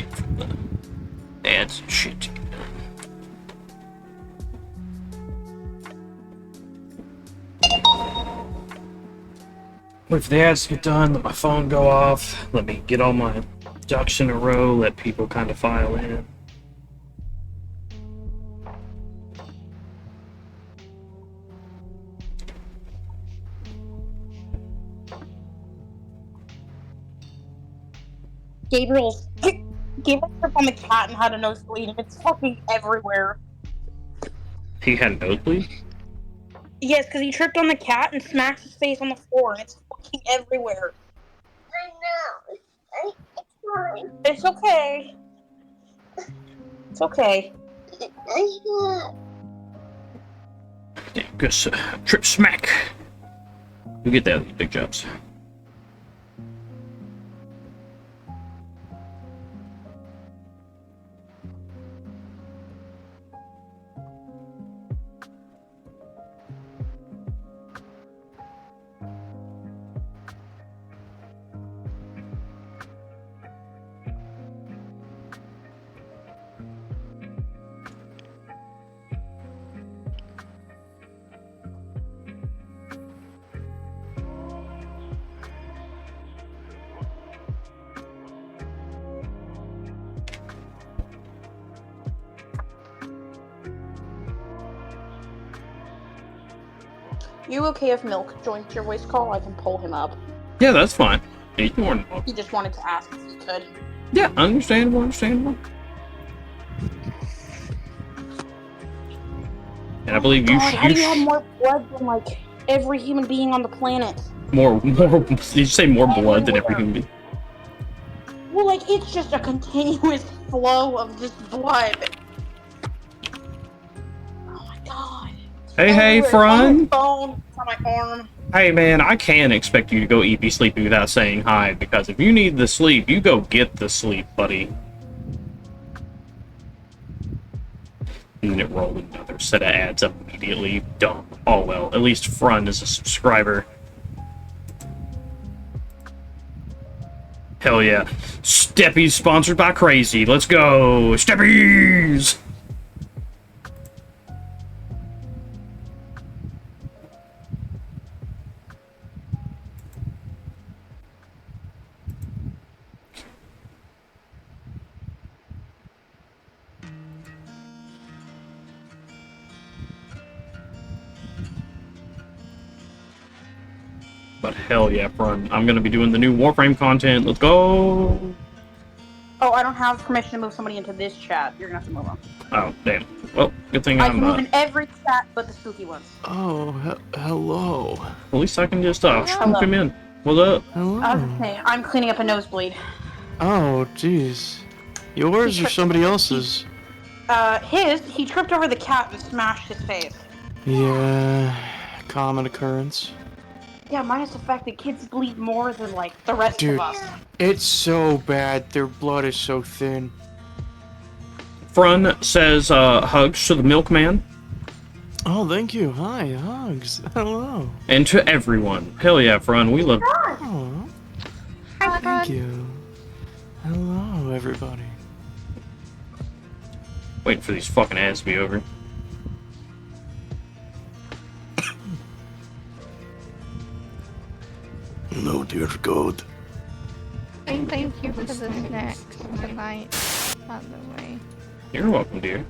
wait for the ads and shit to get done. Wait for the ads to get done, let my phone go off, let me get all my ducks in a row, let people kind of file in. Gabriel's tripped on the cat and had a nosebleed, and it's fucking everywhere. He had a nosebleed? Yes, because he tripped on the cat and smacked his face on the floor, and it's fucking everywhere. I know. It's fine. It's okay. It's okay. Damn, Gus, trip smack. You get that, big jobs. You okay if Milk joins your voice call? I can pull him up. Yeah, that's fine. He's more than welcome. He just wanted to ask if he could. Yeah, understandable, understandable. And I believe you How do you have more blood than, like, every human being on the planet? More, did you say more blood than every human being? Well, like, it's just a continuous flow of just blood. Oh my god. Hey, It's Fron. on my phone, it's on my arm. Hey, man, I can't expect you to go eat, be sleepy without saying hi, because if you need the sleep, you go get the sleep, buddy. And it rolled another set of ads up immediately. Dumb. Oh well, at least Front is a subscriber. Hell yeah. Steppy's sponsored by Crazy. Let's go! Steppies! But hell yeah, Front. I'm gonna be doing the new Warframe content. Let's go! Oh, I don't have permission to move somebody into this chat. You're gonna have to move them. Oh, damn. Well, good thing I I'm can move in every chat but the spooky ones. Oh, hello. at least I can just swoop him in. What's up? Hello. Okay, I'm cleaning up a nosebleed. Oh, jeez. Yours or somebody else's? He tripped over the cat and smashed his face. Yeah, common occurrence. Yeah, minus the fact that kids bleed more than, like, the rest Dude, of us. it's so bad. Their blood is so thin. Frun says, hugs to the milkman. Oh, thank you. Hi, hugs. Hello. And to everyone. Hell yeah, Frun, we love you. Oh, thank you. Hello, everybody. Waiting for these fucking ads to be over. No, dear God. And thank you for the snacks tonight, by the way. You're welcome, dear.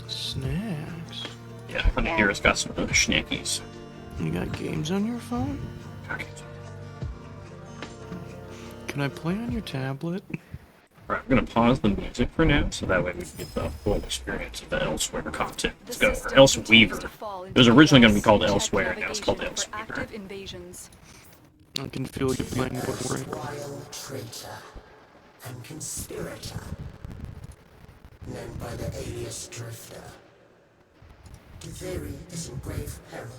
Snacks? Yeah, honey here has got some schnackies. You got games on your phone? Okay. Can I play on your tablet? Alright, I'm gonna pause the music for now, so that way we can get the full experience of the Elseweaver content. Let's go. Or Elseweaver. It was originally gonna be called Elsewhere, and now it's called Elseweaver. I can feel you playing Warframe. Warframe. Royal traitor and conspirator, known by the alias Drifter. Kitheri is in grave peril.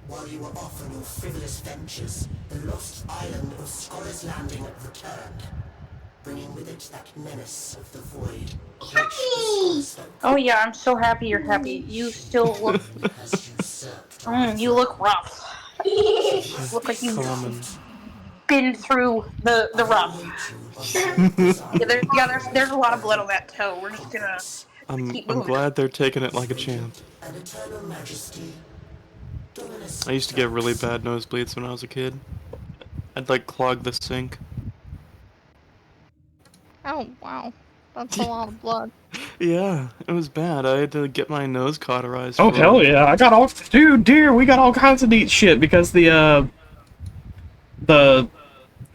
While you were off on your frivolous ventures, the lost island of Scholar's Landing returned, bringing with it that menace of the void. Oh yeah, I'm so happy you're happy. You still look... you look rough. You look like you... Common. been through the rough. There's a lot of blood on that toe. We're just gonna keep I'm moving. glad they're taking it like a champ. and eternal majesty. Dominus I used to get really bad nosebleeds when I was a kid. I'd like clog the sink. Oh, wow. That's a lot of blood. Yeah, it was bad. I had to get my nose cauterized. Oh for- hell yeah! I got all, dude, dear, we got all kinds of neat shit because the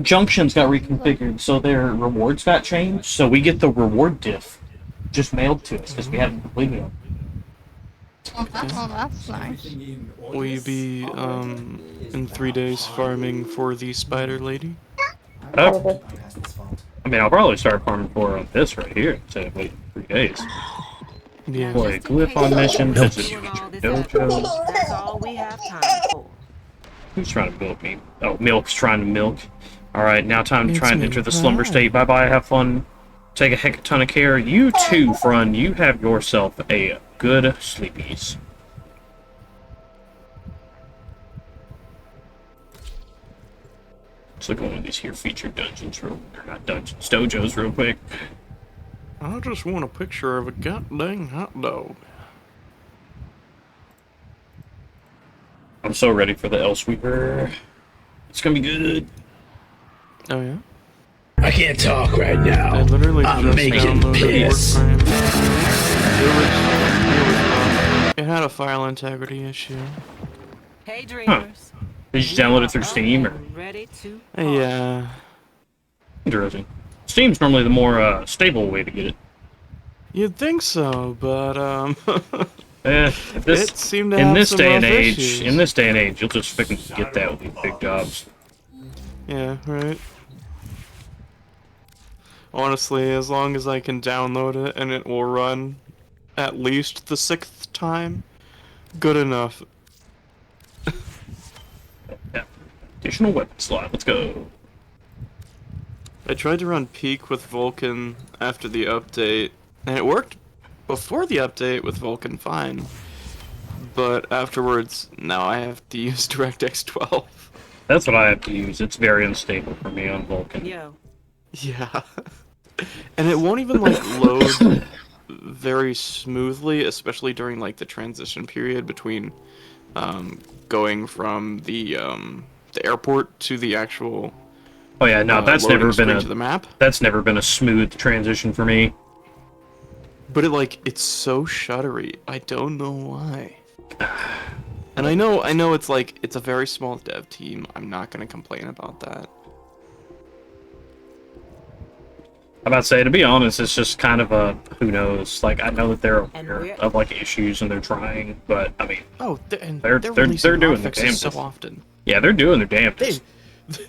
junctions got reconfigured, so their rewards got changed. So we get the reward diff just mailed to us because we haven't completed them. Oh, that's nice. Will you be, in 3 days farming for the spider lady? I mean, I'll probably start farming for this right here instead of waiting 3 days. Yeah. Play glyph on mission, visit your dojo. That's all we have time for. Who's trying to milk me? Oh, Milk's trying to milk. Alright, now time to try and It's enter me. the slumber state. Bye-bye, have fun. Take a heck of a ton of care. You too, Frun, you have yourself a good sleepies. Let's look at one of these here featured dungeons, or not dungeons, dojos real quick. I just want a picture of a goddamn hot dog. I'm so ready for the Elseweaver. It's gonna be good. Oh yeah? I can't talk right I now. literally I'm just making downloaded piss. Warframe. It had a file integrity issue. Hey, dreamers. Did you download it through Steam, or? Ready to Yeah. Interesting. Steam's normally the more stable way to get it. You'd think so, but This, it seemed to in have this some day and rough age, issues. in this day and age, you'll just fucking get that with these big jobs. Yeah, right. Honestly, as long as I can download it and it will run at least the 6th time, good enough. Yeah. Additional weapon slot. Let's go. I tried to run Peak with Vulkan after the update, and it worked before the update with Vulkan fine. But afterwards, now I have to use DirectX 12. That's what I have to use. It's very unstable for me on Vulkan. Yo. Yeah. And it won't even, like, load very smoothly, especially during, like, the transition period between going from the airport to the actual Oh yeah, no, that's loading never been screen to the map. that's never been a smooth transition for me. But it's so shuddery. I don't know why. And I know it's like, it's a very small dev team. I'm not gonna complain about that. I'm about to say, to be honest, it's just kind of a who knows. Like, I know that they're aware of like issues and they're trying, but I mean, Oh, They're releasing doing hot their fixes so damnedest. often. yeah, they're doing their damnedest.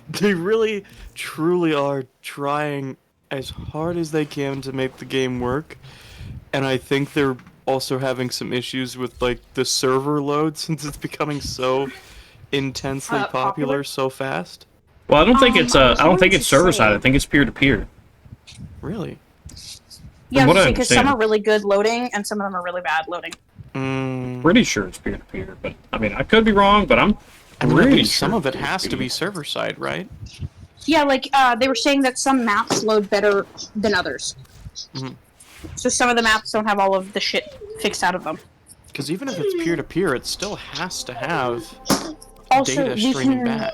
They really, truly are trying as hard as they can to make the game work. And I think they're also having some issues with, like, the server load since it's becoming so intensely popular so fast. Well, I don't think it's I don't going think to it's server side. I say- think it's peer to peer. Really? Yeah, what I because some understand. are really good loading and some of them are really bad loading. Pretty sure it's peer to peer, but I mean, I could be wrong. But I'm I mean, pretty at least sure some of it it's has to be peer-to-peer. server side, right? Yeah, like they were saying that some maps load better than others. Mhm. So some of the maps don't have all of the shit fixed out of them. Because even if it's peer-to-peer, it still has to have Also, data we streaming can back.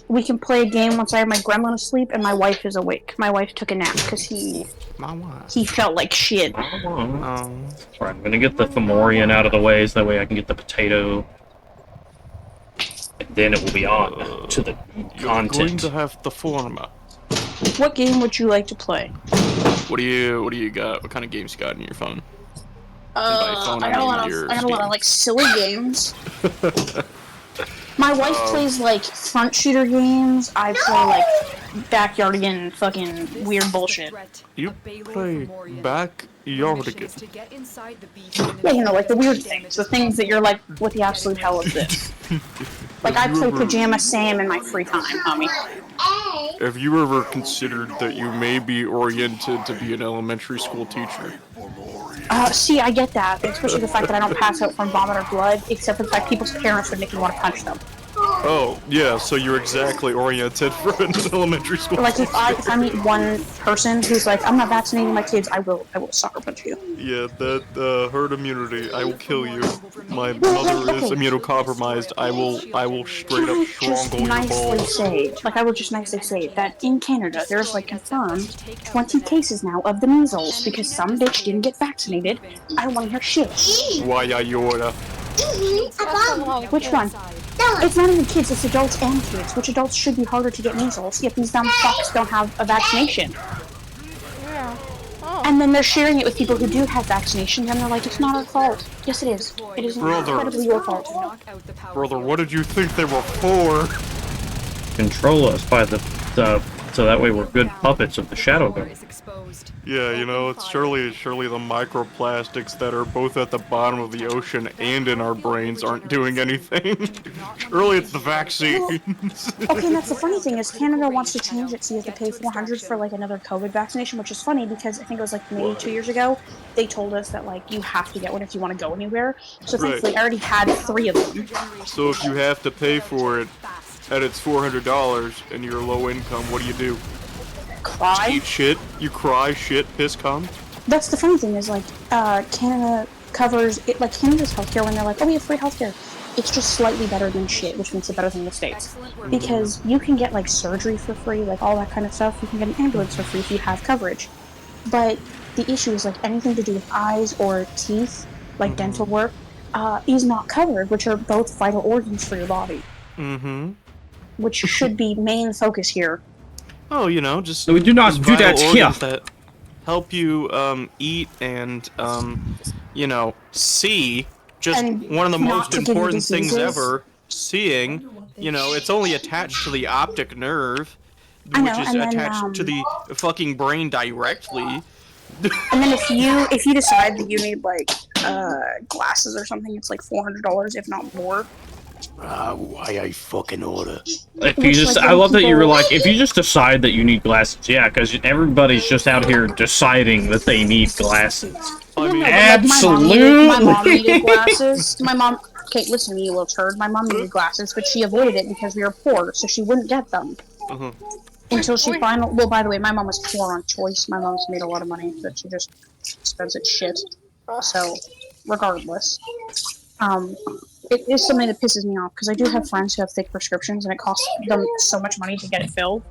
we can play a game once I have my gremlin asleep and my wife is awake. My wife took a nap because he felt like shit. Alright, Oh. I'm gonna get the Fomorian out of the way so that way I can get the potato. And then it will be on to the Going content. to have the former. What game would you like to play? What do you got? What kind of games you got in your phone? by phone, I I got a mean lot of your Steam. like silly games. My wife plays like front shooter games. I play like backyardigan fucking weird bullshit. You play backyardigan. Yeah, you know, like the weird things, the things that you're like, what the absolute hell is this? Like I play Pajama Sam in my free time, homie. Have you ever considered that you may be oriented to be an elementary school teacher? See, I get that, especially the fact that I don't pass out from vomit or blood, except for the fact people's parents would make me want to punch them. Oh, yeah, so you're exactly oriented for an elementary school. Like if I meet one person who's like, I'm not vaccinating my kids, I will sucker punch you. Yeah, that herd immunity. I will kill you. My mother is immunocompromised. I will straight up strangle your balls. I will just nicely say that in Canada there's like confirmed 20 cases now of the measles because some bitch didn't get vaccinated. I don't want to hear shit. Why I order? Which one? It's not even kids, it's adults and kids. Which adults should be harder to get measles, yet these dumb fucks don't have a vaccination. Yeah. Oh. And then they're sharing it with people who do have vaccinations, and they're like, it's not our fault. Yes, it is. It is incredibly your fault. Brother, what did you think they were for? Control us by the so that way we're good puppets of the Shadow Government. Yeah, you know, it's surely the microplastics that are both at the bottom of the ocean and in our brains aren't doing anything. Surely it's the vaccines. Okay, and that's the funny thing is Canada wants to change it so you have to pay $400 for like another COVID vaccination, which is funny because I think it was like maybe 2 years ago they told us that like you have to get one if you want to go anywhere. So thankfully I already had 3 of them. So if you have to pay for it and it's $400 and you're low income, what do? Cry? Eat shit? You cry, shit, piss, cum? That's the funny thing is like Canada covers it, like Canada's healthcare when they're like, oh, we have free healthcare. It's just slightly better than shit, which makes it better than the States. Because you can get like surgery for free, like all that kind of stuff. You can get an ambulance for free if you have coverage. But the issue is like anything to do with eyes or teeth, like dental work, is not covered, which are both vital organs for your body. Which should be main focus here. Oh, you know, just we do not do that here. That help you eat and you know, see. Just and one of the most important things ever. Seeing, you know, it's only attached to the optic nerve, which is attached to the fucking brain directly. And then if you decide that you need like glasses or something, it's like $400 if not more. Why I fucking order? If you just, I love that you were like, if you just decide that you need glasses, yeah, because everybody's just out here deciding that they need glasses. I mean, absolutely. My mom needed glasses. My mom, okay, listen to me, you little turd. My mom needed glasses, but she avoided it because we were poor, so she wouldn't get them. Until she finally, well, by the way, my mom was poor on choice. My mom's made a lot of money, but she just spends it shit. So, regardless. It is something that pisses me off, because I do have friends who have thick prescriptions, and it costs them so much money to get it filled.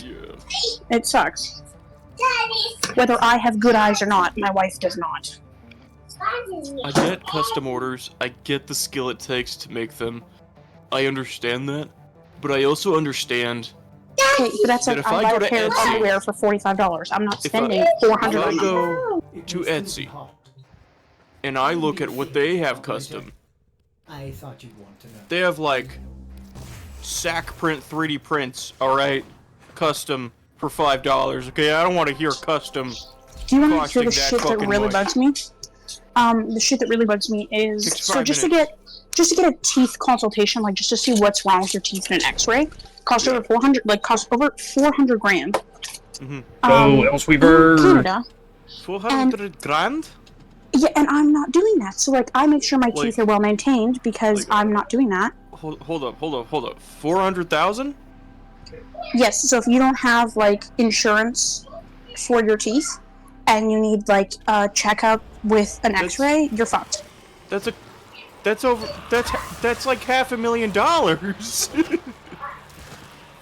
Yeah. It sucks. Whether I have good eyes or not, my wife does not. I get custom orders, I get the skill it takes to make them. I understand that, but I also understand... Okay, but that's like, I buy a pair of underwear for $45. I'm not spending $400. If I go to Etsy, and I look at what they have custom, I thought you'd want to know. they have like sack print 3D prints, alright, custom for $5. Okay, I don't want to hear custom. Do you want to hear the shit that really bugs me? The shit that really bugs me is so just to get a teeth consultation, like just to see what's wrong with your teeth in an X-ray, costs over $400 grand. Elseweaver. Canada. 400 grand? Yeah, and I'm not doing that. So like, I make sure my teeth are well maintained because I'm not doing that. Hold up. 400,000? Yes. So if you don't have like insurance for your teeth, and you need like a checkup with an X-ray, you're fucked. That's like $500,000.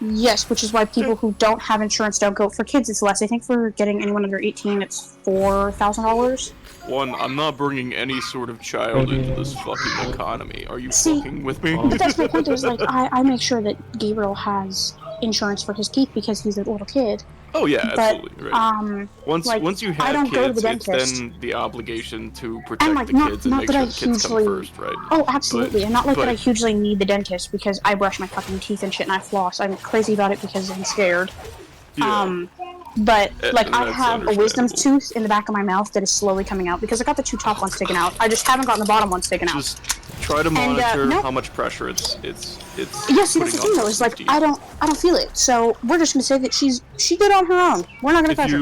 Yes, which is why people who don't have insurance don't go. For kids, it's less. I think for getting anyone under 18, it's $4,000. One, I'm not bringing any sort of child into this fucking economy. Are you fucking with me? But that's my point. Is like I make sure that Gabriel has insurance for his teeth because he's a little kid. Oh yeah, absolutely. Right. Once you I don't have go to kids, the it's dentist. then the obligation to protect like, the kids and not make that sure I the kids come hugely- first, right? Oh, absolutely. And not like that I hugely need the dentist because I brush my fucking teeth and shit and I floss. I'm crazy about it because I'm scared. Yeah. But like I That's have a wisdom understandable. tooth in the back of my mouth that is slowly coming out because I got the 2 top ones taken out. I just haven't gotten the bottom ones taken out. Just try to monitor no. how much pressure it's Yeah, see, that's the thing though, is like I don't feel it. So we're just gonna say that she did on her own. We're not gonna touch her.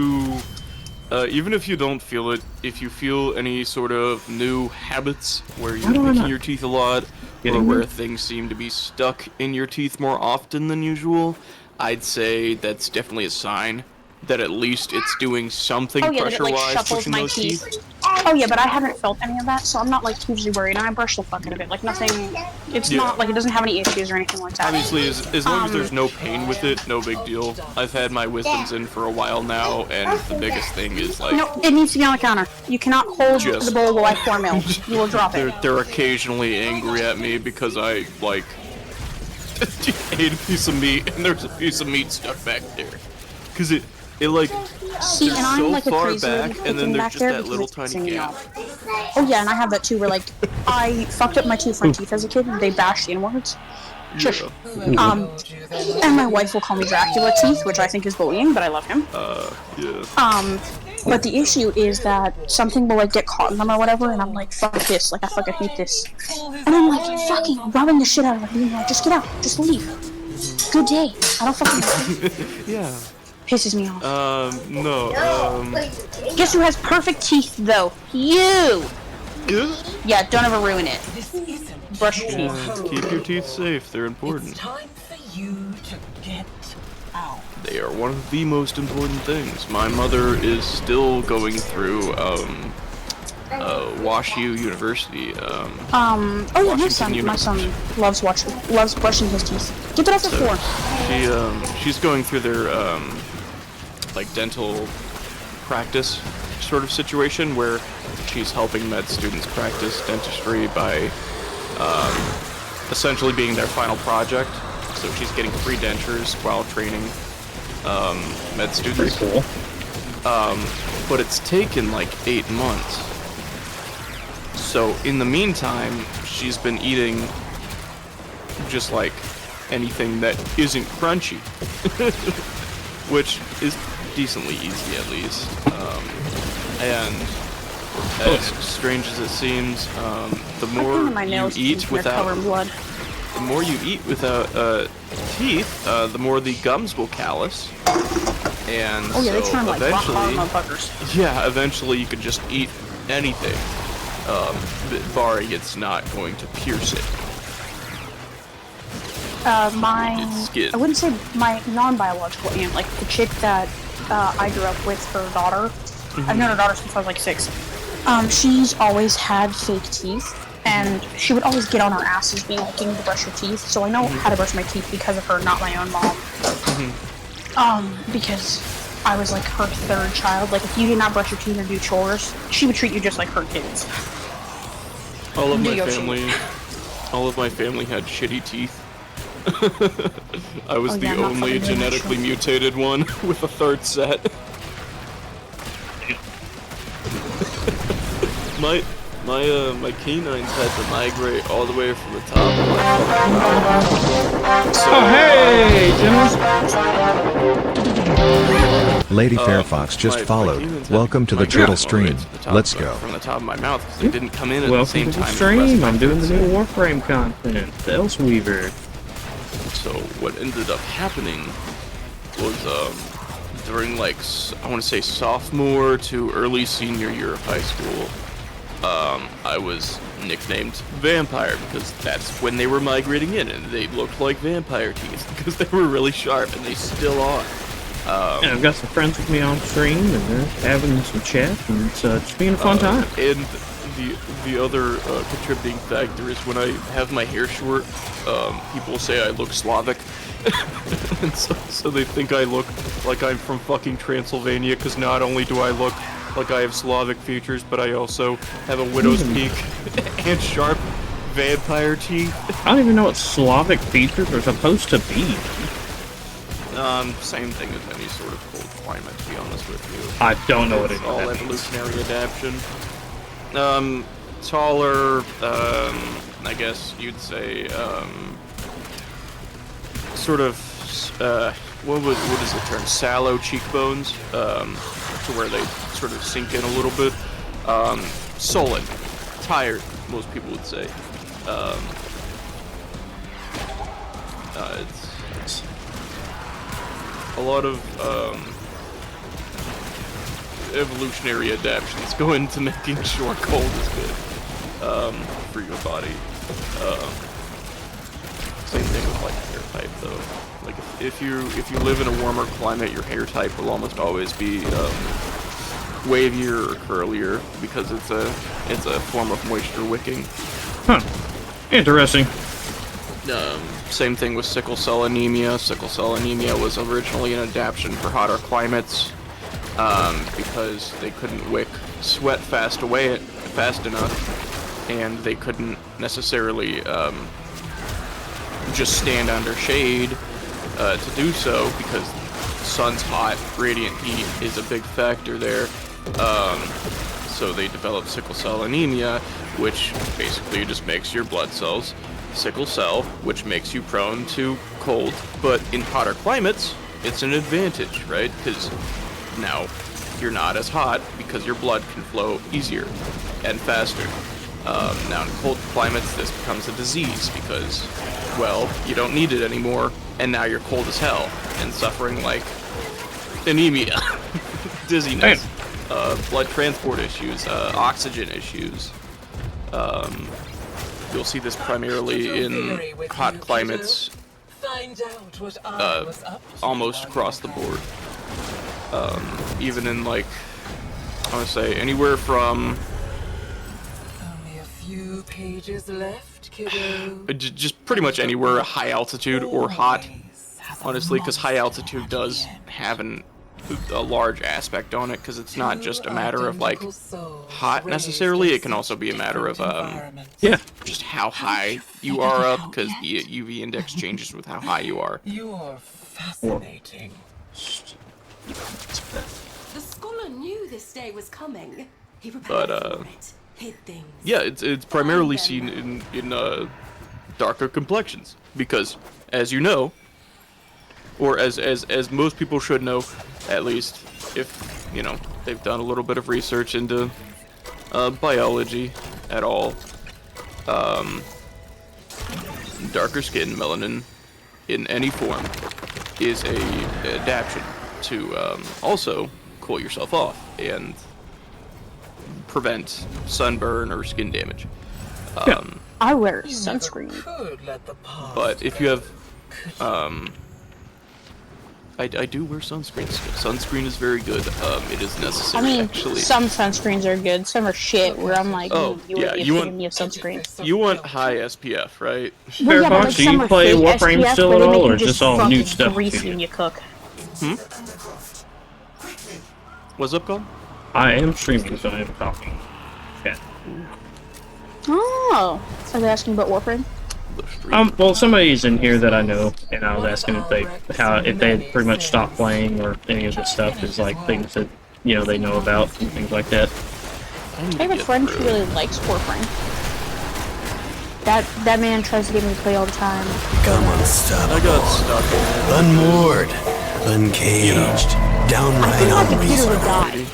even if you don't feel it, if you feel any sort of new habits where you're do I picking not? your teeth a lot, or Getting where me? things seem to be stuck in your teeth more often than usual, I'd say that's definitely a sign that at least it's doing something Oh yeah, that it like pressure-wise, shuffles pushing my those teeth. teeth. Oh yeah, but I haven't felt any of that, so I'm not like hugely worried. And I brush the fuck out of it, like nothing. It's Yeah. not like it doesn't have any issues or anything like that. Obviously, as long as there's no pain with it, no big deal. I've had my wisdoms in for a while now, and the biggest thing is like No, it needs to be on the counter. You cannot hold Just- the bowl while I pour milk. You will drop it. they're occasionally angry at me because I like ate a piece of meat and there's a piece of meat stuck back there. Cause it like See, they're and I'm so like a far crazy lady back, and then picking there's back just there that because little it's tiny pissing me gap. off. Oh yeah, and I have that too, where like I fucked up my two front teeth as a kid. They bashed inwards. Shush. Yeah. And my wife will call me Dracula Teeth, which I think is bullying, but I love him. Yeah. But the issue is that something will like get caught in them or whatever, and I'm like, fuck this, like I fucking hate this. And I'm like fucking rubbing the shit out of it, being like, just get out, just leave. Good day. I don't fucking Yeah. pisses me off. No. Guess who has perfect teeth though? You! Yeah, don't ever ruin it. Brush your teeth. Keep your teeth safe. They're important. It's time for you to get out. They are one of the most important things. My mother is still going through WashU University. Oh yeah, Washington my son loves brushing his teeth. Get that off the floor. She's going through their like dental practice sort of situation where she's helping med students practice dentistry by essentially being their final project. So she's getting free dentures while training med Pretty students. cool. But it's taken like 8 months. So in the meantime, she's been eating just like anything that isn't crunchy, which is decently easy at least. And as strange as it seems, the more My you nails eat they're covered in without blood. the more you eat without teeth, the more the gums will callous. And Oh yeah, they so turn like rock hard eventually, motherfuckers. yeah, eventually you could just eat anything, barring it's not going to pierce it. It's skin. I wouldn't say my non-biological aunt, like the chick that I grew up with, her daughter. I've known her daughter since I was like 6. She's always had fake teeth, and she would always get on her asses being like, "You need to brush your teeth." So I know how to brush my teeth because of her, not my own mom. Because I was like her third child. Like if you did not brush your teeth or do chores, she would treat you just like her kids. All of Do my your family had shitty teeth. I was Oh, the yeah, I'm not only fucking doing that genetically shit. mutated one with a third set. my canines had to migrate all the way from the top. Oh, hey, General. Lady Fairfox just followed. Welcome to the Turtle stream. Let's go. From the top of my mouth because they didn't come in at the Welcome same to the time. as the rest of stream. my I'm doing the kids. new Warframe content, the Elseweaver. So what ended up happening was during like I want to say sophomore to early senior year of high school, I was nicknamed Vampire because that's when they were migrating in and they looked like vampire teeth because they were really sharp and they still are. And I've got some friends with me on stream, and they're having some chat, and it's just being a fun time. And the other contributing factor is when I have my hair short, people say I look Slavic. And so they think I look like I'm from fucking Transylvania, because not only do I look like I have Slavic features, but I also have a widow's peak and sharp vampire teeth. I don't even know what Slavic features are supposed to be. Same thing as any sort of cold climate, to be honest with you. I don't know what it It's all is. evolutionary adaptation. Taller, I guess you'd say, sort of, what is the term? Sallow cheekbones, to where they sort of sink in a little bit. Sullen, tired, most people would say. It's a lot of, evolutionary adaptations go into making sure cold is good for your body. Same thing with like hair type though. Like if you live in a warmer climate, your hair type will almost always be wavier or curlier because it's a form of moisture wicking. Huh. Interesting. Same thing with sickle cell anemia. Sickle cell anemia was originally an adaptation for hotter climates because they couldn't wick sweat fast enough, and they couldn't necessarily just stand under shade to do so because sun's hot, radiant heat is a big factor there. So they developed sickle cell anemia, which basically just makes your blood cells sickle cell, which makes you prone to cold. But in hotter climates, it's an advantage, right? Because now you're not as hot because your blood can flow easier and faster. Now in cold climates, this becomes a disease because, well, you don't need it anymore, and now you're cold as hell and suffering like anemia, dizziness, blood transport issues, oxygen issues. You'll see this primarily in hot climates, almost across the board. Even in like, I want to say anywhere from Only a few pages left, kiddo. just pretty much anywhere high altitude or hot, honestly, because high altitude does have a large aspect on it, because it's not just a matter of like hot necessarily, it can also be a matter of Yeah. just how high you are up, because the UV index changes with how high you are. You're fascinating. The scholar knew this day was coming. He But prepared for it. Hid things. yeah, it's primarily seen in darker complexions, because as you know, or as most people should know, at least if you know they've done a little bit of research into biology at all, darker skin, melanin in any form, is a adaptation to also cool yourself off and prevent sunburn or skin damage. I wear sunscreen. But if you have I do wear sunscreen. Sunscreen is very good. It is necessary. I mean, actually. some sunscreens are good, some are shit. Where I'm like, Oh, you yeah, you want sunscreen. You want high SPF, right? Well, yeah, but, Fairfox, like, do some you are play fake Warframe SPF still where at they make all, you or is just this all new fucking stuff? greasy to you? when you cook. What's up, Colin? I am streaming, so I am talking. Yeah. Oh, are they asking about Warframe? Well, somebody's in here that I know, and I was asking if they had pretty much stopped playing, or any of this stuff is like things that they know about and things like that. I have a friend who really likes Warframe. That man tries to get me to play all the time. Come unstoppable. I got stuck in it. Unmoored. Uncaged. Downright My computer would unreasonable. die.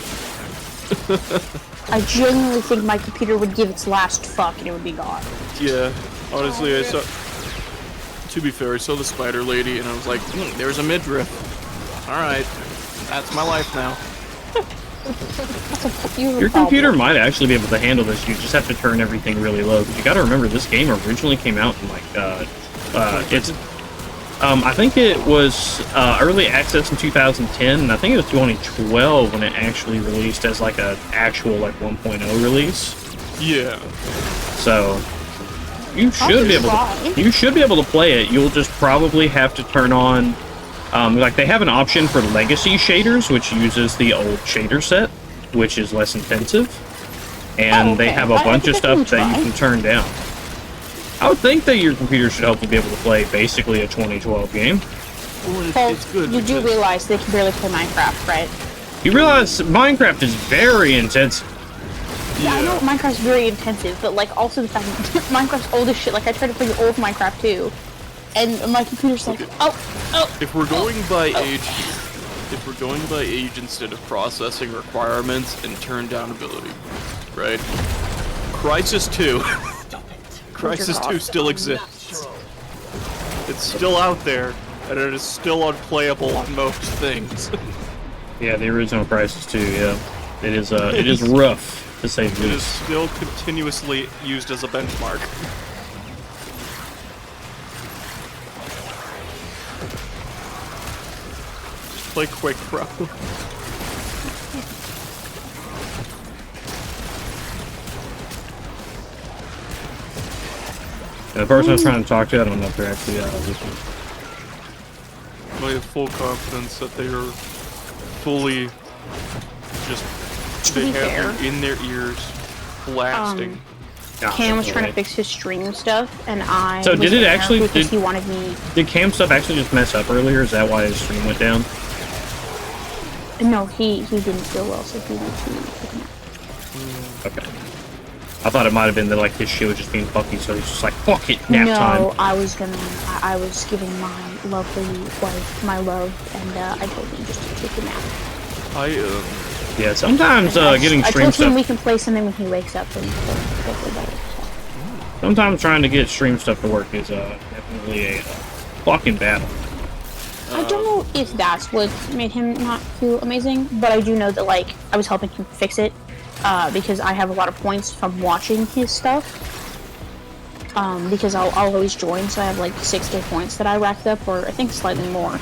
I genuinely think my computer would give its last fuck and it would be gone. Yeah, honestly, I saw. To be fair, I saw the spider lady, and I was like, "There's a midriff. All right, that's my life now." Your computer might actually be able to handle this. You just have to turn everything really low. But you got to remember, this game originally came out in like I think it was early access in 2010, and I think it was 2012 when it actually released as like a actual like 1.0 release. Yeah. So you should be able to play it. You'll just probably have to turn on like they have an option for legacy shaders, which uses the old shader set, which is less intensive, and they have a bunch of stuff that you can turn down. I would think that your computer should hopefully be able to play basically a 2012 game. Well, it's good. You do realize they can barely play Minecraft, right? You realize Minecraft is very intensive. Yeah, I know Minecraft's very intensive, but like also the fact that Minecraft's old as shit. Like I tried to play the old Minecraft too, and my computer's like, oh. If we're going by age instead of processing requirements and turn down ability, right? Crysis 2. Crysis 2 still exists. It's still out there, and it is still unplayable on most things. Yeah, the original Crysis 2, yeah. It is rough to say the It is least. still continuously used as a benchmark. Just play quick, bro. The person I was trying to talk to, I don't know if they're actually listening. I have full confidence that they are fully just, they have you in their ears, blasting. Cam was trying to fix his stream stuff, and I. So did it actually? Because he wanted me. Did Cam stuff actually just mess up earlier? Is that why his stream went down? No, he didn't feel well, so he went to pick him up. Okay. I thought it might have been that like his shit was just being fucky, so he's just like, fuck it, nap time. No, I was giving my lovely wife my love, and I told him just to take a nap. Yeah, sometimes getting I stream told him stuff. we can play something when he wakes up, and he'll feel better. Sometimes trying to get stream stuff to work is definitely a fucking battle. I don't know if that's what made him not feel amazing, but I do know that like I was helping him fix it because I have a lot of points from watching his stuff. Because I'll always join, so I have like 60 points that I racked up, or I think slightly more.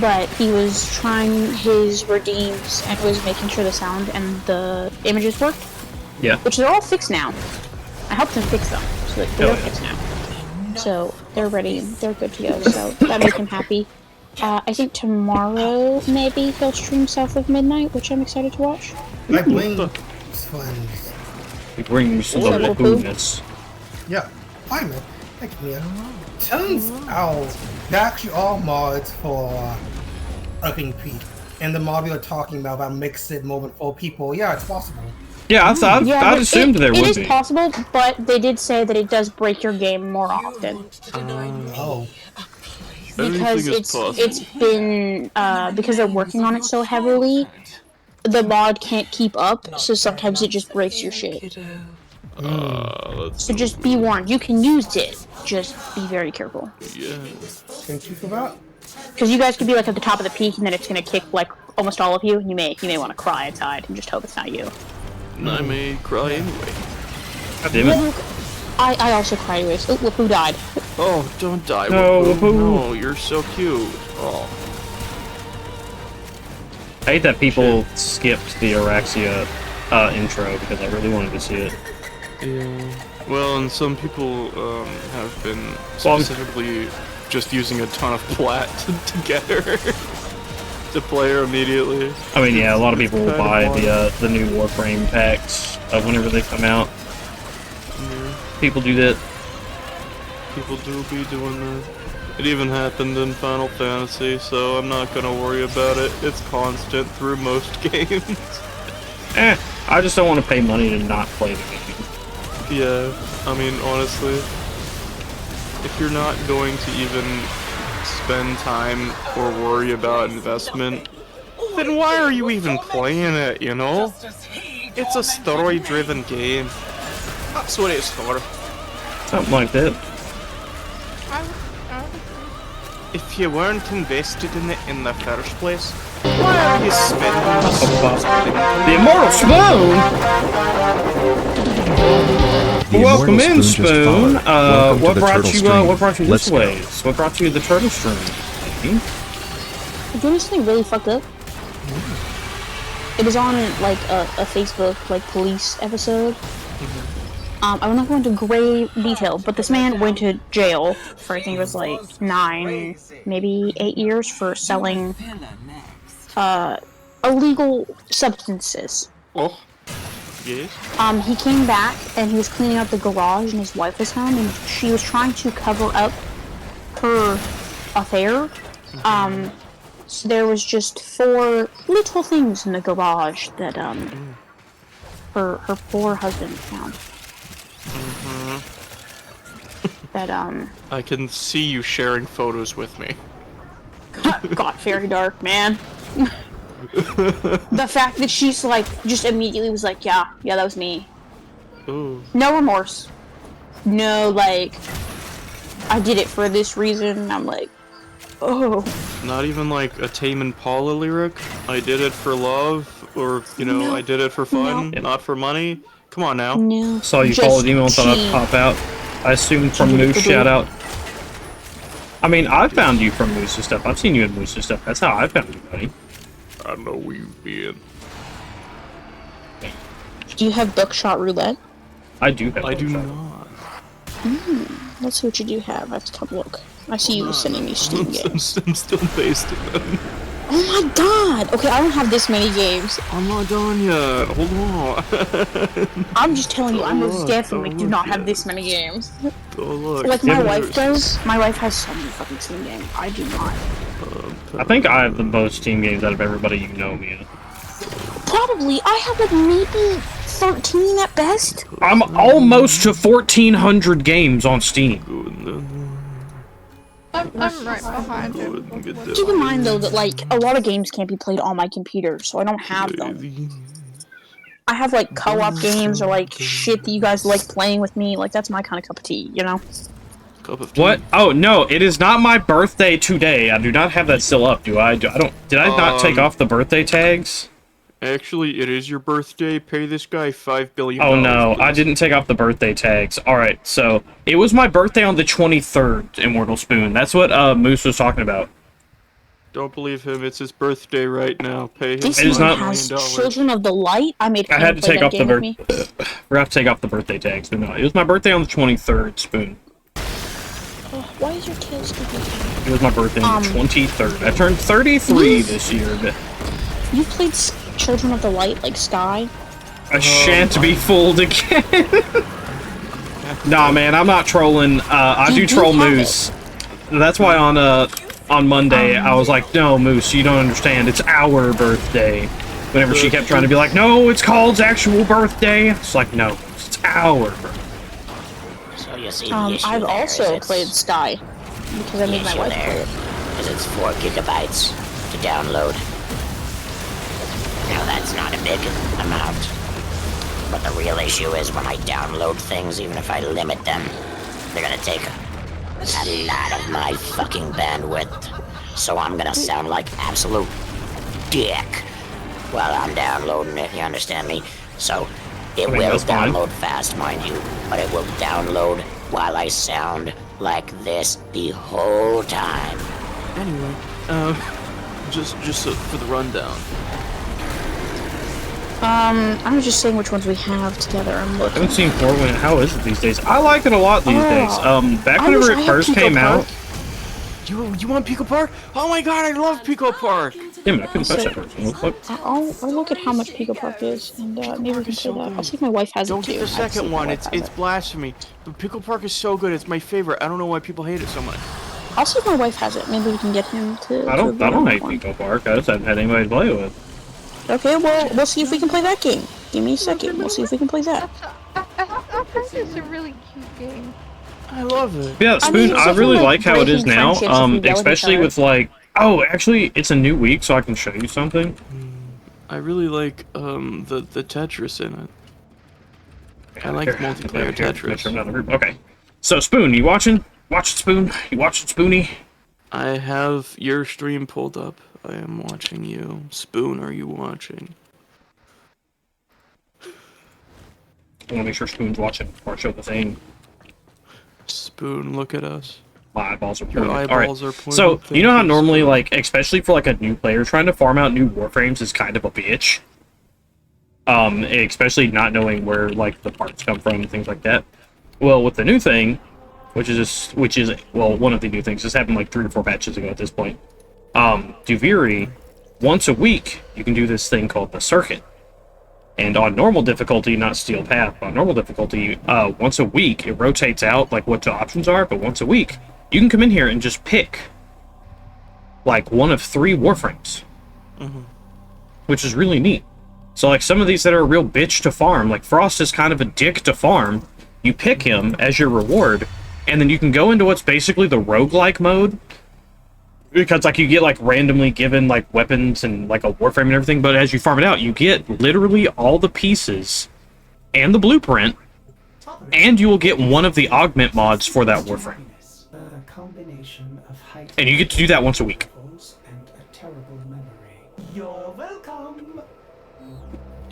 But he was trying his redeems and was making sure the sound and the images worked. Yeah. Which they're all fixed now. I helped him fix them, so they're fixed now. So they're ready, they're good to go, so that made him happy. I think tomorrow, maybe, he'll stream South of Midnight, which I'm excited to watch. I bring friends. It brings some of the goodness. Yeah, I know. Like me, I don't know. Turns out, they're actually all mods for Urking Peak. And the mod we were talking about mixed mode for people, yeah, it's possible. Yeah, I assumed there would be. It is possible, but they did say that it does break your game more often. Oh. Because it's been because they're working on it so heavily, the mod can't keep up, so sometimes it just breaks your shit. So just be warned, you can use it, just be very careful. Yeah. Thank you for that. Because you guys could be like at the top of the peak, and then it's gonna kick like almost all of you, and you may want to cry inside and just hope it's not you. I may cry anyway. God damn it. I also cried anyways. Oh, Wapoo died. Oh, don't die, No, Wapoo. No, you're so cute. Oh. I hate that people skipped the Araxia intro because I really wanted to see it. Yeah. Well, and some people have been specifically just using a ton of plat to get her. To play her immediately. I mean, yeah, a lot of people will buy the new Warframe packs whenever they come out. Yeah. People do that. People do be doing that. It even happened in Final Fantasy, so I'm not gonna worry about it. It's constant through most games. I just don't want to pay money to not play the game. Yeah, I mean, honestly, if you're not going to even spend time or worry about investment, then why are you even playing it, you know? It's a story-driven game. That's what it's for. Something like that. If you weren't invested in it in the first place, why are you spending The Immortal Spoon! Welcome in, Spoon. What brought you this way? What brought you to the turtle stream? I'm doing something really fucked up. It was on like a Facebook like police episode. I will not go into great detail, but this man went to jail for I think it was like 9, maybe 8 years for selling illegal substances. Oh. Yes. He came back and he was cleaning out the garage and his wife was home and she was trying to cover up her affair. So there was just 4 little things in the garage that her poor husband found. That I can see you sharing photos with me. got very dark, man. The fact that she's like just immediately was like, yeah, that was me. Ooh. No remorse. No, like, I did it for this reason. I'm like, Oh. Not even like a Tame Impala lyric. I did it for love, or you know, No. I did it for fun, No. not for money. Come on now. No. Saw you followed email and thought I'd pop out. I assume from Moose, shout out. I mean, I found you from Moose's stuff. I've seen you in Moose's stuff. That's how I found you, buddy. I know where you've been. Do you have Buckshot Roulette? I do have. I do Buckshot. not. Let's see what you do have. I have to come look. I see you sending me Steam games. I'm still pasting them. Oh my god! Okay, I don't have this many games. I'm not done yet. Hold on. I'm just telling you, I most definitely do not have this many games. Oh, look. Like my wife does. My wife has so many fucking Steam games. I do not. I think I have the most Steam games out of everybody you know, Mia. Probably. I have like maybe 13 at best. I'm almost to 1,400 games on Steam. I'm right behind you. Keep in mind though that like a lot of games can't be played on my computer, so I don't have them. I have like co-op games or like shit that you guys like playing with me. Like that's my kind of cup of tea, you know? Cup of tea. What? Oh no, it is not my birthday today. I do not have that still up, do I? Did I not take off the birthday tags? Actually, it is your birthday. Pay this guy $5 billion. Oh no, I didn't take off the birthday tags. Alright, so it was my birthday on the 23rd, Immortal Spoon. That's what Moose was talking about. Don't believe him. It's his birthday right now. Pay him This It is one not- has Children of the Light. I made I had to play take that off the game with me. We're gonna have to take off the birthday tags, but no, it was my birthday on the 23rd, Spoon. Oh, why is your tail sticking? It was my birthday on the 23rd. I turned 33 this year, but You played Children of the Light like Sky? I shan't be fooled again. Nah, man, I'm not trolling. I do troll Moose. That's why on Monday I was like, no, Moose, you don't understand. It's our birthday. Whenever she kept trying to be like, no, it's called actual birthday. It's like, no, it's our birthday. So you see the issue I've there also is played Sky because I made my wife play it. is it's 4 gigabytes to download. Now that's not a big amount, but the real issue is when I download things, even if I limit them, they're gonna take a lot of my fucking bandwidth. So I'm gonna sound like absolute dick while I'm downloading it, you understand me? So it will download fast, mind you, but it will download while I sound like this the whole time. Anyway, just for the rundown. I was just saying which ones we have together. I'm I looking. haven't seen Forwin. How is it these days? I like it a lot these days. Back I whenever wish I it had first Pico came Park. out. You want Pico Park? Oh my god, I love Pico Park! Damn it, I couldn't touch that person. What? I'll look at how much Pico Park is, and maybe we can play that. I'll see if my wife has Don't it too. get the I'd see if second my one. wife It's has it. blasphemy. But Pickle Park is so good. It's my favorite. I don't know why people hate it so much. I'll see if my wife has it. Maybe we can get him to. I don't to vote on hate that one. Pico Park. I just haven't had anybody to play with. Okay, well, we'll see if we can play that game. Give me a second. We'll see if we can play that. I think it's a really cute game. I love it. Yeah, Spoon, I really like how it is now. friendships if we yell at each Especially other. with like, oh, actually, it's a new week, so I can show you something. I really like the Tetris in it. I like Here, multiplayer here, Tetris. make sure I'm not in the group. Okay, so Spoon, you watching? Watch it, Spoon. You watching, Spoony? I have your stream pulled up. I am watching you. Spoon, are you watching? I want to make sure Spoon's watching before I show the thing. Spoon, look at us. My eyeballs are Your pointing. eyeballs All are right. pointing. So, Thank you know how you, normally, Spoon. like, especially for like a new player, trying to farm out new Warframes is kind of a bitch. Especially not knowing where like the parts come from and things like that. Well, with the new thing, which is one of the new things, this happened like 3 or 4 patches ago at this point. Duviri, once a week, you can do this thing called the circuit. And on normal difficulty, not Steel Path, on normal difficulty, once a week, it rotates out, like, what the options are, but once a week, you can come in here and just pick, like, one of 3 Warframes. Which is really neat. So, like, some of these that are a real bitch to farm, like, Frost is kind of a dick to farm, you pick him as your reward, and then you can go into what's basically the roguelike mode, because, like, you get, like, randomly given, like, weapons and, like, a Warframe and everything, but as you farm it out, you get literally all the pieces and the blueprint, and you will get one of the augment mods for that Warframe. A combination of of height. And you get to do that once a week. And a terrible memory. You're welcome.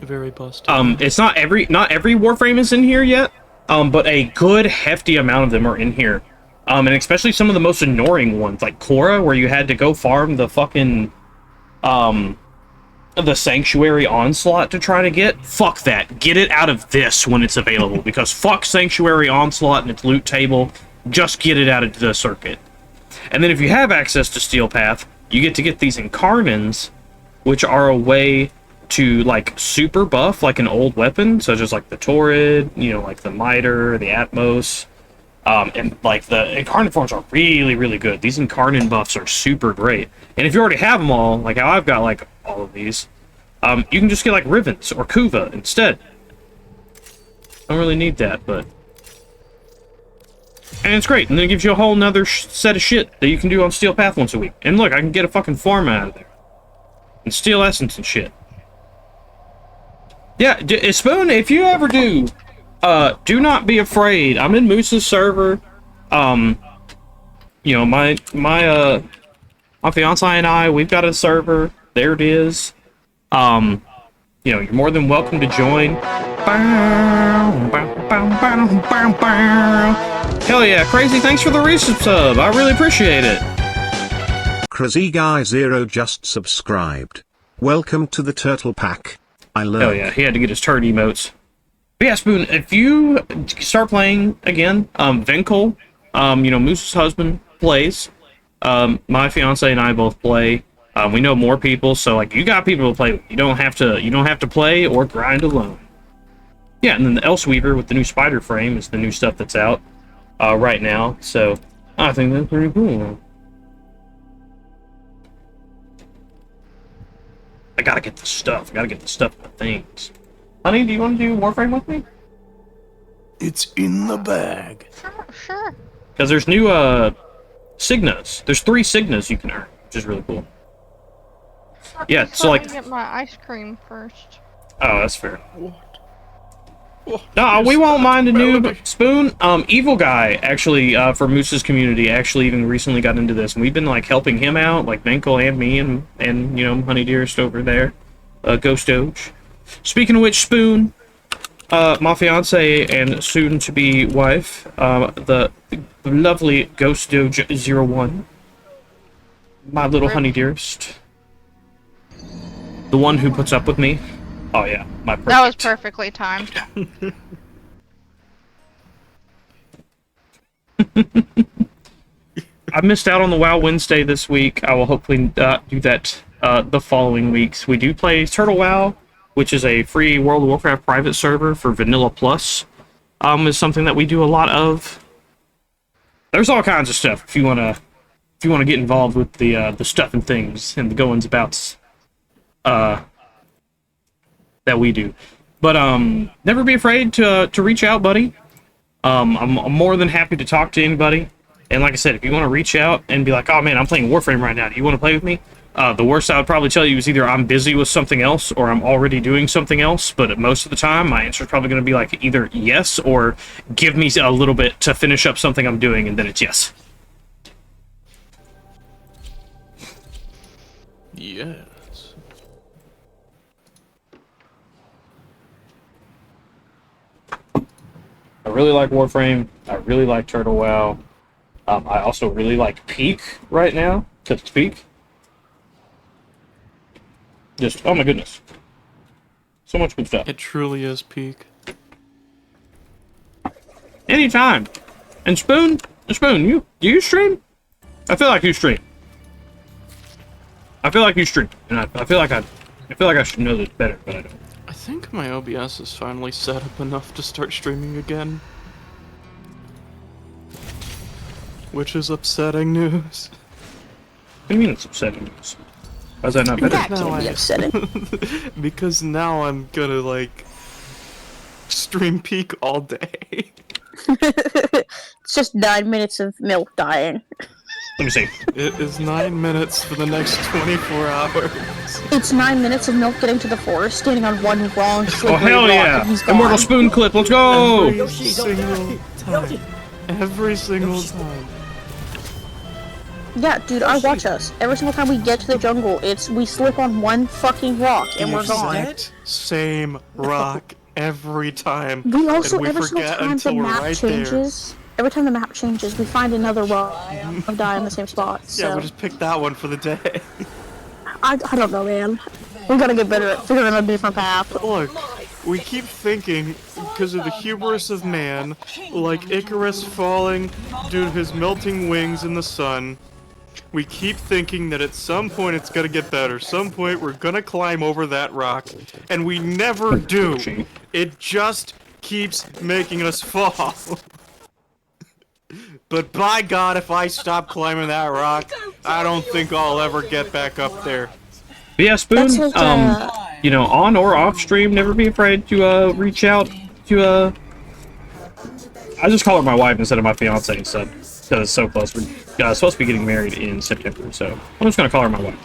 Very busted. It's not every Warframe is in here yet, but a good hefty amount of them are in here. And especially some of the most annoying ones, like Korra, where you had to go farm the fucking, the Sanctuary Onslaught to try to get. Fuck that. Get it out of this when it's available, because fuck Sanctuary Onslaught and its loot table. Just get it out of the circuit. And then if you have access to Steel Path, you get to get these Incarnans, which are a way to, like, super buff, like, an old weapon, such as, like, the Torrid, you know, like, the Miter, the Atmos. And, like, the Incarnate forms are really, really good. These Incarnate buffs are super great. And if you already have them all, like how I've got, like, all of these, you can just get, like, Rivens or Kuva instead. Don't really need that, but... And it's great. And then it gives you a whole nother set of shit that you can do on Steel Path once a week. And look, I can get a fucking farm out of there. And Steel Essence and shit. Yeah, Spoon, if you ever do not be afraid. I'm in Moose's server. You know, my fiance and I, we've got a server. There it is. You know, you're more than welcome to join. Hell yeah, Crazy, thanks for the resub sub. I really appreciate it. Crazy Guy Zero just subscribed. Welcome to the Turtle Pack. I learned. Hell yeah, he had to get his turd emotes. But yeah, Spoon, if you start playing again, Vinkel, you know, Moose's husband plays. My fiance and I both play. We know more people, so like you got people to play with. You don't have to play or grind alone. Yeah, and then the Elseweaver with the new spider frame is the new stuff that's out right now. So I think that's pretty cool. I gotta get the stuff. I gotta get the stuff and the things. Honey, do you want to do Warframe with me? It's in the bag. Sure. Because there's new Signas. There's 3 Signas you can earn, which is really cool. Yeah, so like... get my ice cream first. Oh, that's fair. No, we won't mind a new Spoon. Evil Guy, actually, for Moose's community, actually even recently got into this, and we've been, like, helping him out, like, Benkel and me, and you know, Honey Dearest over there. Ghost Doge. Speaking of which, Spoon, my fiance and soon-to-be wife, the lovely Ghost Doge 01, my little Honey Dearest. The one who puts up with me. Oh yeah, my perfect. That was perfectly timed. I missed out on the WoW Wednesday this week. I will hopefully do that the following weeks. We do play Turtle WoW, which is a free World of Warcraft private server for Vanilla Plus. Is something that we do a lot of. There's all kinds of stuff if you wanna get involved with the stuff and things and the goings abouts. That we do. But, never be afraid to reach out, buddy. I'm more than happy to talk to anybody. And like I said, if you want to reach out and be like, oh man, I'm playing Warframe right now, do you want to play with me? The worst I would probably tell you is either I'm busy with something else or I'm already doing something else, but most of the time, my answer is probably going to be like either yes or give me a little bit to finish up something I'm doing, and then it's yes. Yes. I really like Warframe. I really like Turtle WoW. I also really like Peak right now, because it's Peak. Just, oh my goodness. So much good stuff. It truly is peak. Anytime. And Spoon, do you stream? I feel like you stream. I feel like you stream, and I feel like I should know this better, but I don't. I think my OBS is finally set up enough to start streaming again. Which is upsetting news. What do you mean it's upsetting news? How's that not better? That can be upsetting. Because now I'm gonna, like, stream Peak all day. It's just 9 minutes of milk dying. Let me see. It is 9 minutes for the next 24 hours. It's 9 minutes of milk getting to the forest, standing on one long slippery Oh hell rock, yeah! and he's gone. Immortal Spoon clip, let's go! Every single time. Every single time. Yeah, dude, I watch us. Every single time we get to the jungle, we slip on one fucking rock and we're gone. Exact same rock every time. We also, and we every single forget time the until we're map right changes, every time the map changes, we find another rock and die in the same spot. So. Yeah, we just picked that one for the day. I don't know, man. We gotta get better at figuring out a different path. Look, we keep thinking, because of the hubris of man, like Icarus falling due to his melting wings in the sun, we keep thinking that at some point it's gonna get better. Some point we're gonna climb over that rock, and we never do. It just keeps making us fall. But by God, if I stop climbing that rock, I don't think I'll ever get back up there. But yeah, Spoon, you know, on or off stream, never be afraid to reach out to I just call her my wife instead of my fiance and stuff, because it's so close. We're supposed to be getting married in September, so I'm just gonna call her my wife.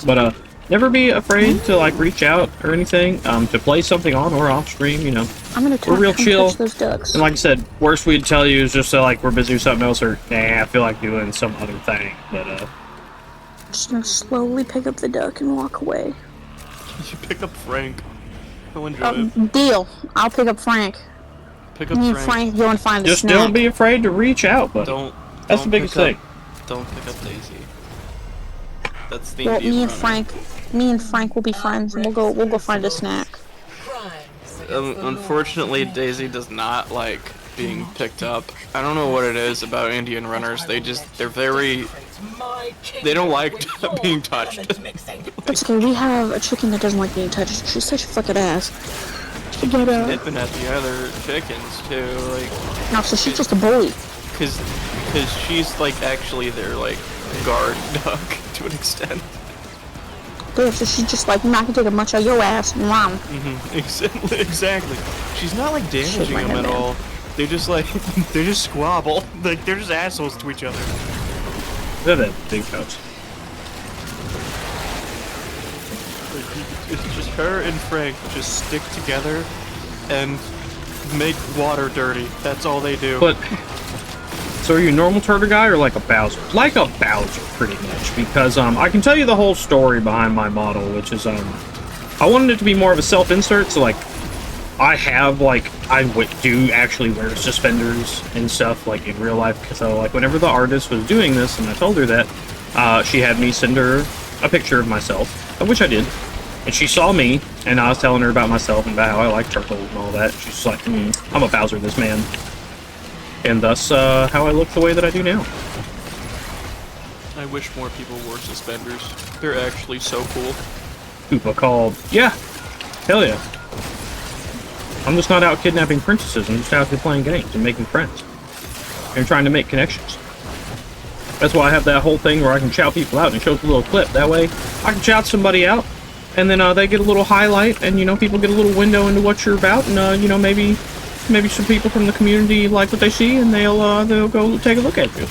But never be afraid to like reach out or anything, to play something on or off stream. You know, we're real chill. Those ducks. And like I said, worst we'd tell you is just like we're busy with something else, or nah, I feel like doing some other thing. But just gonna slowly pick up the duck and walk away. You pick up Frank. He'll enjoy it. Deal. I'll pick up Frank. Pick up Me and Frank go and find the just snack. don't be afraid to reach out, but that's the biggest thing. Don't pick up Daisy. That's the well, me and Frank will be friends, and we'll go find a snack. Unfortunately, Daisy does not like being picked up. I don't know what it is about Indian runners. They don't like being touched. That's okay. We have a chicken that doesn't like being touched. She's such a fucking ass. She's nipping at the other chickens too, like. No, so she's just a bully. Cause she's like actually their like guard dog to an extent. Yeah, so she's just like, I'm not gonna take a munch out your ass, mom. Exactly. She's not like damaging them at all. They just like, they just squabble. Like they're just assholes to each other. They're that big house. It's just her and Frank just stick together and make water dirty. That's all they do. But so are you a normal turtle guy or like a Bowser? Like a Bowser, pretty much, because I can tell you the whole story behind my model, which is I wanted it to be more of a self-insert, so like I have like I do actually wear suspenders and stuff like in real life. So like whenever the artist was doing this, and I told her that, she had me send her a picture of myself, which I did. And she saw me, and I was telling her about myself and about how I like turtles and all that. She's like, I'm a Bowser, this man. And thus, how I look the way that I do now. I wish more people wore suspenders. They're actually so cool. Koopa called. Yeah! Hell yeah. I'm just not out kidnapping princesses. I'm just out here playing games and making friends. And trying to make connections. That's why I have that whole thing where I can shout people out and show a little clip. That way, I can shout somebody out, and then they get a little highlight, and, you know, people get a little window into what you're about, and, you know, maybe some people from the community like what they see, and they'll go take a look at you.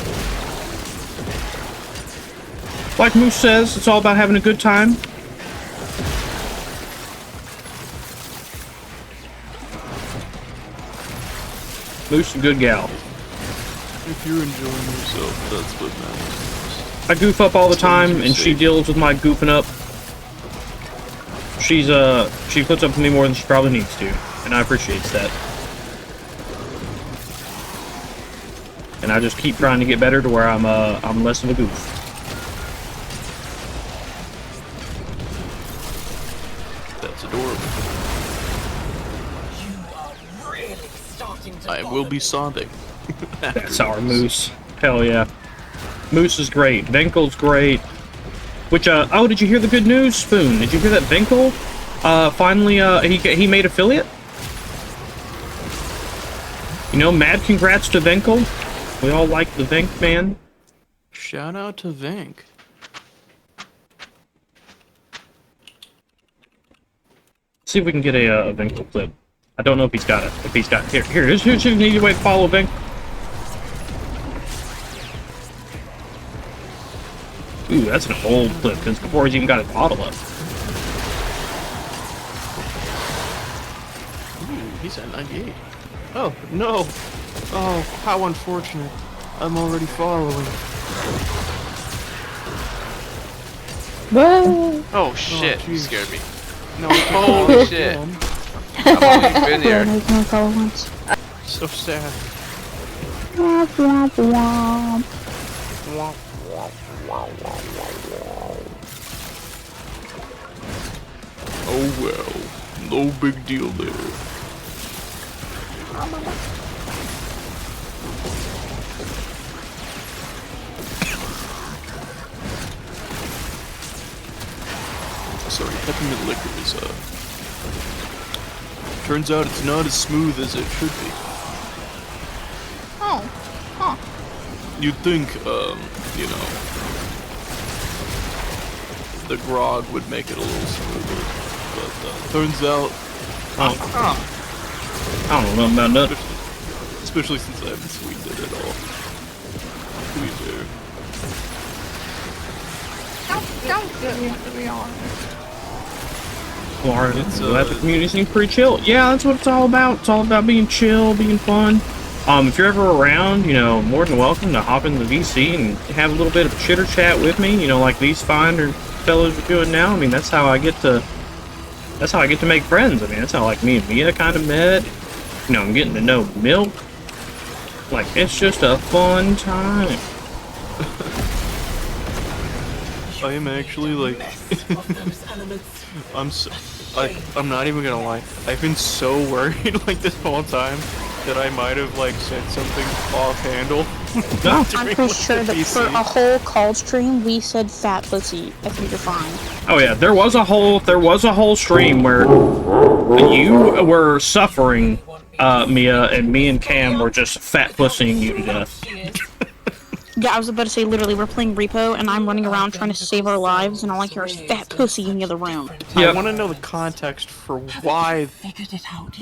Like Moose says, it's all about having a good time. Moose, a good gal. If you're enjoying yourself, that's what matters. I goof up all the time, and she deals with my goofing up. She puts up with me more than she probably needs to, and I appreciate that. And I just keep trying to get better to where I'm less of a goof. That's adorable. I will be sobbing. That's our Moose. Hell yeah. Moose is great. Venkel's great. Which, oh, did you hear the good news, Spoon? Did you hear that Venkel, finally, he made affiliate? You know, mad congrats to Venkel. We all like the Venk man. Shout out to Venk. See if we can get a Venkel clip. I don't know if he's got it. If he's got it. Here's an easy way to follow Venk. Ooh, that's an old clip, because before he's even got his bottle up. Ooh, he's at 98. Oh, no. Oh, how unfortunate. I'm already following. Whoa! Oh shit, Oh, you scared me. No, Holy shit. I've always been here. I can follow once. So sad. Womp womp womp. Oh well, no big deal there. Sorry, peppermint liquor is turns out it's not as smooth as it should be. Oh. Huh. You'd think, you know, the grog would make it a little smoother, but turns out, I don't know about that. especially since I haven't sweetened it at all. To be fair. Sounds good, to be honest. Florida, the community seems pretty chill. Yeah, that's what it's all about. It's all about being chill, being fun. If you're ever around, you know, more than welcome to hop in the VC and have a little bit of chitter chat with me. You know, like these fine fellows are doing now. I mean, that's how I get to make friends. I mean, that's how like me and Mia kind of met. You know, I'm getting to know Milk. Like, it's just a fun time. I am actually like, I'm not even gonna lie. I've been so worried like this whole time that I might have like said something off handle. No. I'm pretty sure that for a whole call stream we said fat pussy. I think you're fine. Oh yeah, there was a whole stream where you were suffering, Mia, and me and Cam were just fat pussying you to death. Yeah, I was about to say, literally, we're playing Repo, and I'm running around trying to save our lives, and all I hear is fat pussy in the other room. I want to know the context for why.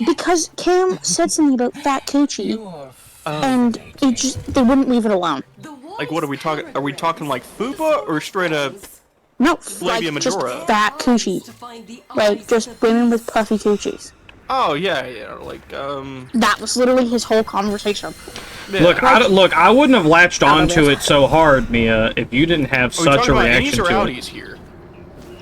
Because Cam said something about fat coochie, and they wouldn't leave it alone. Like, what are we talking? Are we talking like fupa or straight up? No, labia like, just majora? fat coochie. Like, just women with puffy coochies. Oh yeah, like That was literally his whole conversation. Yeah. Look, I wouldn't have latched onto it so hard, Mia, if you didn't have such a reaction to it. Here?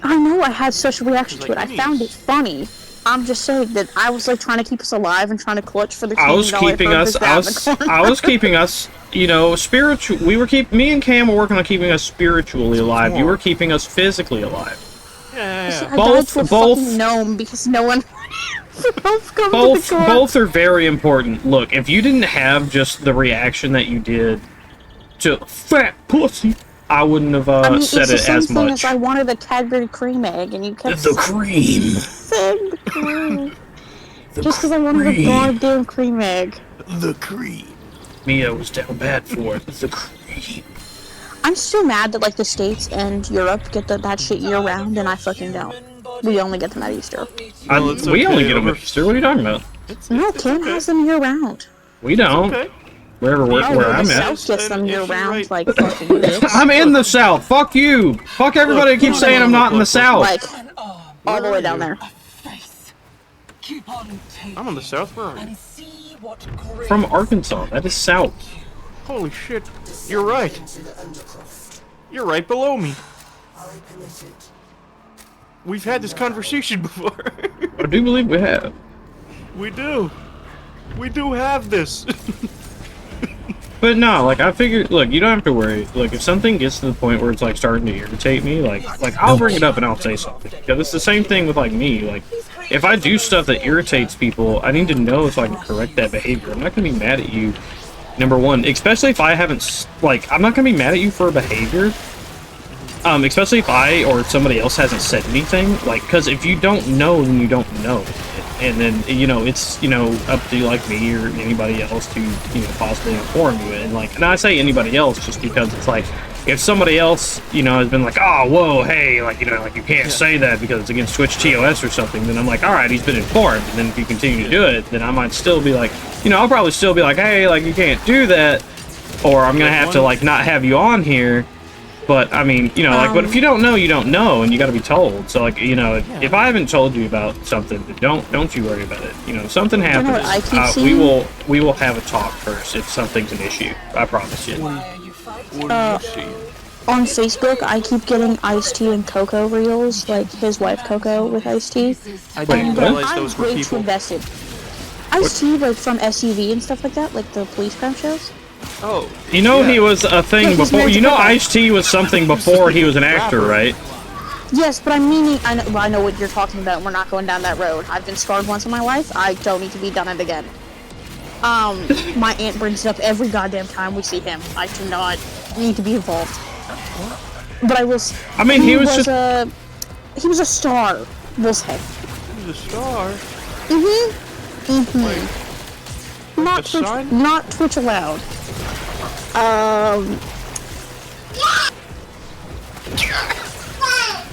I know I had such a reaction to it. I found it funny. I'm just saying that I was like trying to keep us alive and trying to clutch for the. I was keeping us, you know, spiritual. Me and Cam were working on keeping us spiritually alive. You were keeping us physically alive. Yeah. I died to a fucking gnome because no one. Both are very important. Look, if you didn't have just the reaction that you did to fat pussy, I wouldn't have said it as much. It's the same thing as I wanted a Cadbury cream egg, and you kept the cream. Saying the cream. Just because I wanted a goddamn cream egg. The cream. Mia was down bad for it. The cream. I'm still mad that like the States and Europe get that shit year round, and I fucking don't. We only get them at Easter. We only get them at Easter. What are you talking about? No, Cam has them year round. We don't. Where I'm at. South gets them year round, like fucking bitch. I'm in the South. Fuck you. Fuck everybody that keeps saying I'm not in the South. Like, all the way down there. I'm on the South. Where are you? From Arkansas. That is South. Holy shit. You're right. You're right below me. We've had this conversation before. I do believe we have. We do. We do have this. But no, like I figured, look, you don't have to worry. Look, if something gets to the point where it's like starting to irritate me, like I'll bring it up and I'll say something. Because it's the same thing with like me. Like, if I do stuff that irritates people, I need to know so I can correct that behavior. I'm not gonna be mad at you. Number one, especially if I haven't, like, I'm not gonna be mad at you for a behavior. Especially if I or somebody else hasn't said anything, like, because if you don't know, then you don't know, and then, you know, it's, you know, up to like me or anybody else to, you know, possibly inform you, and like, and I say anybody else just because it's like, if somebody else, you know, has been like, oh, whoa, hey, like, you know, like, you can't say that because it's against Twitch TOS or something, then I'm like, all right, he's been informed, and then if you continue to do it, then I might still be like, you know, I'll probably still be like, hey, like, you can't do that, or I'm gonna have to, like, not have you on here. But I mean, you know, like, but if you don't know, you don't know, and you got to be told. So, like, you know, if I haven't told you about something, don't you worry about it. You know, if something happens, we will have a talk first if something's an issue. I promise you. On Facebook, I keep getting Ice-T and Coco reels, like his wife Coco with Ice-T. I didn't realize those were way people. too invested. Ice-T, like from SUV and stuff like that, like the police crime shows. Oh, you know he was a thing before. You know Ice-T was something before he was an actor, right? Yes, but I'm meaning, I know what you're talking about. We're not going down that road. I've been scarred once in my life. I don't need to be done it again. My aunt brings it up every goddamn time we see him. I do not need to be involved. But I will. I mean, he was a star. We'll say. He was a star. Not Twitch allowed.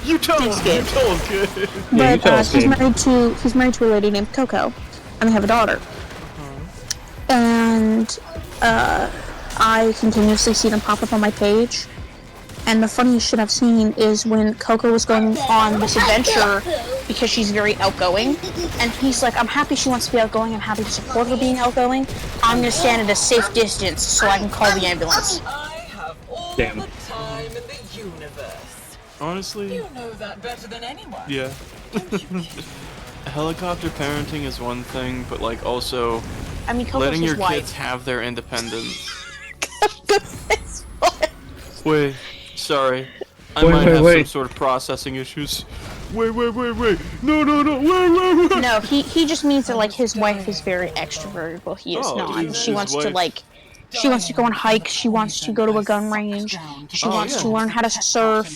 You tell him. You tell him, kid. But he's married to a lady named Coco, and they have a daughter. And I continuously see them pop up on my page. And the funniest shit I've seen is when Coco was going on this adventure because she's very outgoing. And he's like, I'm happy she wants to be outgoing. I'm happy to support her being outgoing. I'm going to stand at a safe distance so I can call the ambulance. Damn. Honestly, You know that better than anyone. yeah. Helicopter parenting is one thing, but like also I mean, Coco's letting his your wife. kids have their independence. Wait, sorry. I might have some sort of processing issues. Wait. No, wait. No, he just means that like his wife is very extroverted, well he is not. She wants to like, she wants to go on hikes, she wants to go to a gun range, she wants to learn how to surf.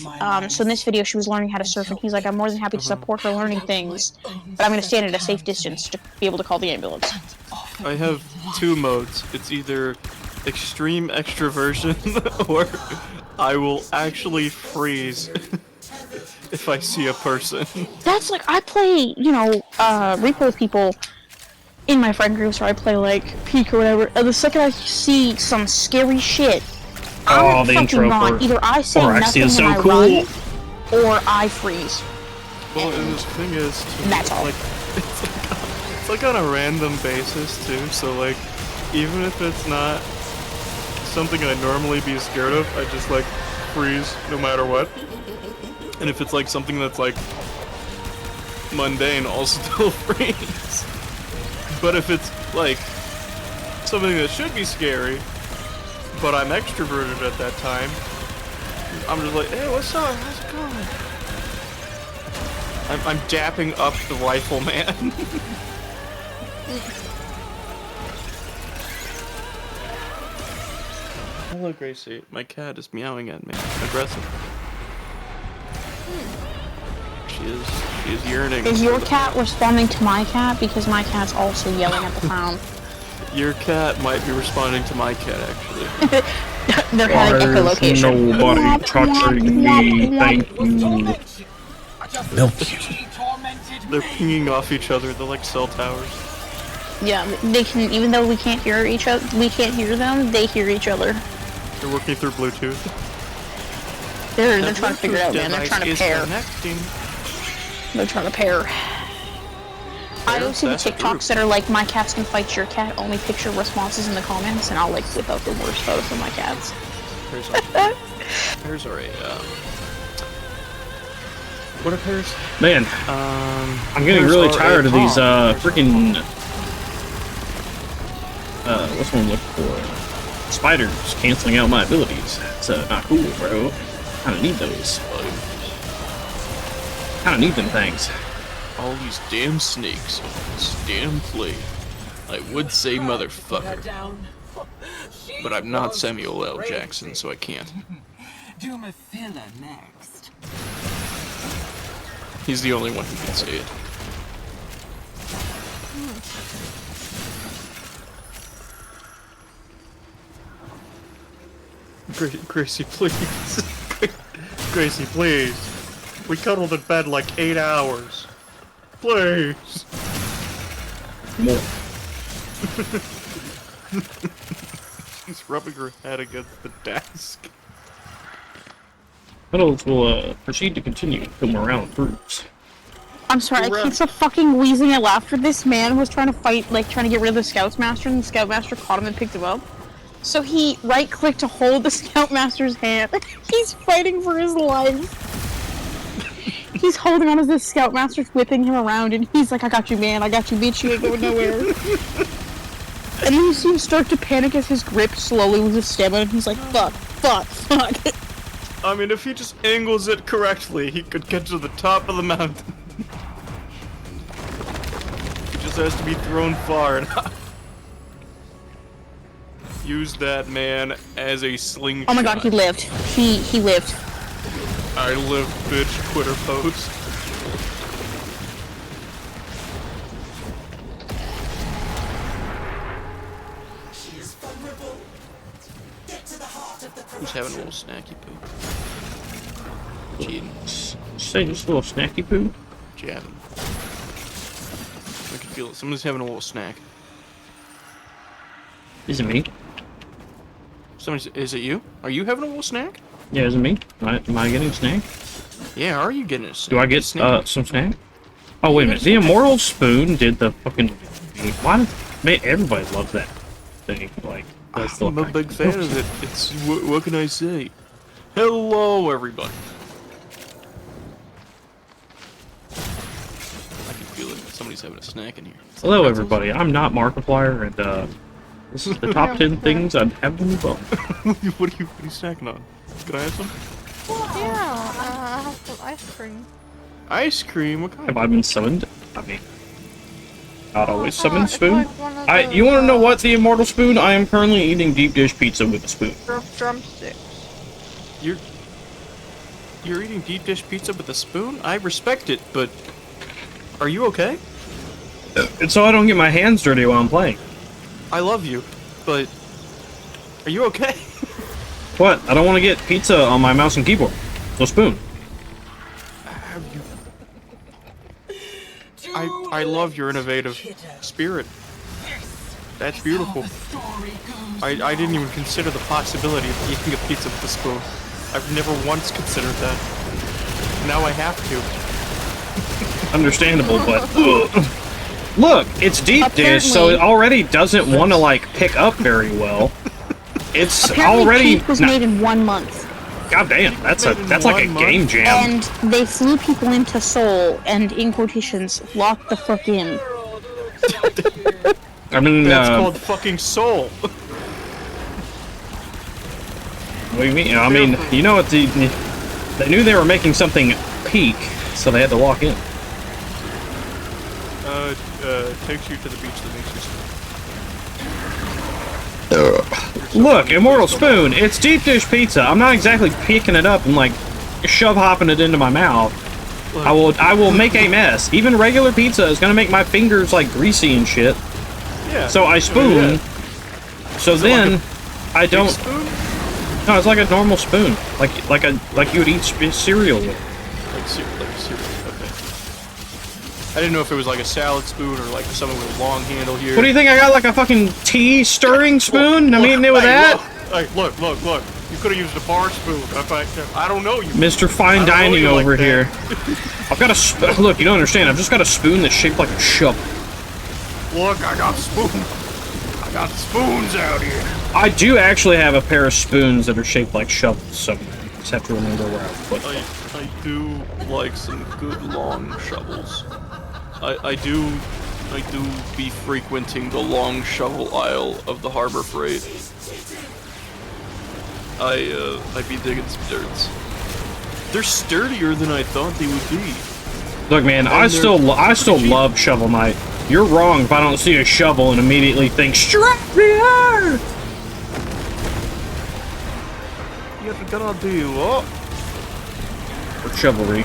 So in this video she was learning how to surf and he's like, I'm more than happy to support her learning things, but I'm going to stand at a safe distance to be able to call the ambulance. I have two modes. It's either extreme extroversion or I will actually freeze if I see a person. That's like, I play, you know, replay with people in my friend groups where I play like Peak or whatever, and the second I see some scary shit, I'm fucking gone. Either I say nothing and I run, or I freeze. Well, and the thing is, that's all. Like, it's like on a random basis too, so like, even if it's not something I'd normally be scared of, I just like freeze no matter what. And if it's like something that's like mundane, I'll still freeze. But if it's like something that should be scary, but I'm extroverted at that time, I'm just like, hey, what's up? How's it going? I'm dapping up the rifleman. Hello, Gracie. My cat is meowing at me. Aggressive. She is yearning. Is your cat responding to my cat? Because my cat's also yelling at the ground. Your cat might be responding to my cat, actually. They're having echolocation. Nobody touching me, thank you. Milk. They're pinging off each other. They're like cell towers. Yeah, they can. Even though we can't hear each other, we can't hear them. They hear each other. They're working through Bluetooth. They're trying to figure it out, man. They're trying to pair. They're trying to pair. I don't see the TikToks that are like, my cats can fight your cat, only picture responses in the comments, and I'll like flip out the worst photos of my cats. Pairs are a, what are pairs? Man, I'm getting really tired of these, freaking, what's one I'm looking for? Spiders canceling out my abilities. It's, not cool, bro. Kinda need those. Kinda need them things. All these damn snakes on this damn plate. I would say motherfucker. But I'm not Samuel L. Jackson, so I can't. Do my filler next. He's the only one who can say it. Gracie, please. Gracie, please. We cuddled in bed like 8 hours. Please. More. She's rubbing her head against the desk. Metals will proceed to continue until morale improves. I'm sorry, I keep so fucking wheezing at laughter. This man was trying to fight, like, trying to get rid of the Scoutmaster, and the Scoutmaster caught him and picked him up. So he right-clicked to hold the Scoutmaster's hand. He's fighting for his life. He's holding on as the Scoutmaster's whipping him around, and he's like, I got you, man. I got you, bitch. You ain't going nowhere. And then you see him start to panic as his grip slowly with his stamina, and he's like, fuck, fuck, fuck. I mean, if he just angles it correctly, he could get to the top of the mountain. He just has to be thrown far enough. Use that man as a slingshot. Oh my god, he lived. He lived. I live, bitch, quitter pose. Who's having a little snacky poo? Cheating. Say just a little snacky poo? Jabbing. I can feel it. Somebody's having a little snack. Is it me? Is it you? Are you having a little snack? Yeah, is it me? Am I getting a snack? Yeah, are you getting a snack? Do I get some snack? Oh wait a minute. The Immortal Spoon did the fucking. Why did everybody love that thing? Like, that's I'm a big fan of it. It's what can I say? Hello, everybody. I can feel it. Somebody's having a snack in here. Hello, everybody. I'm not Markiplier, and this is the top 10 things I'd have in the book. What are you snacking on? Can I have some? Yeah, I have some ice cream. Ice cream? What kind? Have I been summoned? I mean, not always summoned spoon. Like you want to know what, the Immortal Spoon? I am currently eating deep dish pizza with a spoon. Drumsticks. You're eating deep dish pizza with a spoon? I respect it, but are you okay? It's so I don't get my hands dirty while I'm playing. I love you, but are you okay? What? I don't want to get pizza on my mouse and keyboard. So spoon. I love your innovative spirit. That's beautiful. I didn't even consider the possibility of eating a pizza with a spoon. I've never once considered that. Now I have to. Understandable, but look, it's deep dish, so it already doesn't want to like pick up very well. It's already Cake was made in 1 month. God damn, that's like a game jam. And they flew people into Seoul and, in quotations, locked the fuck in. I mean, that's called fucking Seoul. What do you mean? I mean, you know what? They knew they were making something peak, so they had to lock in. Takes you to the beach that makes you Look, Immortal Spoon, it's deep dish pizza. I'm not exactly picking it up and like shove hopping it into my mouth. I will make a mess. Even regular pizza is gonna make my fingers like greasy and shit. Yeah. So I spoon. So then like I don't. Spoon? No, it's like a normal spoon, like you would eat cereal with. Like cereal. Okay. I didn't know if it was like a salad spoon or like something with a long handle here. What do you think? I got like a fucking tea stirring spoon? I'm eating it with that? Look. You could have used a bar spoon. I don't know you. Mr. Fine Dining over here. I've got a look. You don't understand. I've just got a spoon that's shaped like a shovel. Look, I got spoons. I got spoons out here. I do actually have a pair of spoons that are shaped like shovels, so I just have to remember where I put them. I do like some good long shovels. I do be frequenting the long shovel aisle of the Harbor Freight. I'd be digging some dirts. They're sturdier than I thought they would be. Look, man, I still love Shovel Knight. You're wrong if I don't see a shovel and immediately think, strike the earth! You're gonna do what? Or chivalry.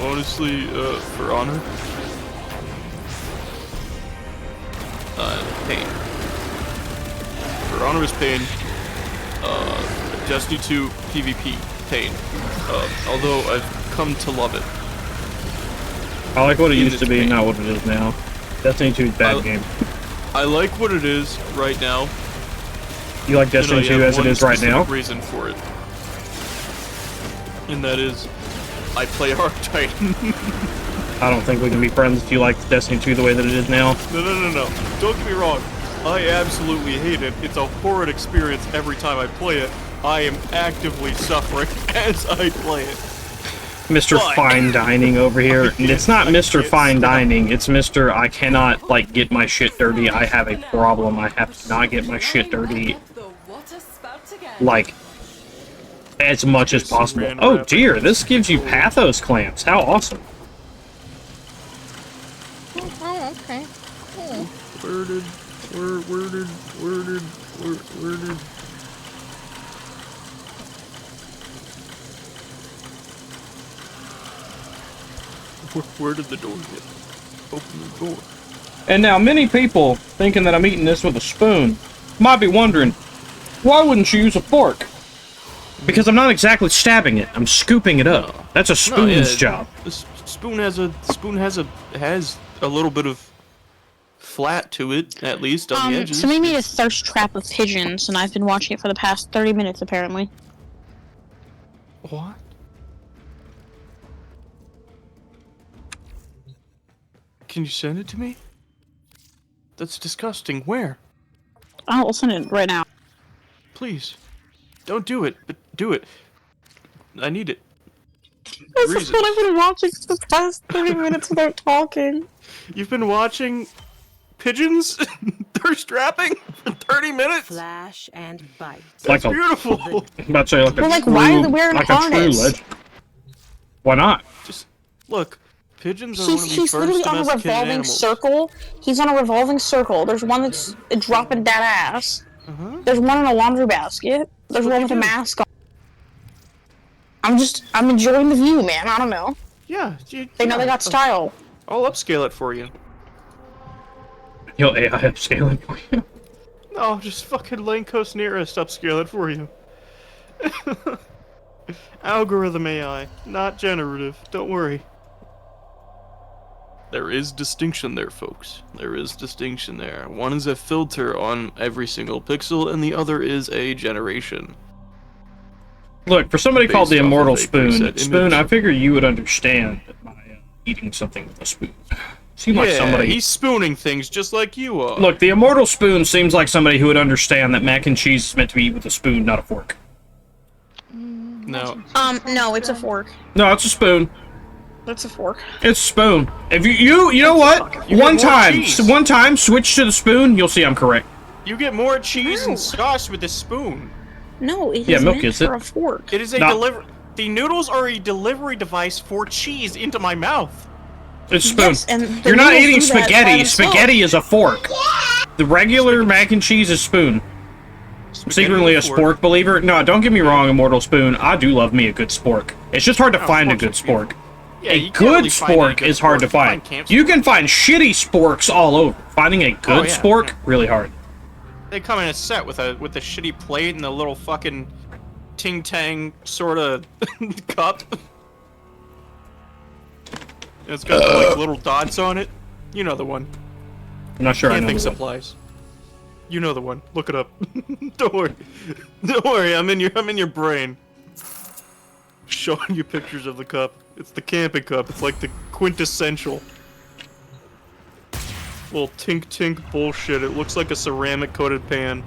Honestly, for honor, pain. For honor is pain. Destiny 2 PvP, pain. Although I've come to love it. I like what it used to be, not what it is now. Destiny 2 is a bad game. I like what it is right now. You like Destiny 2 as it is right now? Reason for it. And that is, I play Arc Titan. I don't think we can be friends if you like Destiny 2 the way that it is now. No. Don't get me wrong. I absolutely hate it. It's a horrid experience every time I play it. I am actively suffering as I play it. Mr. Fine Dining over here. It's not Mr. Fine Dining, it's Mr. I cannot, like, get my shit dirty. I have a problem. I have to not get my shit dirty, like, as much as possible. Oh dear, this gives you pathos clamps. How awesome. Oh, okay. Cool. Worded. Where did the door get? Open the door. And now many people, thinking that I'm eating this with a spoon, might be wondering, why wouldn't you use a fork? Because I'm not exactly stabbing it, I'm scooping it up. That's a spoon's job. The spoon has a little bit of flat to it, at least on the edges. Somebody made a thirst trap of pigeons, and I've been watching it for the past 30 minutes, apparently. What? Can you send it to me? That's disgusting. Where? I'll send it right now. Please. Don't do it, but do it. I need it. This is what I've been watching for the past 30 minutes without talking. You've been watching pigeons thirst trapping for 30 minutes? Flash and bite. That's beautiful. I'm about to say, like, why are they wearing like harness? a true legend. Why not? Just look. Pigeons are one of the He's first literally on a domesticated revolving animals. circle. He's on a revolving circle. There's one that's dropping dead ass. There's one in a laundry basket. There's one with a mask on. I'm enjoying the view, man. I don't know. Yeah. They know they got style. I'll upscale it for you. You'll AI upscale it for you. No, just fucking Lane Coast Nearest upscale it for you. Algorithm AI, not generative. Don't worry. There is distinction there, folks. There is distinction there. One is a filter on every single pixel, and the other is a generation. Look, for somebody called the Based off Immortal of a Spoon, preset image. I figure you would understand my eating something with a spoon. Seems like somebody. He's spooning things just like you are. Look, the Immortal Spoon seems like somebody who would understand that mac and cheese is meant to be eaten with a spoon, not a fork. No. No, it's a fork. No, it's a spoon. It's a fork. It's a spoon. If you know what? You One get more time, cheese. switch to the spoon. You'll see I'm correct. You get more cheese and sauce with a spoon. No, it is Yeah, milk meant is for it? a fork. It is a delivery. The noodles are a delivery device for cheese into my mouth. It's a spoon. Yes, and the You're not noodles eating do that by spaghetti. themselves. Spaghetti is a fork. The regular mac and cheese is spoon. Secretly a spork believer? No, don't get me wrong, Immortal Spoon. I do love me a good spork. It's just hard to find a good spork. Yeah, A you can't good really find any spork good is hard to spork. You find. find camp You can find shitty sporks all over. Finding a good yeah, spork, really hard. They come in a set with a shitty plate and a little fucking ting tang sort of cup. It's got the, like little dots on it. You know the one. I'm not sure I know Camping the one. supplies. You know the one. Look it up. Don't worry. Don't worry. I'm in your brain. Showing you pictures of the cup. It's the camping cup. It's like the quintessential. Little tink bullshit. It looks like a ceramic coated pan.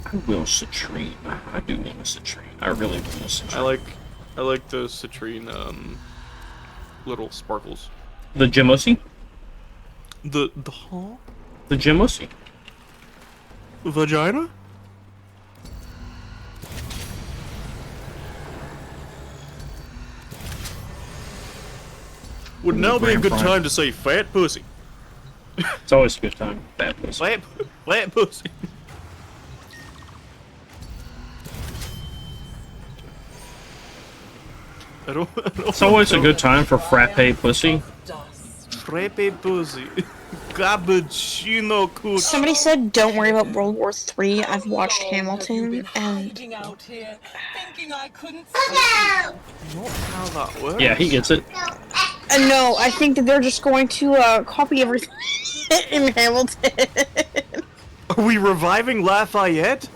I will citrine. I do want a citrine. I really want a citrine. I like the citrine little sparkles. The Gemosi? The huh? The Gemosi. Vagina? Would now be a good time to say fat pussy. It's always a good time. Fat pussy. Fat pussy. I don't It's always a good time for frappe pussy. Frappe pussy. Cappuccino cooch. Somebody said, "Don't worry about World War III." I've watched Hamilton, and Out here, thinking I couldn't Not how that works. Yeah, he gets it. no, I think that they're just going to copy everything. in Hamilton. Are we reviving Lafayette?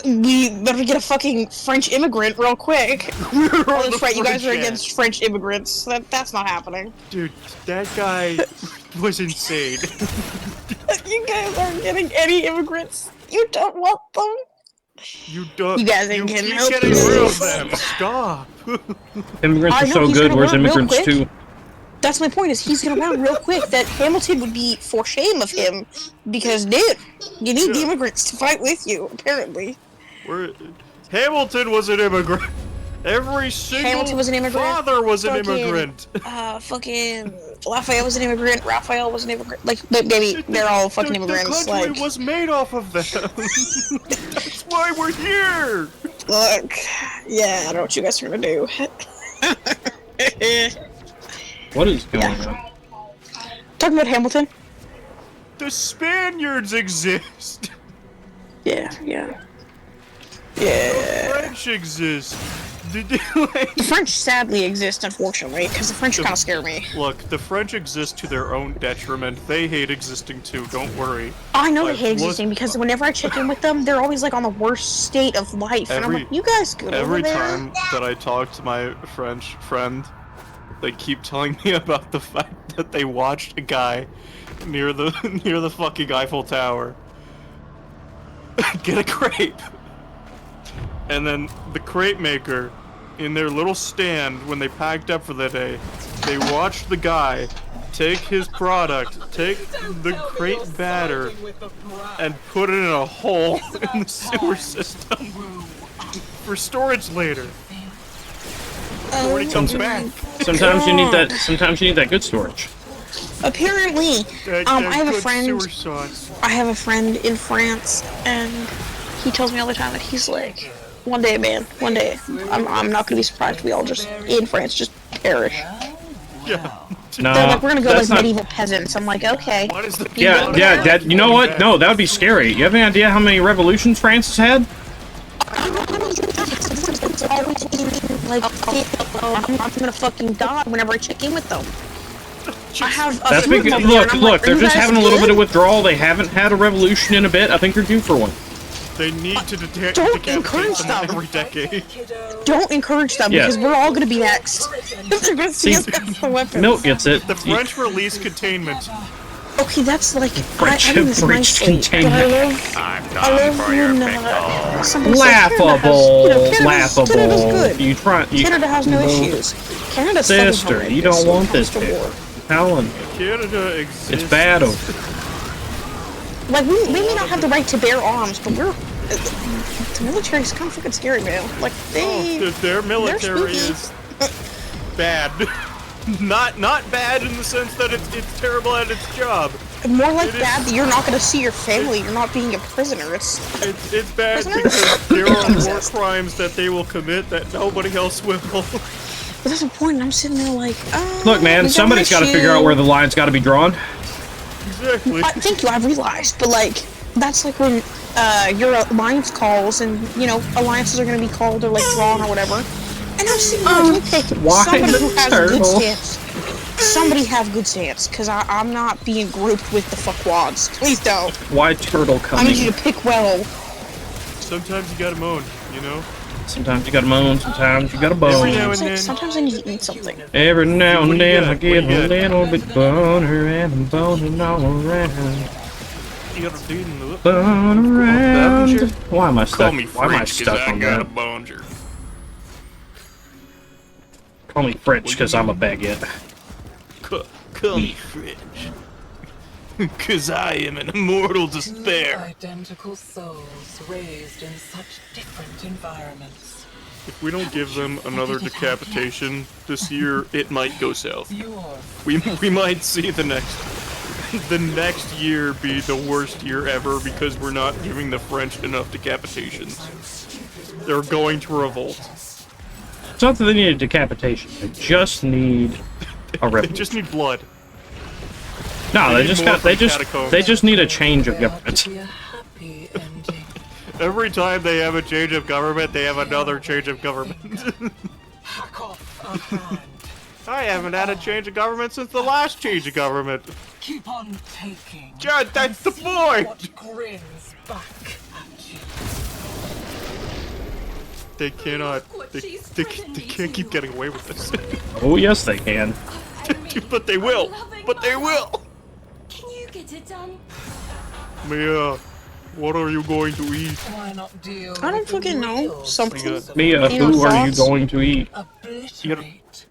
We better get a fucking French immigrant real quick. Oh, that's right, you guys are French against French immigrants. That's not happening. Dude, that guy was insane. You guys aren't getting any immigrants. You don't want them. You don't. You guys ain't you getting keep no getting rid of peace. them. Stop. Immigrants I are know, so he's good. gonna Where's learn real immigrants quick. too? That's my point, is he's gonna learn real quick that Hamilton would be for shame of him, because, dude, you need the immigrants to fight with you, apparently. Hamilton was an immigrant. Every single Hamilton was an immigrant. father was an Fucking, immigrant. Fucking Lafayette was an immigrant. Raphael was an immigrant. Like, maybe they're all fucking immigrants. The country Like, was made off of them. That's why we're here. look, yeah, I don't know what you guys are gonna do. What is going on? Talking about Hamilton. The Spaniards exist. Yeah. The French exist. The French sadly exist, unfortunately, because the French kind of scare me. Look, the French exist to their own detriment. They hate existing too, don't worry. I know Like, they hate existing, because whenever I check in with them, they're always like on the worst state of life. And I'm like, you guys good Every over there? time that I talk to my French friend, they keep telling me about the fact that they watched a guy near the fucking Eiffel Tower get a crepe. And then the crepe maker, in their little stand when they packed up for the day, they watched the guy take his product, take the crepe batter, and put it in a hole in the sewer system for storage later. When he comes back. Sometimes you need that. Sometimes you need that good storage. Apparently, I have a good friend. sewer sauce. I have a friend in France, and he tells me all the time that he's like, one day, man, one day, I'm not gonna be surprised if we all just in France just perish. Yeah. No, They're like, we're gonna go that's like not- medieval peasants. I'm like, okay. Yeah, that. You know what? No, that would be scary. You have any idea how many revolutions France has had? It's always been like, I'm gonna fucking die whenever I check in with them. I have a That's few of because them here, and I'm look, like, they're "Are you just guys having a little good?" bit of withdrawal. They haven't had a revolution in a bit. I think they're due for one. They need to Don't encourage them them. every decade. Don't encourage them, Yeah. because we're all gonna be next. They're gonna see us as the weapons. Milk gets it. The French release containment. Okay, that's like French I mean this have reached nicely, but containment. I love when somebody says, Laughable, Canada's laughable. good. You try. Canada has no issues. Canada's fucking Sister, horrendous you don't when it want this comes to shit. war. Helen, Canada exists. it's bad over. Like we may not have the right to bear arms, but we're the military's kind of fucking scary, man. Like Their military spooky. is bad. not bad in the sense that it's terrible at its job. More like It bad is- that you're not gonna see your family. You're not being a prisoner. It's bad Prisoners? because there are war crimes that they will commit that nobody else will. But that's the point. And I'm sitting there like, Look, man, somebody's got to figure out where the line's got to be drawn. Exactly. Thank you. I realized, but like that's like when your alliance calls, and you know alliances are gonna be called or like drawn or whatever. And I'm sitting there like, okay, why somebody the who has turtle? good stance. Somebody have good stance, because I'm not being grouped with the fuckwads. Please don't. Why turtle I coming? need you to pick well. Sometimes you gotta moan, you know? Sometimes you gotta moan, sometimes you gotta bone. Every now and It's like, then. sometimes I need to eat something. Every now What and do you then got? I get What do you a got? little bit boner and I'm boning all around. You gotta do the Bone around. Boner. Why am I Call stuck? me Why am I French, 'cause stuck I on got a that? boner. Call me French because I'm a baguette. Call me French. Cause I am an immortal despair. Identical souls raised in such different environments. If we don't give them another decapitation this year, it might go south. We might see the next year be the worst year ever because we're not giving the French enough decapitations. They're going to revolt. It's not that they need a decapitation. They just need a They revolution. just need blood. No, they they need just more got. They from just. catacombs. They just need a change of government. Every time they have a change of government, they have another change of government. I haven't had a change of government since the last change of government. Keep on taking. John, that's the point! What grins back at you. They cannot. They can't keep getting away with this. Oh, yes, they can. But they will. But they will. Can you get it done? Mia, what are you going to eat? Why not deal I don't fucking know. Something. Mia, who are you going to eat?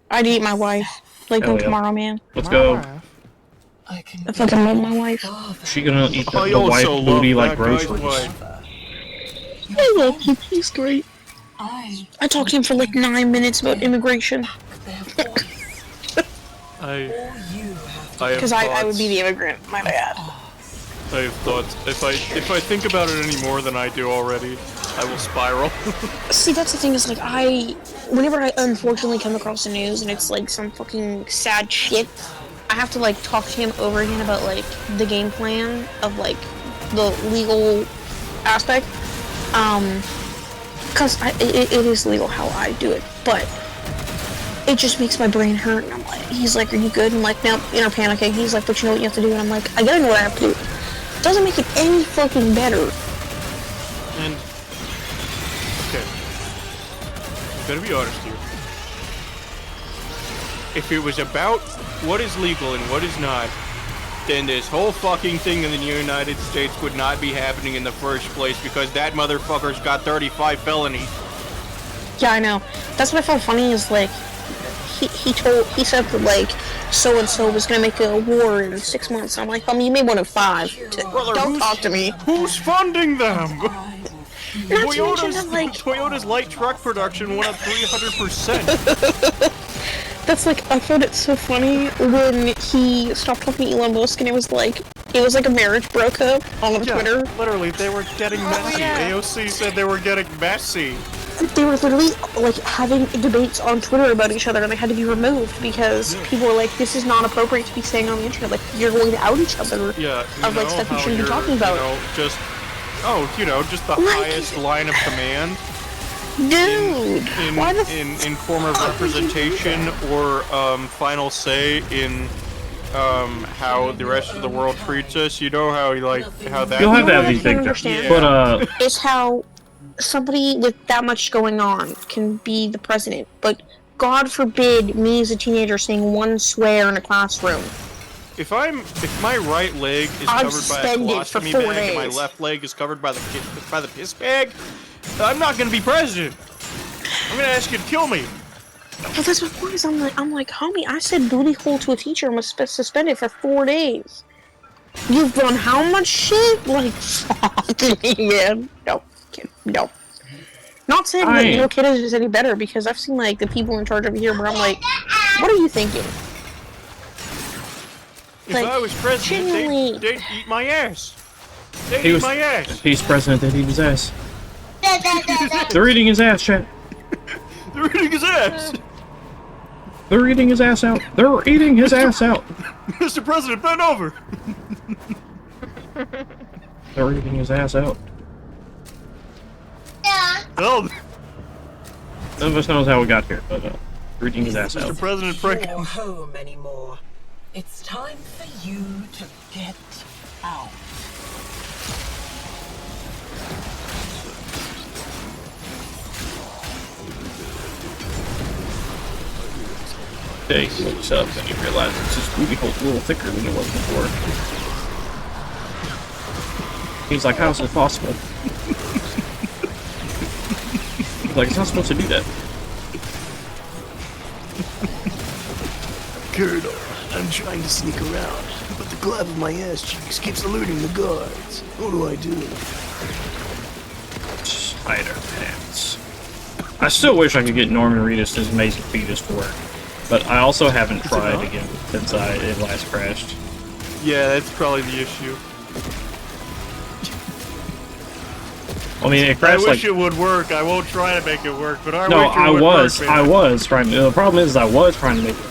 I'd eat my wife. Like Hell no yeah. tomorrow, man. Let's go. I fucking love my wife. She gonna eat I the wife also love booty like that guy's groceries. wife. I love him. He's great. I talked to him for like 9 minutes about immigration. I have Because I would thoughts. be the immigrant, my bad. I have thoughts. If I think about it any more than I do already, I will spiral. See, that's the thing is like whenever I unfortunately come across the news and it's like some fucking sad shit, I have to like talk to him over again about like the game plan of like the legal aspect. Cause it is legal how I do it, but it just makes my brain hurt. And I'm like, he's like, "Are you good?" And I'm like, "Nope," inner panicking. He's like, "But you know what you have to do?" And I'm like, "I gotta know what I have to do." Doesn't make it any fucking better. And okay, I'm gonna be honest here. If it was about what is legal and what is not, then this whole fucking thing in the United States would not be happening in the first place because that motherfucker's got 35 felonies. Yeah, I know. That's what I found funny is like, he said that like so and so was gonna make a war in 6 months. I'm like, you made one in 5. Don't talk to me. Who's funding them? Not to mention that, like, Toyota's light truck production went up 300%. That's like, I found it so funny when he stopped talking to Elon Musk and it was like a marriage broke up on Twitter. Literally, they were getting messy. AOC said they were getting messy. They were literally like having debates on Twitter about each other and they had to be removed because people were like, this is not appropriate to be saying on the internet. Like, you're going to out each other of like stuff you shouldn't be talking about. Just the highest line of command. Dude, in form of representation or final say in how the rest of the world treats us. You know how that. You'll have to have these things, but is how somebody with that much going on can be the president, but God forbid me as a teenager saying one swear in a classroom. If my right leg is covered by a colostomy bag and my left leg is covered by the piss bag, I'm not gonna be president. I'm gonna ask you to kill me. But that's my point. Is I'm like, homie, I said booty hole to a teacher. I'm suspended for 4 days. You've done how much shit? Like, fuck me, man. No. No. Not saying that your kid is any better because I've seen like the people in charge over here where I'm like, what are you thinking? If I was president, they'd eat my ass. They'd eat my ass. If he's president, they'd eat his ass. They're eating his ass, chat. They're eating his ass. They're eating his ass out. They're eating his ass out. Mr. President, bend over. They're eating his ass out. Oh. None of us knows how we got here, but they're eating his ass out. Mr. President, prank him. Not home anymore. It's time for you to get out. He looks up and he realizes his booty hole's a little thicker than it was before. He's like, how is this possible? He's like, it's not supposed to do that. Colonel, I'm trying to sneak around, but the glove of my ass cheeks keeps eluding the guards. What do I do? Spider pants. I still wish I could get Norman Reedus' amazing fetus to work. But I also haven't tried again since it last crashed. Yeah, that's probably the issue. I mean, it crashed. I wish it would work. I won't try to make it work, but I wish it would work. I was trying. The problem is, I was trying to make it.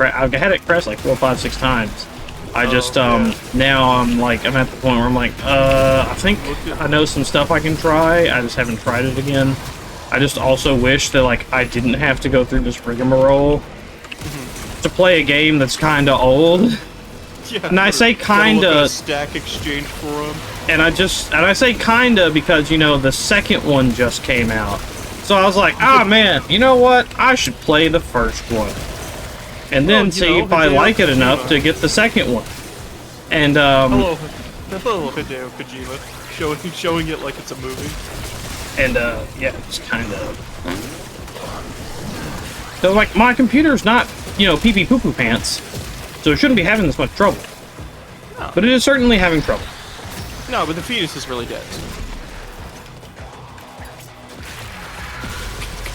I've had it crash like 4, 5, 6 times. I just now I'm at the point where I'm like, I think I know some stuff I can try. I just haven't tried it again. I just also wish that I didn't have to go through this rigmarole to play a game that's kind of old. Yeah, and I say kinda. Stack exchange for him. And I say kinda because, you know, the second one just came out. So I was like, ah, man, you know what? I should play the first one. And then see if I like it enough to get the second one. And, Hello, Hideo Kojima. Showing it like it's a movie. And, yeah, it's kind of... So, like, my computer's not, you know, pee-pee poo-poo pants, so it shouldn't be having this much trouble. No. But it is certainly having trouble. No, but the fetus is really dead.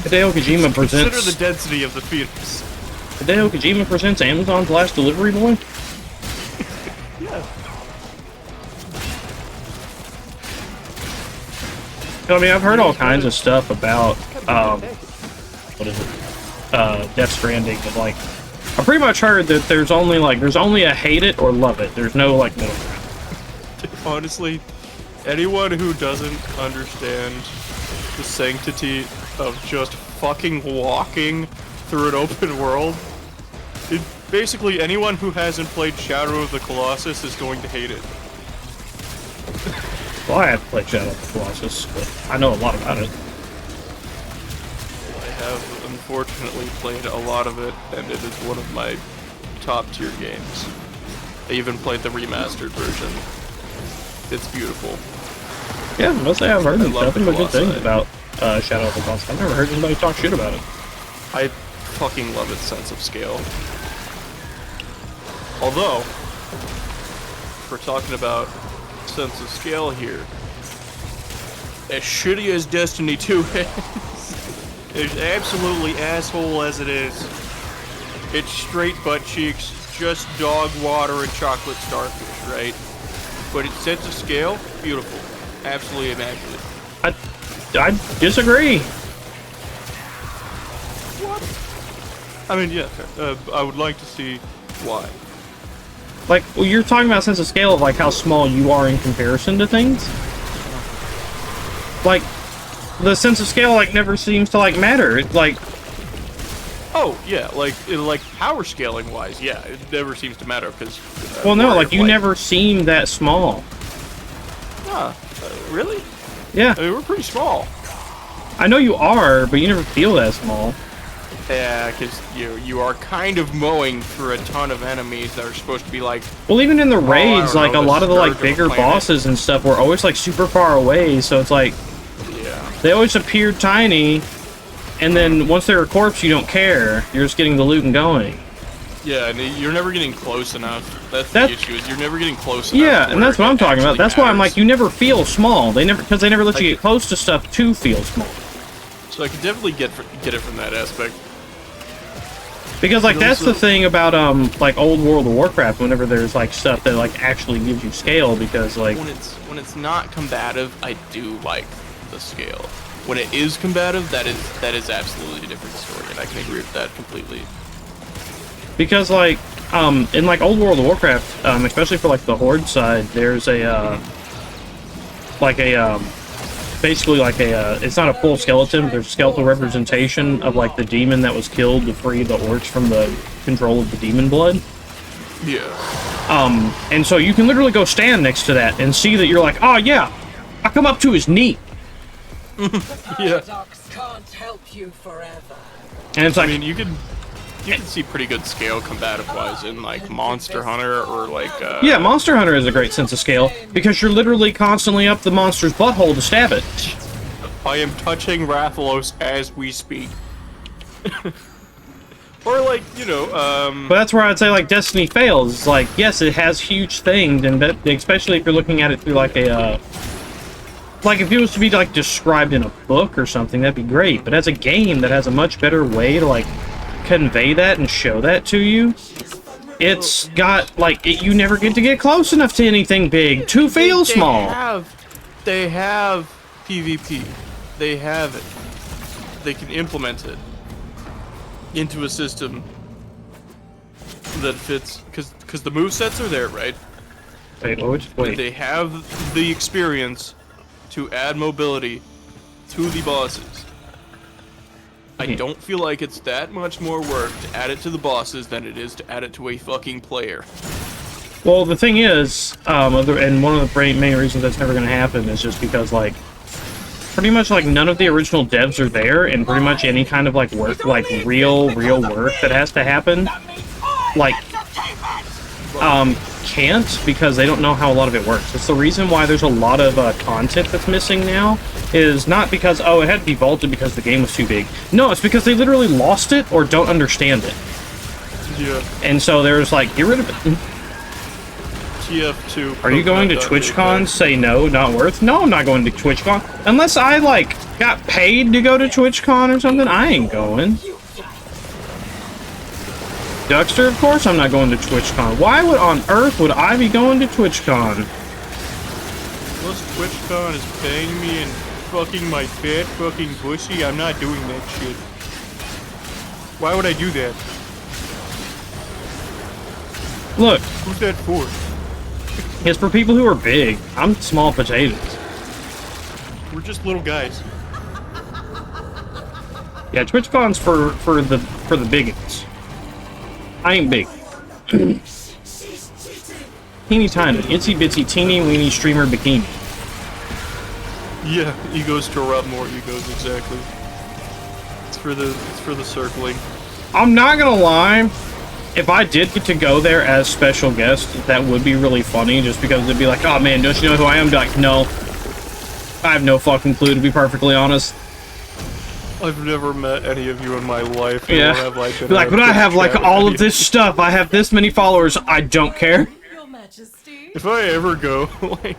Hideo Kojima presents... Consider the density of the fetus. Hideo Kojima presents Amazon's Last Delivery Boy? Yeah. I mean, I've heard all kinds of stuff about, what is it? Death Stranding, but, like, I pretty much heard that there's only a hate it or love it. There's no, like, middle ground. Honestly, anyone who doesn't understand the sanctity of just fucking walking through an open world, basically anyone who hasn't played Shadow of the Colossus is going to hate it. Well, I have played Shadow of the Colossus, but I know a lot about it. I have, unfortunately, played a lot of it, and it is one of my top-tier games. I even played the remastered version. It's beautiful. Yeah, I must say I've heard nothing but good things about Shadow of the Colossus. I've never heard anybody talk shit about it. I fucking love its sense of scale. Although, if we're talking about sense of scale here, as shitty as Destiny 2 is, as absolutely asshole as it is, it's straight butt cheeks, just dog water and chocolate starfish, right? But its sense of scale, beautiful. Absolutely immaculate. I disagree. What? I mean, yeah, I would like to see why. Like, well, you're talking about sense of scale of, like, how small you are in comparison to things. Like, the sense of scale, like, never seems to, like, matter. It's like... Oh, yeah, like power scaling wise, yeah, it never seems to matter, because... well, no, like, you never seem that small. Really? Yeah. I mean, we're pretty small. I know you are, but you never feel that small. Yeah, because you are kind of mowing through a ton of enemies that are supposed to be like... Well, even in the raids, like, a lot of the, like, bigger bosses and stuff were always, like, super far away, so it's like... Yeah. They always appeared tiny, and then once they're a corpse, you don't care. You're just getting the loot and going. Yeah, and you're never getting close enough. That's the issue, is you're never getting close enough. Yeah, and that's what I'm talking about. That's why I'm like, you never feel small. Because they never let you Like get close to stuff to feel small. So I can definitely get it from that aspect. Because, like, that's the thing about, like, old World of Warcraft, whenever there's, like, stuff that, like, actually gives you scale, because, like... When it's not combative, I do like the scale. When it is combative, that is absolutely a different story, and I can agree with that completely. Because, like, in, like, old World of Warcraft, especially for, like, the Horde side, there's a, basically, like, it's not a full skeleton, but there's a skeletal representation of, like, the demon that was killed to free the orcs from the control of the demon blood. Yeah. And so you can literally go stand next to that and see that you're like, oh, yeah, I come up to his knee. Yeah. Can't help you forever. And it's like... I mean, you can see pretty good scale combative-wise in, like, Monster Hunter or, like, Yeah, Monster Hunter has a great sense of scale, because you're literally constantly up the monster's butthole to stab it. I am touching Rathalos as we speak. Or, like, you know, But that's where I'd say, like, Destiny fails. It's like, yes, it has huge things, and that, especially if you're looking at it through, like, a, like, if it was to be, like, described in a book or something, that'd be great. But as a game that has a much better way to, like, convey that and show that to you, it's got, like, you never get to get close enough to anything big to feel small. They have PvP. They have it. They can implement it into a system that fits, because the movesets are there, right? Wait. They have the experience to add mobility to the bosses. I don't feel like it's that much more work to add it to the bosses than it is to add it to a fucking player. Well, the thing is, and one of the main reasons that's never going to happen is just because, like, pretty much, like, none of the original devs are there, and pretty much any kind of, like, work, like, real work that has to happen, like, can't, because they don't know how a lot of it works. It's the reason why there's a lot of content that's missing now, is not because, oh, it had to be vaulted because the game was too big. No, it's because they literally lost it or don't understand it. Yeah. And so there's like, get rid of it. TF2. Are you going to TwitchCon? Say no, not worth. No, I'm not going to TwitchCon. Unless I, like, got paid to go to TwitchCon or something, I ain't going. Duckster, of course I'm not going to TwitchCon. Why on earth would I be going to TwitchCon? Unless TwitchCon is paying me and fucking my fat fucking pussy, I'm not doing that shit. Why would I do that? Look. Who's that for? It's for people who are big. I'm small potatoes. We're just little guys. Yeah, TwitchCon's for the bigots. I ain't big. Teeny tiny, itsy bitsy, teeny weeny streamer bikini. Yeah, egos to rub more egos, exactly. It's for the circling. I'm not gonna lie. If I did get to go there as special guest, that would be really funny, just because it'd be like, oh man, don't you know who I am? I'd be like, no. I have no fucking clue, to be perfectly honest. I've never met any of you in my life. Yeah. Have, like, be like, but I have like all of this stuff. I have this many followers. I don't care. If I ever go, like,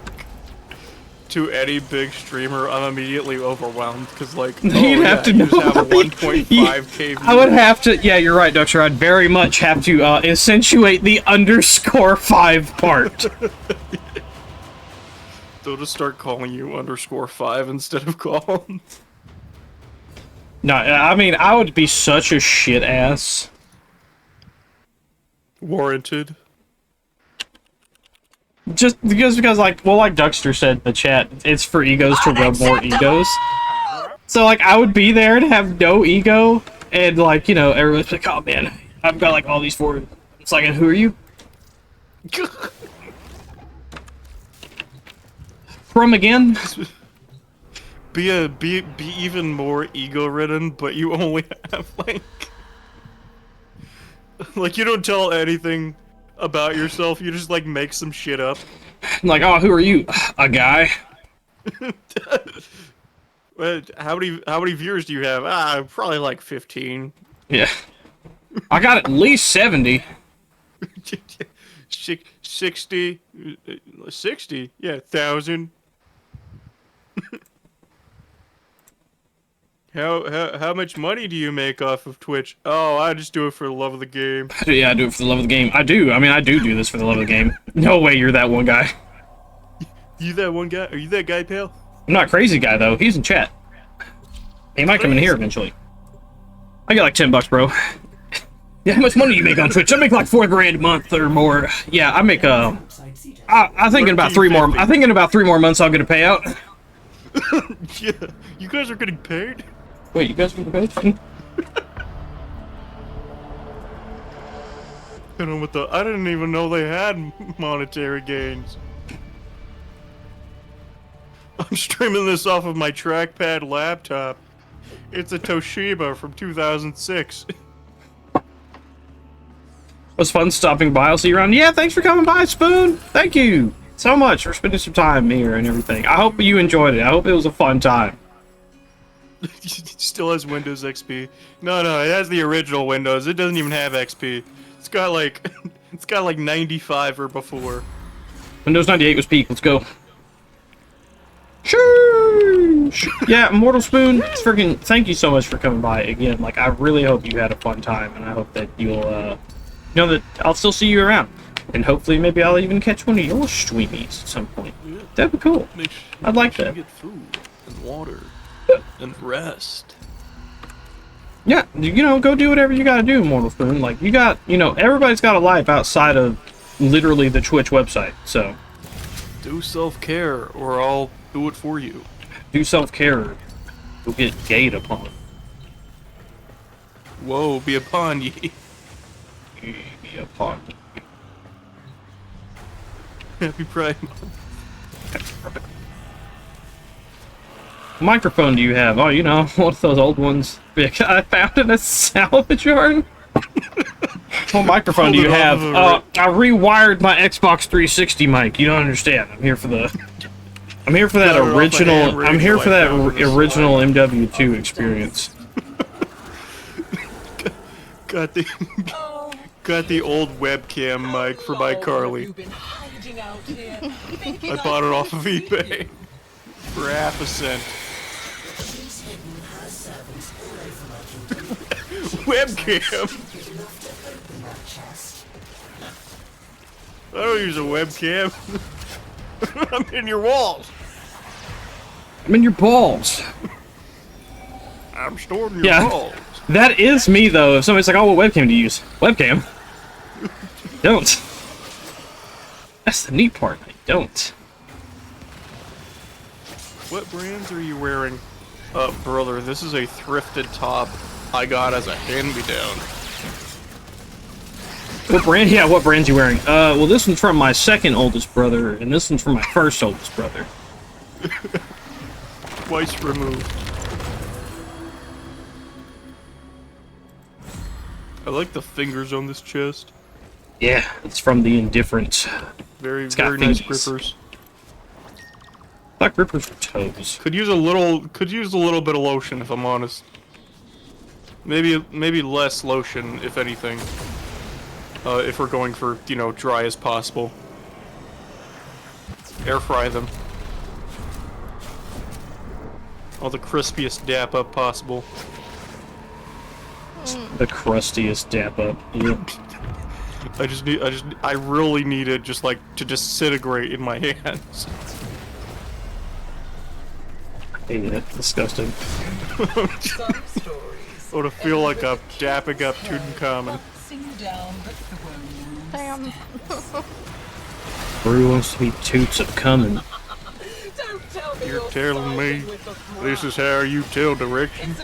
to any big streamer, I'm immediately overwhelmed, because, like, You'd have to know. You just have a 1.5k I would have to, yeah, you're right, Duxter. I'd very much have to accentuate the _5 part. They'll just start calling you _5 instead of Collins. No, I mean, I would be such a shit ass. Warranted. Just because, like, well, like Duxter said in the chat, it's for egos to rub more egos. So, like, I would be there to have no ego, and, like, you know, everyone's like, oh, man, I've got, like, all these four. It's like, and who are you? From again? Be even more ego-ridden, but you only have, like, you don't tell anything about yourself, you just, like, make some shit up. Like, oh, who are you? A guy? How many viewers do you have? Probably like 15. Yeah. I got at least 70. 60? 60? Yeah, 1,000. How much money do you make off of Twitch? Oh, I just do it for the love of the game. Yeah, I do it for the love of the game. I do. I mean, I do this for the love of the game. No way you're that one guy. You that one guy? Are you that guy, pal? I'm not a crazy guy, though. He's in chat. He might come in here eventually. I get like $10, bro. Yeah, how much money do you make on Twitch? I make like $4 grand a month or more. Yeah, I make I think in about 3 more. I think in about 3 more months I'll get a payout. Yeah, you guys are getting paid. Wait, you guys are getting paid? I didn't even know they had monetary gains. I'm streaming this off of my trackpad laptop. It's a Toshiba from 2006. It was fun stopping by. I'll see you around. Yeah, thanks for coming by, Spoon. Thank you so much for spending some time here and everything. I hope you enjoyed it. I hope it was a fun time. It still has Windows XP. No, it has the original Windows. It doesn't even have XP. It's got like 95 or before. Windows 98 was peak. Let's go. Sure. Yeah, Mortal Spoon, freaking thank you so much for coming by again. Like, I really hope you had a fun time, and I hope that you'll know that I'll still see you around, and hopefully maybe I'll even catch one of your streamies at some point. Yeah. That'd be cool. I'd like that. Get food and water and rest. Yeah, you know, go do whatever you gotta do, Mortal Spoon. Like, you got, you know, everybody's got a life outside of literally the Twitch website, so. Do self-care, or I'll do it for you. Do self-care. You'll get gayed upon. Whoa, be upon ye. Be upon ye. Happy Pride. What microphone do you have? Oh, you know, one of those old ones. I found in a salvage yard. What microphone do you have? I rewired my Xbox 360 mic. You don't understand. I'm here for that original. I'm here for that original MW2 experience. Got the old webcam mic for my Carly. I bought it off of eBay for half a cent. Webcam. I don't use a webcam. I'm in your walls. I'm in your balls. I'm storing your balls. That is me, though. If somebody's like, oh, what webcam do you use? Webcam? Don't. That's the neat part. I don't. What brands are you wearing? Brother, this is a thrifted top I got as a hand-me-down. What brand? Yeah, what brand's you wearing? Well, this one's from my second oldest brother, and this one's from my first oldest brother. Twice removed. I like the fingers on this chest. Yeah, it's from the Indifferent. Very nice grippers. I thought grippers were toes. Could use a little bit of lotion if I'm honest. Maybe less lotion if anything. If we're going for, you know, dry as possible. Air fry them. All the crispiest dap up possible. The crustiest dap up. Yeah. I really need it just like to disintegrate in my hands. I hate it. Disgusting. Oh, to feel like I'm dapping up Tutankhamun. Damn. Brew wants to be toots of coming. You're telling me this is how you tell direction?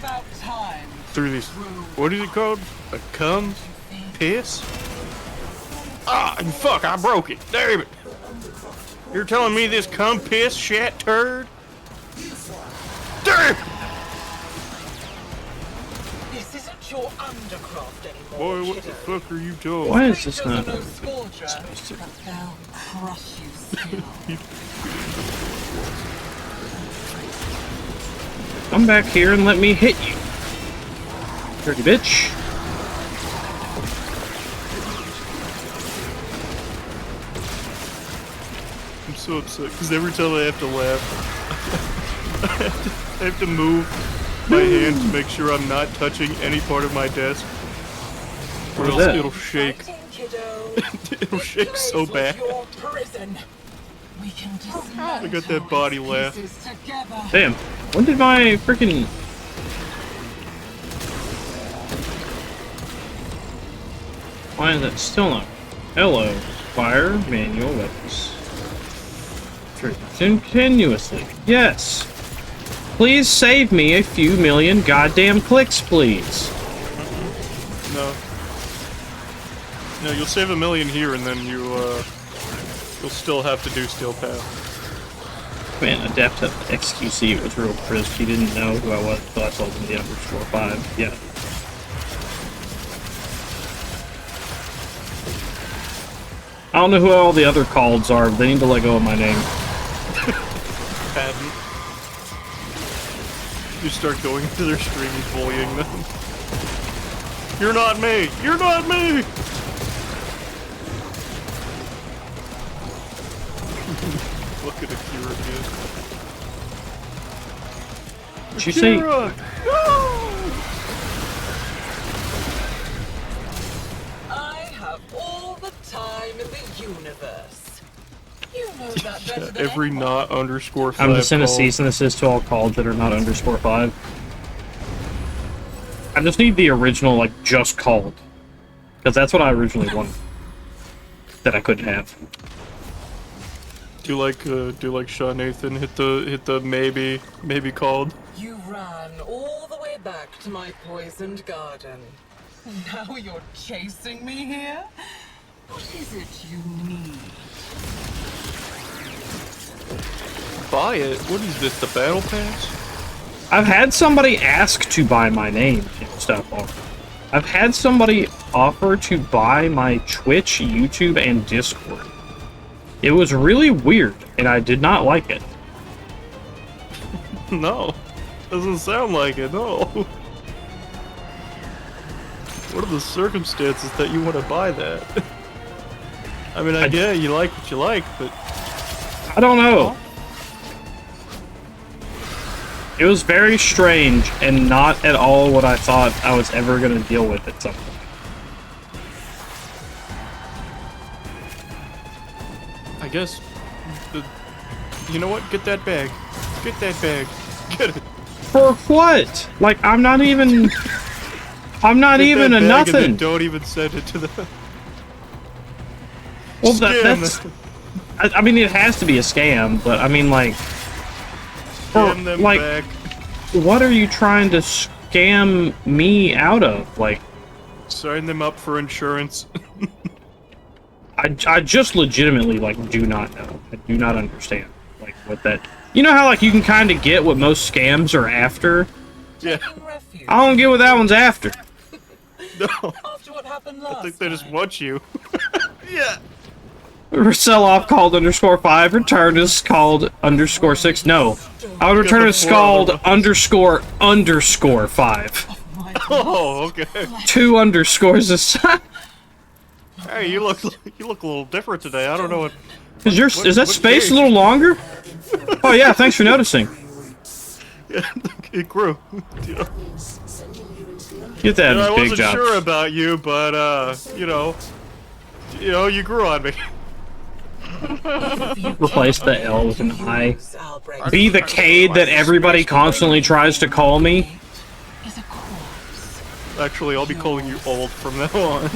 Through this, what is it called? A cum piss? Ah, fuck, I broke it. Damn it. You're telling me this cum piss shat turd? Damn! This isn't your undercroft anymore. Boy, what the fuck are you doing? Why is this not supposed to? They'll crush you still. Come back here and let me hit you. Dirty bitch. I'm so upset because every time I have to laugh, I have to move my hand to make sure I'm not touching any part of my desk. Or else it'll shake. It'll shake so bad. I got that body laugh. Damn. When did my freaking... Why is that still not? Hello. Fire manual weapons. Continuously. Yes. Please save me a few million goddamn clicks, please. No. No, you'll save a million here, and then you'll still have to do Steel Path. Man, Adept at XQC was real crisp. He didn't know who I was until I told him the _5. Yeah. I don't know who all the other calls are, but they need to let go of my name. Patent. You start going into their stream and bullying them. You're not me! You're not me! Look at Akira again. Did you say? No! I have all the time in the universe. You know that better than Every anyone. not _5 I'm just sending a call. cease and desist to all calls that are not _5. I just need the original, like, just called. Because that's what I originally wanted. That I couldn't have. Do like Sean Nathan hit the maybe called? You ran all the way back to my poisoned garden. And now you're chasing me here? What is it you need? buy it. What is this, the battle pass? I've had somebody ask to buy my name and stuff. I've had somebody offer to buy my Twitch, YouTube, and Discord. It was really weird, and I did not like it. No. Doesn't sound like it, no. What are the circumstances that you want to buy that? I mean, yeah, you like what you like, but... I don't know. It was very strange, and not at all what I thought I was ever going to deal with at some point. I guess... You know what? Get that bag. Get that bag. Get it. For what? Like, I'm not even... I'm not even a nothing. Don't even send it to the... Well, that's... I mean, it has to be a scam, but I mean, like... Scam them like, back. What are you trying to scam me out of? Like... Sign them up for insurance. I just legitimately, like, do not know. I do not understand, like, what that... You know how, like, you can kind of get what most scams are after? Yeah. I don't get what that one's after. No. I think they just want you. Yeah. Sell-off called _5, return is called _6. No. I would return is called __5. Oh, okay. 2 underscores is... Hey, you look a little different today. I don't know what... Is that space a little longer? Oh yeah, thanks for noticing. Yeah, it grew. You know. Get that I big wasn't job. sure about you, but you know, you grew on me. Replace the L with an I. Be the Cade that everybody constantly tries to call me. Actually, I'll be calling you old from now on.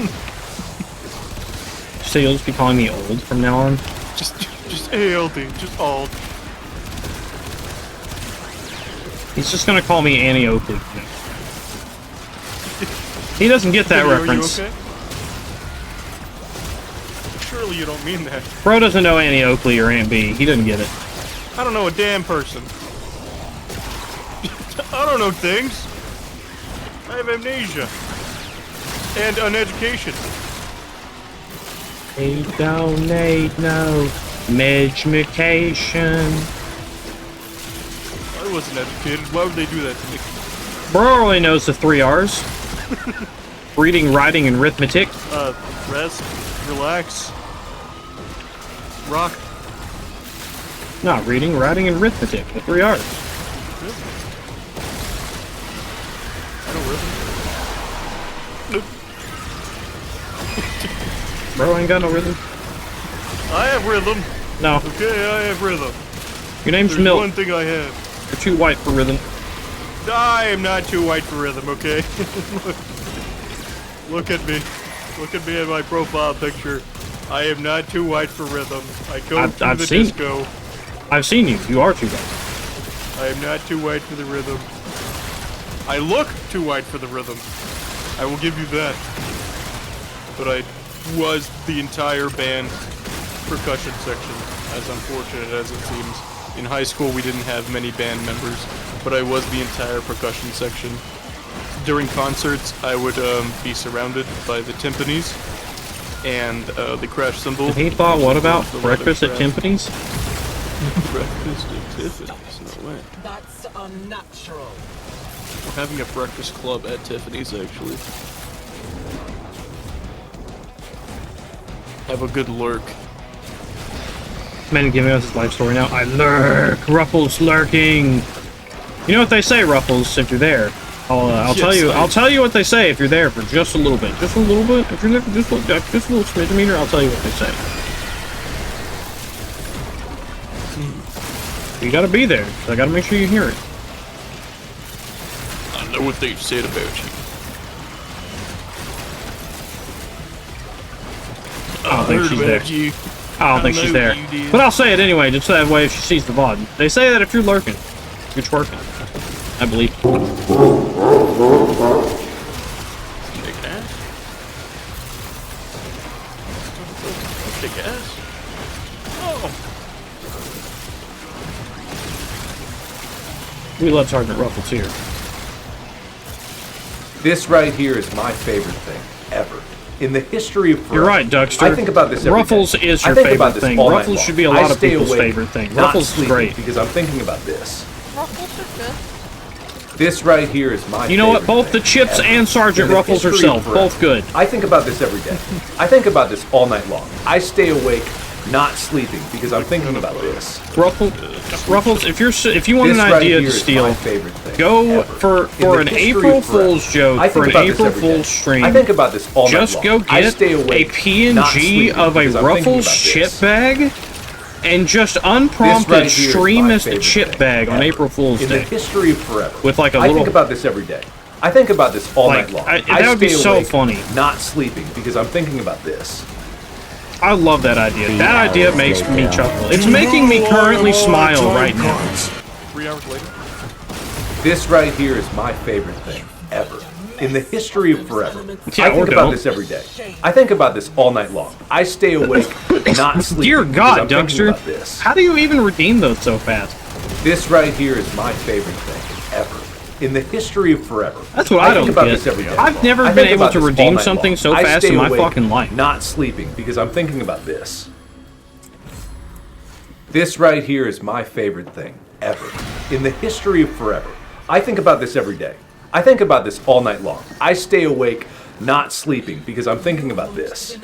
So you'll just be calling me old from now on? Just ALD, just old. He's just gonna call me Annie Oakley. He doesn't get that reference. Are you okay? Surely you don't mean that. Bro doesn't know Annie Oakley or Aunt B. He doesn't get it. I don't know a damn person. I don't know things. I have amnesia. And an education. They don't need no education. I wasn't educated. Why would they do that to me? Bro only knows the 3 R's. Reading, writing, and arithmetic. Rest, relax, rock. No, reading, writing, and arithmetic. The 3 R's. Really? I don't rhythm. Bro ain't got no rhythm. I have rhythm. No. Okay, I have rhythm. Your name's There's Milk. one thing I have. You're too white for rhythm. I am not too white for rhythm, okay? Look at me. Look at me in my profile picture. I am not too white for rhythm. I go to the disco. I've seen you. You are too white. I am not too white for the rhythm. I look too white for the rhythm. I will give you that. But I was the entire band percussion section, as unfortunate as it seems. In high school, we didn't have many band members, but I was the entire percussion section. During concerts, I would be surrounded by the timpanis and the crash cymbal. He thought, what about breakfast at Timpani's? Breakfast at Tiffany's? No way. That's unnatural. We're having a breakfast club at Tiffany's, actually. Have a good lurk. Man, giving us his life story now. I lurk. Ruffles lurking. You know what they say, Ruffles? If you're there, I'll tell you. I'll tell you what they say if you're there for just a little bit. Just a little bit. If you're there for just a little smidge, I'll tell you what they say. You gotta be there. So I gotta make sure you hear it. I know what they've said about you. I don't think she's there. You. I don't think she's there. But I'll say it anyway, just so that way if she sees the VOD. They say that if you're lurking, you're twerking. I believe. Shake ass? Shake ass? Oh! We love Sergeant Ruffles here. This right here is my favorite thing ever. In the history of You're right, Duckster. I think about this every Ruffles day. is I your think favorite about this thing. all night Ruffles long. should be a I lot of stay people's awake, favorite thing. not Ruffles is sleeping great. because I'm thinking about this. Ruffles are good. This right here is my You know what? favorite Both the thing Chips ever. and Sergeant In the Ruffles history of herself, forever. both good. I think about this every day. I think about this all night long. I stay awake, not sleeping because I'm thinking about this. Ruffles, if you want This an right idea here to is steal, my favorite thing go ever. for In the an history April of forever. Fool's joke, I for think an about this April every day. Fool's stream. I think about this all night Just long. go I get stay awake, a not PNG sleeping of a because I'm thinking Ruffles about chip this. bag, and just This unprompted right here is stream my as the favorite chip thing bag on ever. April Fool's In Day. the history of forever. With like a I little... think about this every day. I think about this all Like, night long. that would be stay so awake, funny. Not sleeping because I'm thinking about this. I love that idea. That idea makes me chuckle. It's making me currently smile right now. 3 hours later. This right here is my favorite thing ever. In the history of forever. Yeah, I think or about don't. this every day. I think about this all night long. I stay awake, not sleeping. Dear because God, I'm thinking Duckster, about this. how do you even redeem those so fast? This right here is my favorite thing ever. In the history of forever. That's what I think don't about get. This every day. I've never I been think able about to this all redeem night something long. so I fast stay in my awake, fucking life. Not sleeping because I'm thinking about this. This right here is my favorite thing ever. In the history of forever. I think about this every day. I think about this all night long. I stay awake, not sleeping because I'm thinking about this.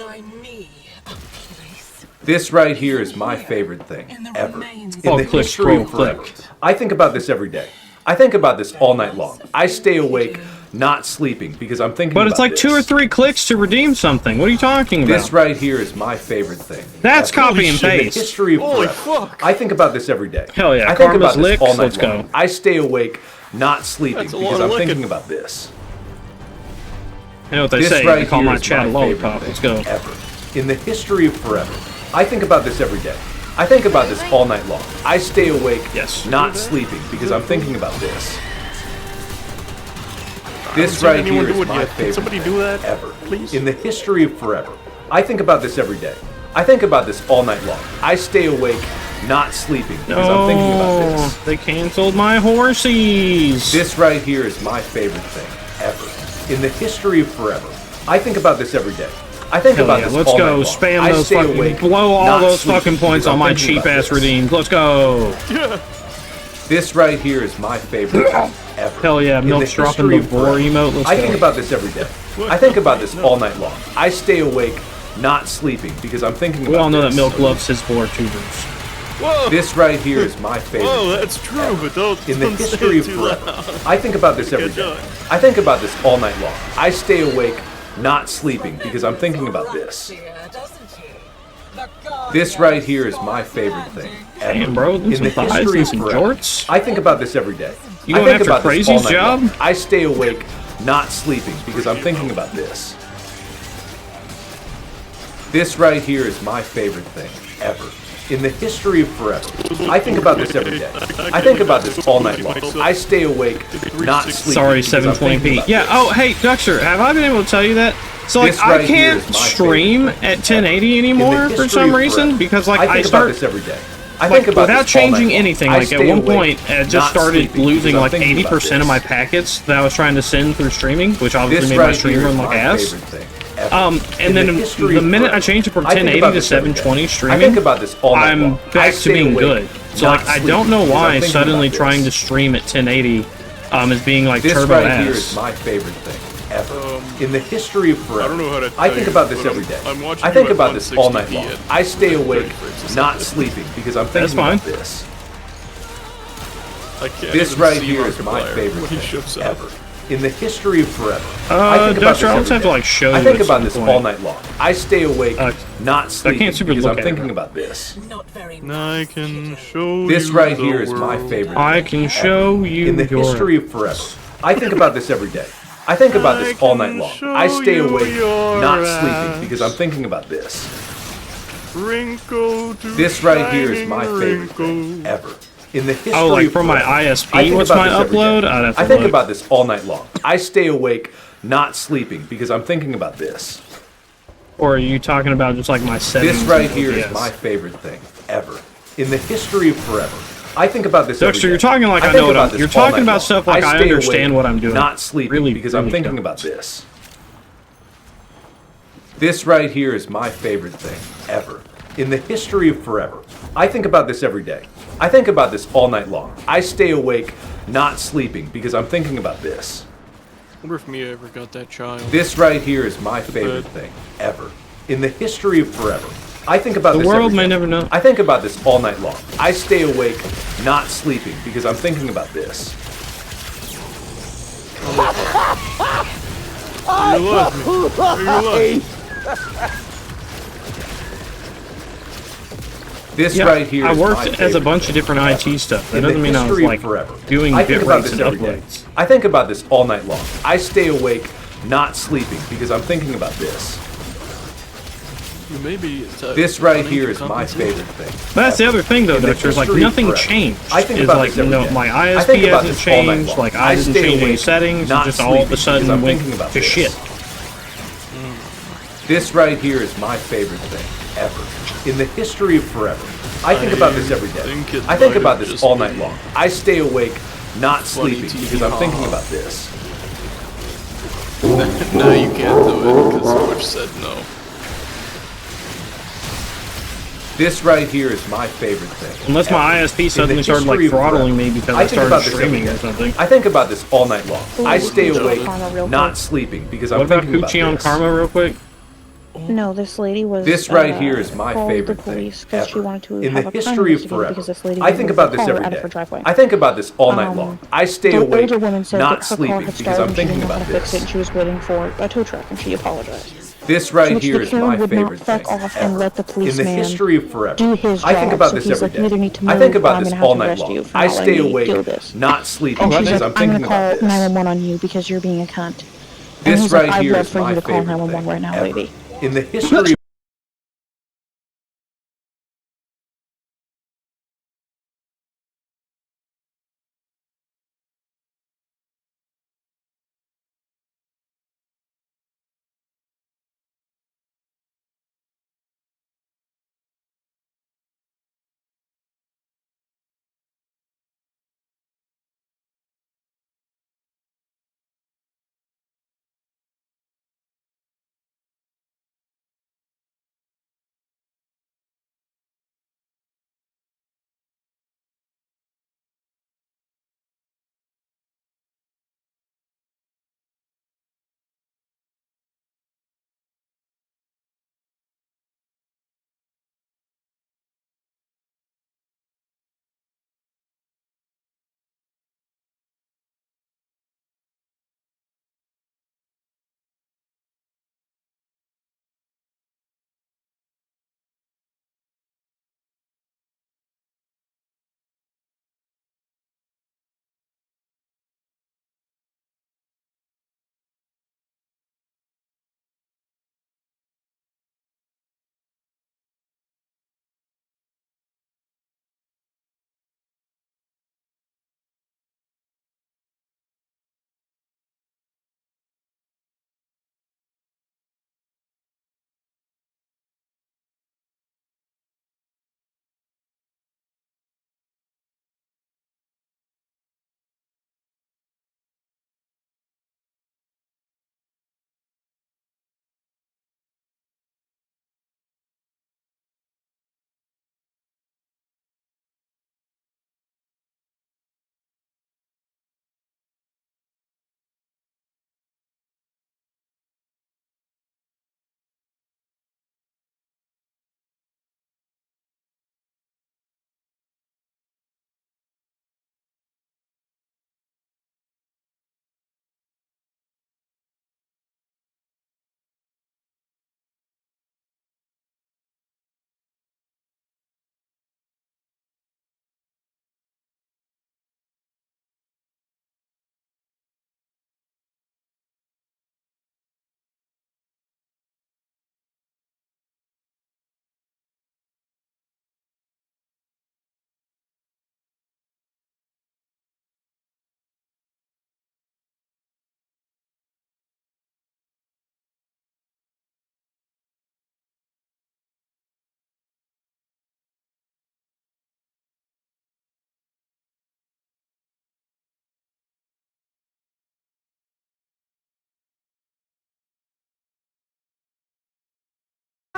This right here is my favorite thing ever. In the click, history of scroll, forever. I think about this every day. I think about this all night long. I stay awake, not sleeping because I'm thinking But about it's like this. 2 or 3 clicks to redeem something. What are you talking about? This right here is my favorite thing. That's ever. copy and In the paste. history of Holy forever. fuck. I think about this every day. Hell yeah, I think Karma's about this licks, all night let's long. go. I stay awake, not sleeping That's a lot because of I'm thinking licking. about this. You know what they This say, right they call here my is chat a my lollipop. favorite Let's thing go. Ever. In the history of forever. I think about this every day. I think about this all night long. I stay awake, not sleeping because I'm thinking about this. This right anyone here do is it my yet. Can favorite somebody thing do that, ever. please? In the history of forever. I think about this every day. I think about this all night long. I stay awake, not sleeping because I'm thinking about this. They canceled my horsies. This right here is my favorite thing ever. In the history of forever. I think about this every day. I think Hell about yeah, this let's all go. night long. Spam I those stay fucking... awake, blow all not those sleeping fucking points because on I'm my thinking about cheap-ass this. redeems. Let's go. This right here is my favorite thing ever. Hell yeah, In Milk's the dropping history the of vor forever. emote. Let's I go. think about this every day. I think about this all night long. I stay awake, not sleeping because I'm thinking about We all know that this. Milk loves his vor tubers. Whoa. This right here is my favorite. Whoa, thing that's true, ever. but don't In the don't say history it of too forever. loud. I think about this every Good day. job. I think about this all night long. I stay awake, not sleeping because I'm thinking about this. This right here is my favorite thing ever. Damn, bro, them In some the thighs history and of some forever. jorts. I think about this every day. You I going think after about this all Crazy's night job? long. I stay awake, not sleeping because I'm thinking about this. This right here is my favorite thing ever. In the history of forever. I think about this every day. I think about this all night long. I stay awake, not sleeping. Sorry, because I'm thinking 720p. about Yeah, this. oh, hey, Duckster, have I been able to tell you that? So, like, This right I here can't is my stream favorite at thing 1080 ever. anymore In the for history some of reason forever. because, like, I I think start... about this every day. I Like, think about without this all night changing long. anything, I like, at stay one awake, point, I just not started sleeping losing, because I'm like, thinking about 80% of my packets that I was trying to send through streaming, which obviously This made my right stream here run is like my ass. favorite thing ever. And In then the history the of minute I forever. changed it from I think 1080 about to this every day. 720 I streaming, think about this all night I'm long. I back to stay being awake, good. So, not like, I sleeping don't know because I'm why thinking suddenly about trying to this. stream at 1080 is being, like, This turbo right here is ass. my favorite thing ever. In the history of forever. I don't know how to I tell think you, about this but every day. I'm watching I think you at about this all night 160p long. at I stay awake, 30 frames a not second. sleeping because I'm That's thinking fine. about this. I can't This even right see here is my Markiplier favorite when he thing shows up. ever. In the history of forever. I think about Dexter, this I'll every just have to, day. like, show I you think at about some this point. all night long. I stay awake, not sleeping super because look I'm at thinking it. about this. I can show This you right the here is my world. favorite I thing can ever. show you In the your... history of forever. I think about this every day. I think about this all night long. I stay show awake, your not ass. sleeping because I'm thinking about this. Wrinkle to This right here is my shining favorite thing wrinkle. ever. In the history Oh, like of from my forever. I ISP, think what's about my this every upload? day. I'd have to I think look. about this all night long. I stay awake, not sleeping because I'm thinking about this. Or are you talking about just like my settings? This right in here is OBS? my favorite thing ever. In the history of forever. I think about this every Dexter, day. you're talking like I think know what about I'm. this You're all talking night about long. stuff like I stay understand awake, what I'm doing. Not sleeping Really, because I'm really thinking don't. about this. This right here is my favorite thing ever. In the history of forever. I think about this every day. I think about this all night long. I stay awake, not sleeping because I'm thinking about this. I wonder if Mia ever got that child. This right here is my favorite thing ever. In the history of forever. I think about this world every may day. never know. I think about this all night long. I stay awake, not sleeping because I'm thinking about this. You lost me. You This Yeah, right here I is worked my as a favorite bunch of thing different ever. IT stuff. That In the doesn't mean I was history of like forever. doing I bit think about rates this and every day. uploads. I think about this all night long. I stay awake, not sleeping because I'm thinking about this. Maybe This right here is my favorite thing. But that's the other thing, though, In the Dexter. Is like history of nothing forever. changed. I think Is about like this every day. my I think ISP about hasn't this all night changed. long. Like I I didn't stay change any awake, settings. not Just all of sleeping a sudden because I'm went thinking about to this. shit. This right here is my favorite thing ever. In the history of forever. I think about this every day. I think about this all night long. I stay awake, not sleeping because I'm thinking about this. No, you can't do it because George said no. This right here is my favorite thing. Unless my ever. ISP In suddenly the started like history of throttling forever. me because I I think started about this every streaming day. or something. I think about this all night long. I stay Ooh, awake, Karma real not quick. sleeping because What I'm about thinking about Coochie on this. Karma, real quick? No, this lady was. This right here is my called favorite the thing police because she ever. wanted to In have the a crime history of investigated forever. because this lady I think about this car every out of day. her driveway. I think about this all night long. I stay The awake, older woman said not that her car sleeping had because stalled I'm and she thinking didn't know how about to fix it, this. and she was waiting for a tow truck, and she apologized. This To right which here the is Karen my would favorite not fuck thing off ever. and let the In the policeman history of forever. do his job. I think about so this he's every like, you either day. need to I move think or about I'm this gonna all have to night arrest long. you for I not stay letting me awake, do this. not sleeping And she's because like, I'm I'm thinking gonna about call this. 911 on you because you're being a cunt. And This he's right like, I'd here love is for my you to call favorite 911 thing right now, ever. lady. In the history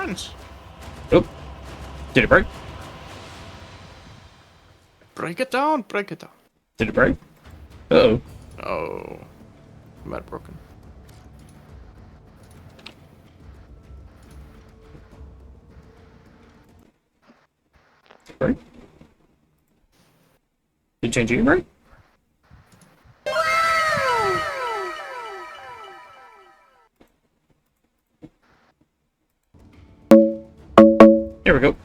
Friends. Oh. Did it break? Break it down, break it down. Did it break? Uh-oh. Oh. Might have broken. Break? Did it change your break? Here we go.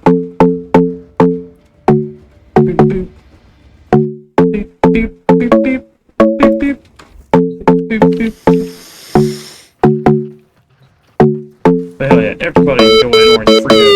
Beep, boop. Beep, beep, beep, beep. Beep, beep. Beep, beep. But hell yeah, everybody enjoy Orange Frito.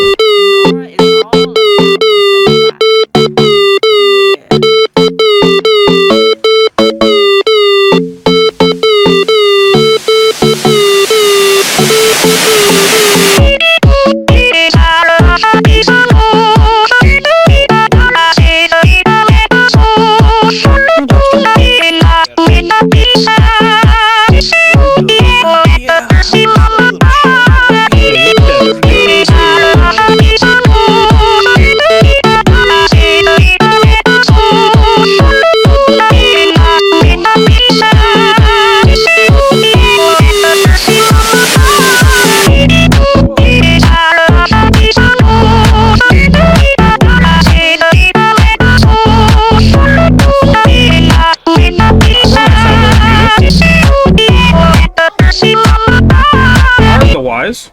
Wise?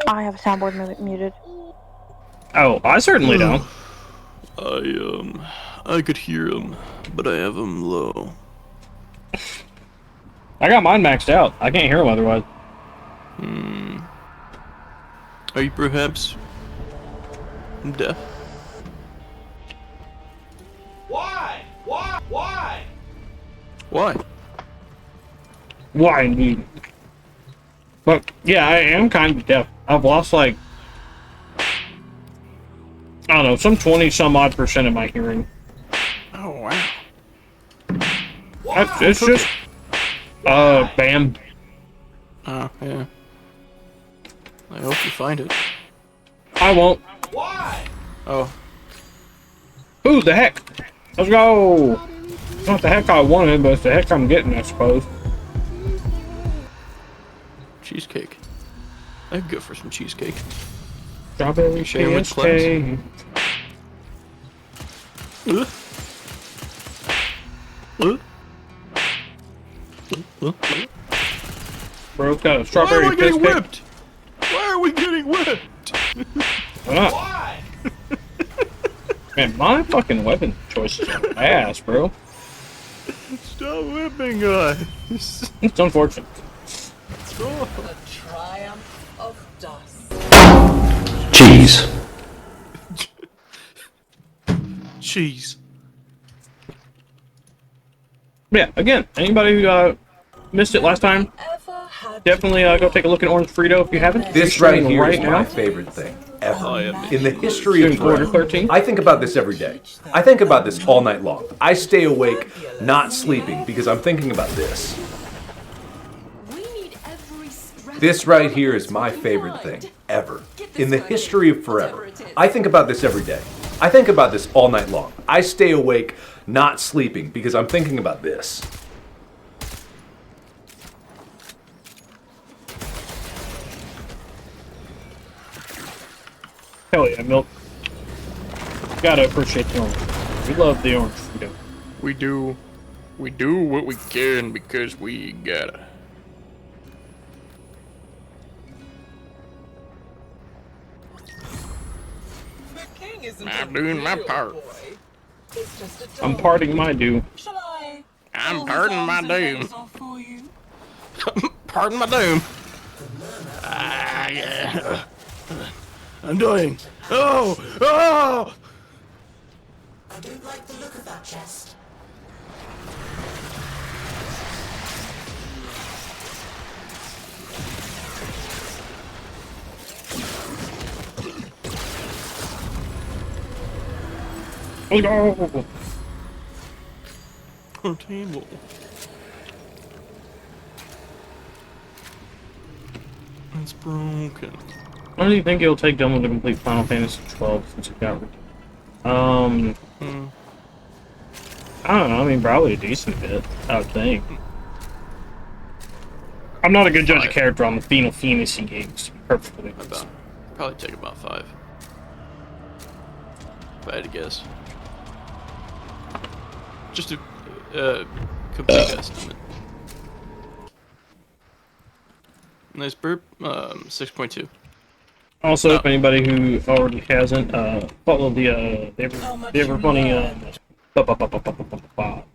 I have a soundboard muted. Oh, I certainly don't. I could hear him, but I have him low. I got mine maxed out. I can't hear him otherwise. Are you perhaps deaf? Why? Why? Why? Why? Why indeed? But yeah, I am kind of deaf. I've lost like, I don't know, some 20-some odd % of my hearing. Oh wow. It's just BAM. Oh yeah. I hope you find it. I won't. Why? Oh. Who the heck? Let's go. Not the heck I wanted, but it's the heck I'm getting, I suppose. Cheesecake. I'd go for some cheesecake. Strawberry Sandwich cheesecake. Bro's got a strawberry Why are we getting cheesecake. whipped? Why are we getting whipped? Why not? Man, my fucking weapon choices are ass, bro. Stop whipping us. It's unfortunate. The triumph of dust. Cheese. Cheese. Yeah, again, anybody who missed it last time, definitely go take a look at Orange Frito if you haven't. This It's right streaming here is now. my favorite thing ever. In the history Doing of quarter forever. 13. I think about this every day. I think about this all night long. I stay awake, not sleeping, because I'm thinking about this. This right here is my favorite thing ever. In the history of forever. I think about this every day. I think about this all night long. I stay awake, not sleeping, because I'm thinking about this. Hell yeah, Milk. Gotta appreciate the orange. We love the Orange Frito. We do. We do what we can because we gotta. I'm doing my part. I'm parting my due. I'm parting my doom. Pardon my doom. Ah, yeah. I'm dying. Oh! Oh! I don't like the look of that chest. Let's go! Our table. It's broken. When do you think it'll take Dylan to complete Final Fantasy 12 since it got redeemed? I don't know. I mean, probably a decent bit, I would think. I'm not a good judge of character on the Final Fantasy games, to be perfectly honest. Probably take about 5. If I had to guess. Just a complete estimate. Nice burp. 6.2. Also, if anybody who already hasn't, follow the they ever funny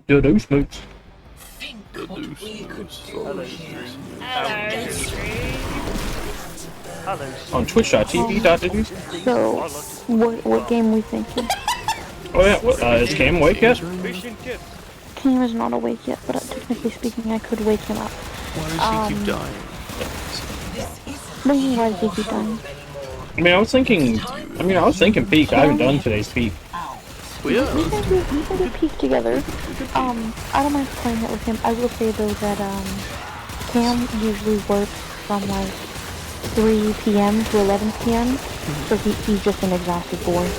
Dodo Smoots. On twitch.tv. So, what game we thinking? Oh yeah, is Cam awake yet? Cam is not awake yet, but technically speaking, I could wake him up. Why does he keep dying? What do you mean, why does he keep dying? I mean, I was thinking peak. I haven't done today's peak. We can do peak together. I don't mind playing it with him. I will say though that Cam usually works from like 3 p.m. to 11 p.m. So he's just an exhausted boy.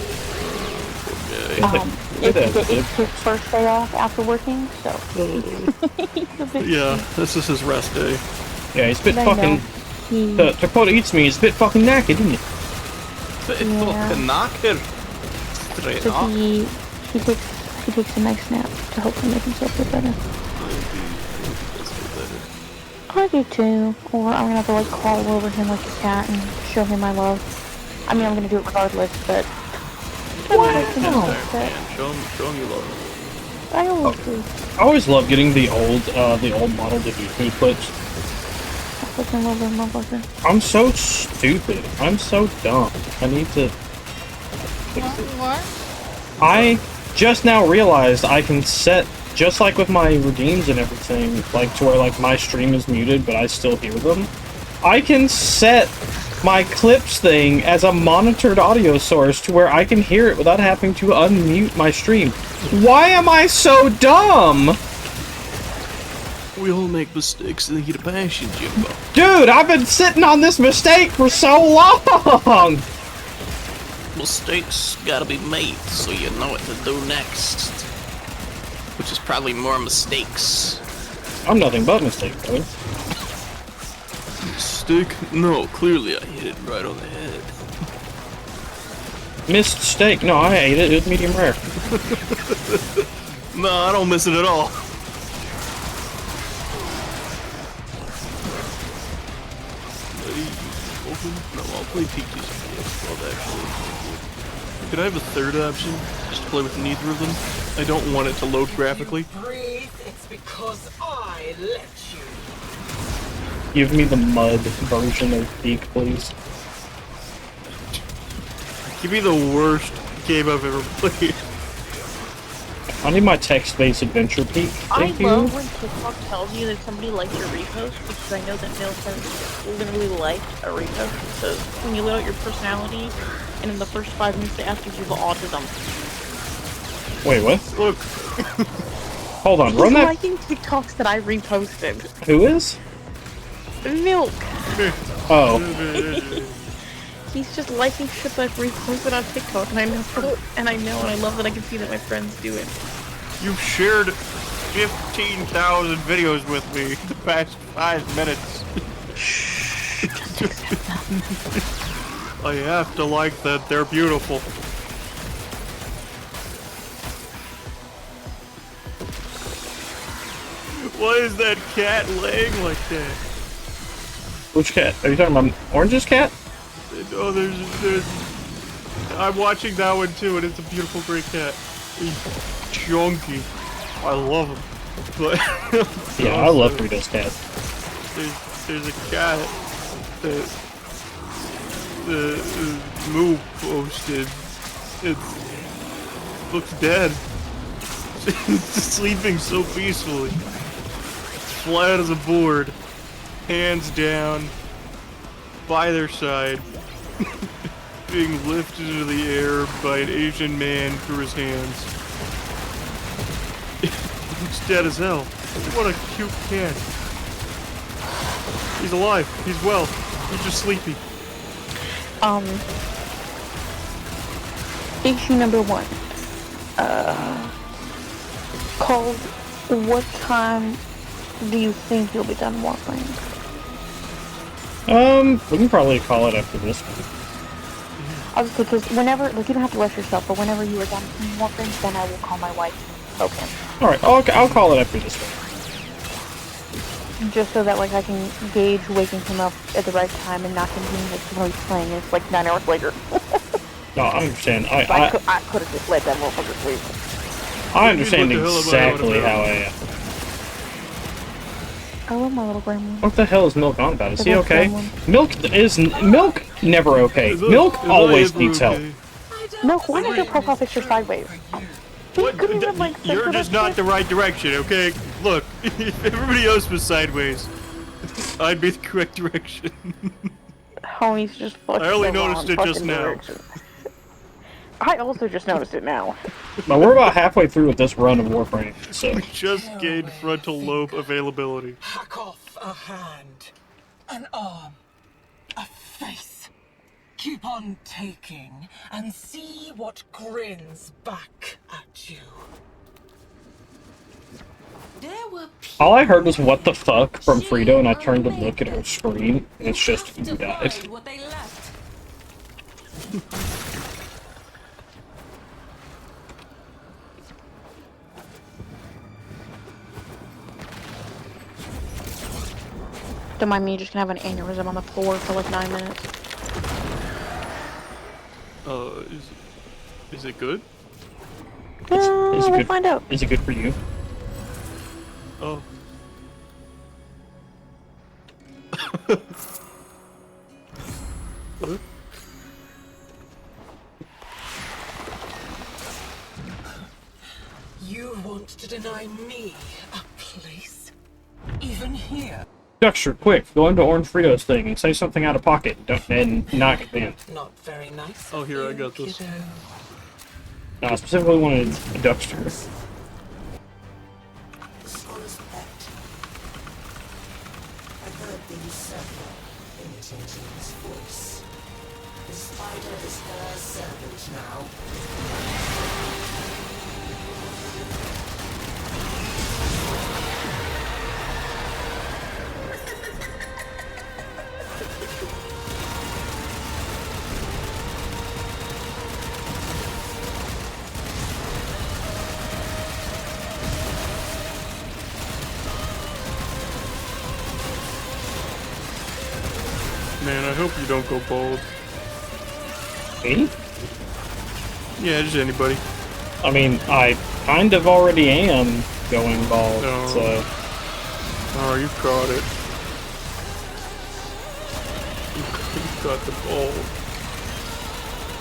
It's his first day off after working, so he's a bit this is his rest day. Yeah, he's a bit fucking. To quote Eats Me, he's a bit fucking knackered, isn't he? Fucking knackered. Straight so up. he takes a nice nap to hopefully make himself feel better. I do too. Or I'm gonna have to like crawl over him like a cat and show him my love. I mean, I'm gonna do it regardless, but. Show him you love. I always do. I always love getting the old model Division clips. I fucking love that motherfucker. I'm so stupid. I'm so dumb. I need to. What? I just now realized I can set, just like with my redeems and everything, like to where like my stream is muted, but I still hear them. I can set my clips thing as a monitored audio source to where I can hear it without having to unmute my stream. Why am I so dumb? We all make mistakes in the heat of passion, Jimbo. Dude, I've been sitting on this mistake for so long! Mistakes gotta be made so you know what to do next. Which is probably more mistakes. I'm nothing but mistakes, brother. Mistake? No, clearly I hit it right on the head. Missed steak. No, I ate it. It was medium rare. No, I don't miss it at all. No, I'll play Peaches. Could I have a third option? Just to play with neither of them? I don't want it to load graphically. Breathe, it's because I let you. Give me the mud version of Peak, please. Give me the worst game I've ever played. I need my text-based adventure Peak. Thank you. I love when TikTok tells you that somebody liked your repost, because I know that Neil has literally liked a repost. So when you let out your personality, and in the first 5 minutes they ask if you have autism. Wait, what? Look. Hold on, He's run that. liking TikToks that I reposted. Who is? Milk. Oh. He's just liking shit that I've reposted on TikTok, and I love that I can see that my friends do it. You've shared 15,000 videos with me the past 5 minutes. I have to like that they're beautiful. Why is that cat laying like that? Which cat? Are you talking about Orange's cat? Oh, there's I'm watching that one too, and it's a beautiful gray cat. He's chunky. I love him. But yeah, I love Rita's cat. There's a cat that the Moo posted. It looks dead. It's sleeping so peacefully. Flat as a board. Hands down. By their side. Being lifted into the air by an Asian man through his hands. It looks dead as hell. What a cute cat. He's alive. He's well. He's just sleepy. Issue number 1. Called What Time Do You Think You'll Be Done Warframe? We can probably call it after this one. Obviously, because whenever, like, you don't have to rush yourself, but whenever you are done with Warframe, then I will call my wife and poke him. Alright, I'll call it after this one. Just so that, like, I can gauge waking him up at the right time and not him being, like, when he's playing, it's like 9 hours later. No, I understand. I could have just let that motherfucker sleep. I understand exactly how I am. I love my little grandma. What the hell is Milk on about? Is he okay? Milk never okay. Milk always needs help. Milk, why is your profile picture sideways? You're just not the right direction, okay? Look, if everybody else was sideways, I'd be the correct direction. Homie's just fucking I only noticed it just now. I also just noticed it now. Now we're about halfway through with this run of Warframe, so... We just gained frontal lobe availability. Hack off a hand, an arm, a face. Keep on taking and see what grins back at you. All I heard was "what the fuck" from Frito, and I turned to look at her screen, and it's just you guys. Don't mind me just gonna have an aneurysm on the floor for like 9 minutes. Is it good? We'll find out. Is it good for you? Oh. What? You want to deny me a place? Even here? Duxter, quick, go into Orange Frito's thing and say something out of pocket and not get banned. Not very nice. Oh, here, I got this. No, I specifically wanted a Duxter. I've heard these several imitating his voice. The spider is her servant now. Man, I hope you don't go bald. Me? Yeah, just anybody. I mean, I kind of already am going bald, No. so... Oh, you caught it. You caught the bald.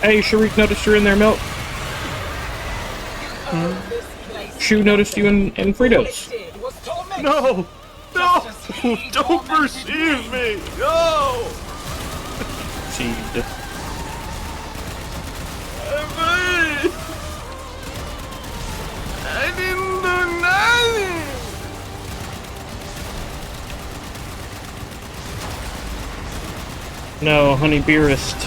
Hey, Sharik noticed you're in there, Milk. Shu noticed you in Fritos. No! No! Don't perceive me! No! Perceived. I didn't do nothing! No, honey beerist.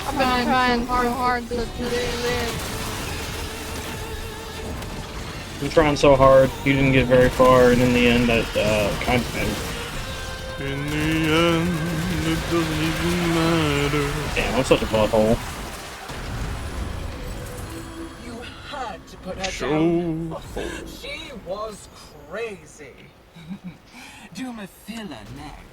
I've been trying so hard to do this. I'm trying so hard, you didn't get very far, and in the end, that kind of mattered. In the end, it doesn't even matter. Damn, I'm such a butthole. You had to put her So down. She was crazy. Do Mathila next.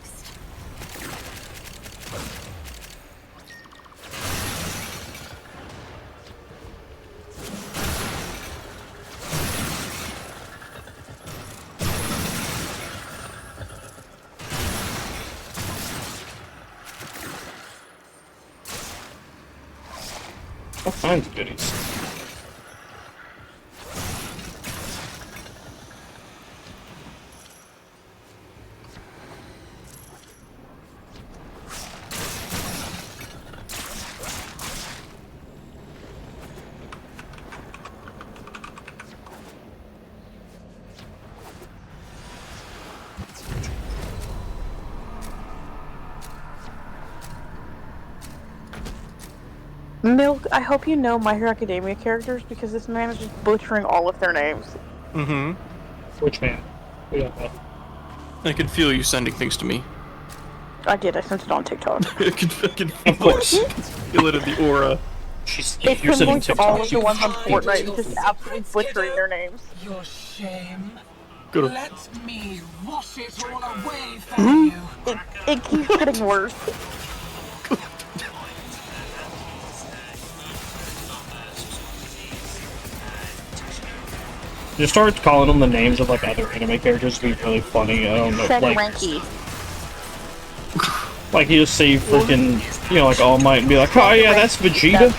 All kinds of goodies. Milk, I hope you know My Hero Academia characters because this man is just butchering all of their names. Mm-hmm. Which man? We don't know. I can feel you sending things to me. I did. I sent it on TikTok. I can feel Of course. feel it in the aura. She's, It's you're sending similar to all of TikToks. the ones on Fortnite, just absolutely butchering their names. Your shame. Go Let me wash it all away from you. It keeps getting worse. Just start calling them the names of like other anime characters would be really funny. I don't know, like you just see freaking, you know, like All Might and be like, oh yeah, that's Vegeta.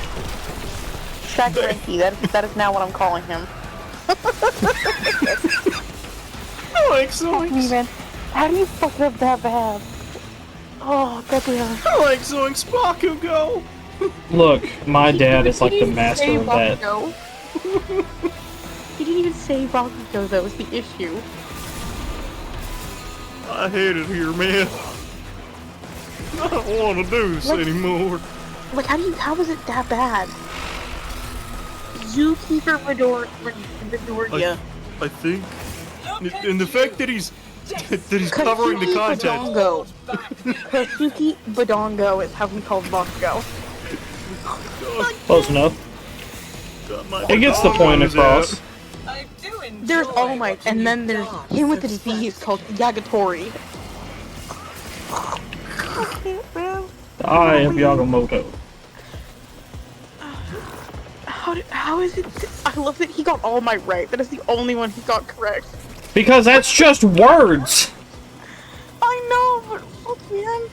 Shagranky, that is now what I'm calling him. I like Zoinks. Me, man. How do you fuck it up that bad? Oh, goddamn. I like Zoinks Bakugo. Look, my dad is like the master of that. He didn't even say Bakugo, though, was the issue. I hate it here, man. I don't want to do this anymore. Like, how is it that bad? Zookeeper Midoriya. I think, and the fact that he's covering the content. Kasuki Badongo is how he calls Bakugo. Close enough. It gets the point across. There's All Might, and then there's him with a disease called Yagatori. I am Yagamoto. How is it? I love that he got All Might right. That is the only one he got correct. Because that's just words! I know, but fuck, man.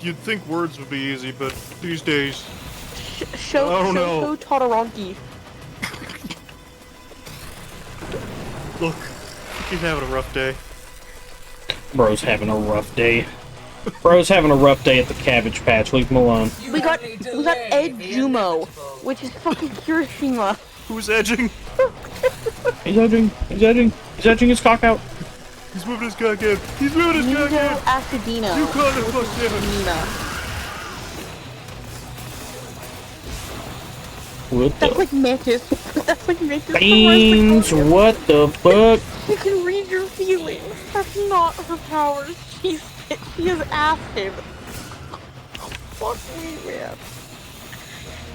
You'd think words would be easy, but these days, Show Todoroki. Look, he's having a rough day. Bro's having a rough day. Bro's having a rough day at the Cabbage Patch. Leave him alone. We got Ed Jumo, which is fucking Kirishima. Who's edging? He's edging. He's edging. He's edging his cock out. He's moving his cock out. He's moving his cock out. Asadino. You call it fuck What That's the? like Mantis. That's like Mantis. Beans, what the fuck? She can read your feelings. That's not her powers. She has acid. Fuck me, man.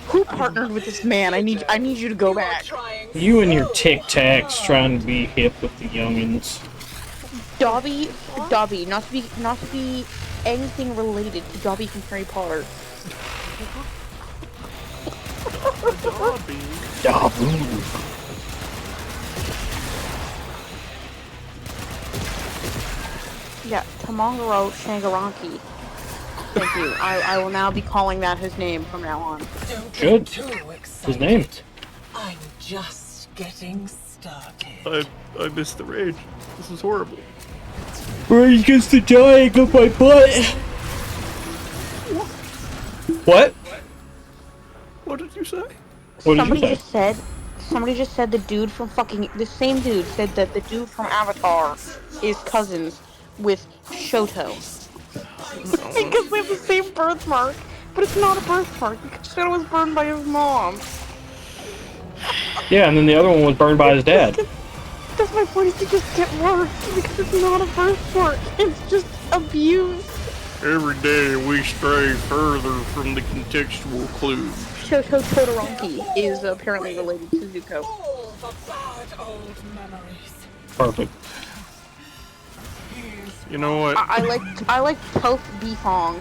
Who partnered with this man? I need you to go back. You and your Tic Tacs trying to be hip with the youngins. Dobby, not to be anything related to Dobby from Harry Potter. Dobby. Yeah, Tamangaro Shangaranki. Thank you. I will now be calling that his name from now on. Good. His name. I'm just getting started. I missed the rage. This is horrible. Rage gets the dying of my butt. What? What did you say? What did you say? Somebody just said the dude from the same dude said that the dude from Avatar is cousins with Shoto. Because they have the same birthmark, but it's not a birthmark because Shoto was burned by his mom. Yeah, and then the other one was burned by his dad. That's my point, is to just get worse because it's not a birthmark, it's just abuse. Every day we stray further from the contextual clue. Shoto Todoroki is apparently related to Zuko. Perfect. You know what? I like toast beefong.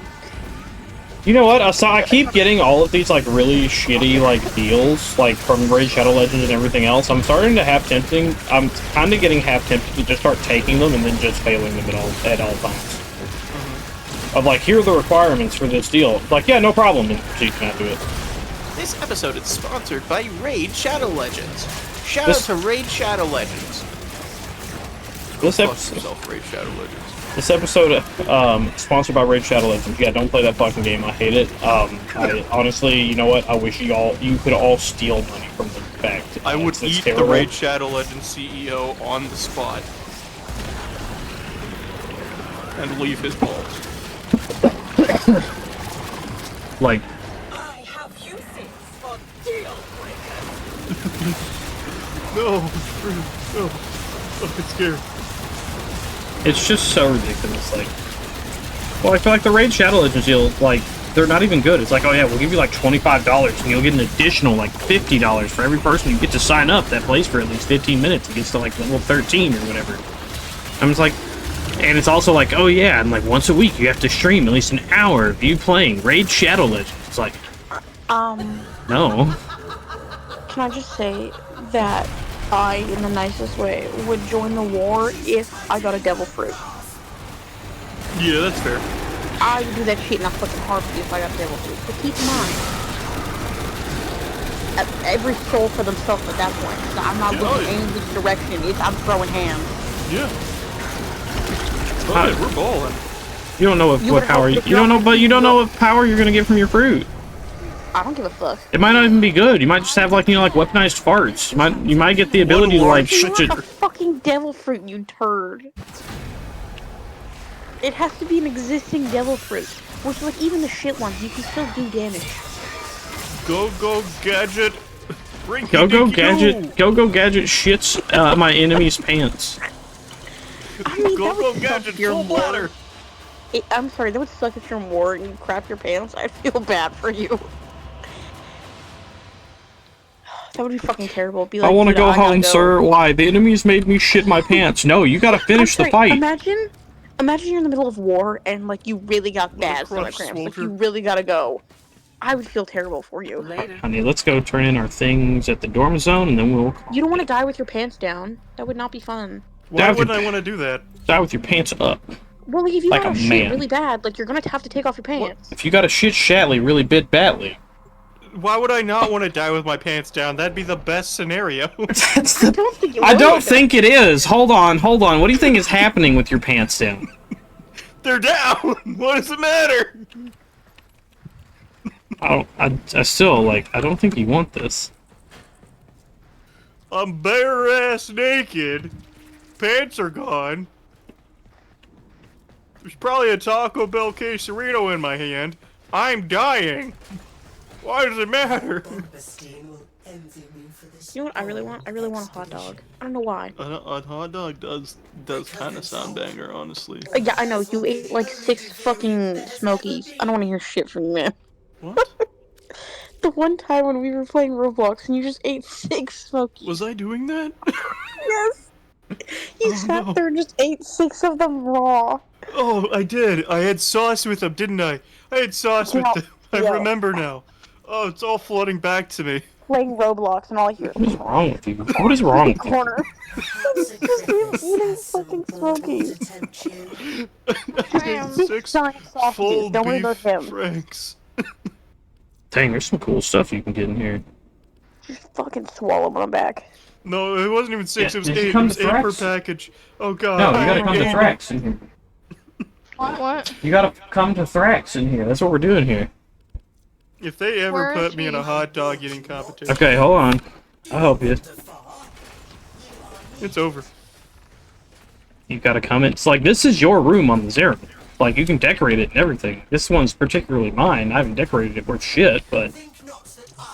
You know what? I keep getting all of these like really shitty like deals like from Raid Shadow Legends and everything else. I'm starting to have tempting. I'm kind of getting half tempted to just start taking them and then just failing them at all times. Of like, here are the requirements for this deal. Like, yeah, no problem, and proceed to not do it. This episode is sponsored by Raid Shadow Legends. Shout out to Raid Shadow Legends. This episode, sponsored by Raid Shadow Legends. Yeah, don't play that fucking game. I hate it. I honestly, you know what? I wish you could all steal money from the fact. I would eat the Raid Shadow Legends CEO on the spot and leave his balls. Like, No, no. Oh, I'm scared. It's just so ridiculous. Like, well, I feel like the Raid Shadow Legends deal, like, they're not even good. It's like, oh yeah, we'll give you like $25 and you'll get an additional like $50 for every person you get to sign up that plays for at least 15 minutes. It gets to like level 13 or whatever. I'm just like, and it's also like, oh yeah, and like once a week you have to stream at least an hour of you playing Raid Shadow Legends. It's like, no. Can I just say that I, in the nicest way, would join the war if I got a devil fruit. Yeah, that's fair. I would do that shit in a fucking heartbeat if I got a devil fruit. But keep in mind, every soul for themselves at that point. So I'm not looking in which direction. I'm throwing hands. Yeah. Oh, we're balling. You don't know what power you don't know, but you don't know what power you're gonna get from your fruit. I don't give a fuck. It might not even be good. You might just have like, you know, like weaponized farts. You might get the ability to like You want a fucking devil fruit, you turd. It has to be an existing devil fruit. Which, like, even the shit ones, you can still do damage. Go gadget. Go gadget shits my enemy's pants. I mean, go gadget full bladder. I'm sorry, that would suck if you're more and you crap your pants. I feel bad for you. That would be fucking terrible. Be like, I want to go home, go. sir. Why? The enemy's made me shit my pants. No, you gotta finish the fight. Imagine you're in the middle of war and like you really got bad stomach cramps. Like you really gotta go. I would feel terrible for you. Honey, let's go turn in our things at the dorm zone and then we'll... You don't want to die with your pants down. That would not be fun. Why would I want to do that? Die with your pants up. Well, like, if you like got a shit man. really bad, like you're gonna have to take off your pants. If you got a shit Shatley really bit badly. Why would I not want to die with my pants down? That'd be the best scenario. I don't think it is. Hold on. What do you think is happening with your pants down? They're down! What does it matter? I still, like, I don't think you want this. I'm bare-ass naked. Pants are gone. There's probably a Taco Bell quesarito in my hand. I'm dying. Why does it matter? You know what I really want? I really want a hot dog. I don't know why. A hot dog does kind of sound banger, honestly. Yeah, I know. You ate like 6 fucking Smokies. I don't want to hear shit from you, man. What? The one time when we were playing Roblox and you just ate 6 Smokies. Was I doing that? Yes. You sat there and just ate 6 of them raw. Oh, I did. I had sauce with them, didn't I? I had sauce with them. I remember now. Oh, it's all flooding back to me. Playing Roblox and all I hear. What is wrong with you? What is wrong with you? Corner. Just eating fucking Smokies. Six full Don't worry about him. Franks. Dang, there's some cool stuff you can get in here. Just fucking swallow them back. No, it wasn't even 6. Yeah, it was did you 8. It come was to 8 per Thrax? package. Oh god. No, you gotta come to Thrax in here. What? You gotta come to Thrax in here. That's what we're doing here. If they ever Where put is me in she? a hot dog eating competition. Okay, hold on. I'll help you. It's over. You gotta come in. It's like, this is your room on the Zero. Like, you can decorate it and everything. This one's particularly mine. I haven't decorated it worth shit, but...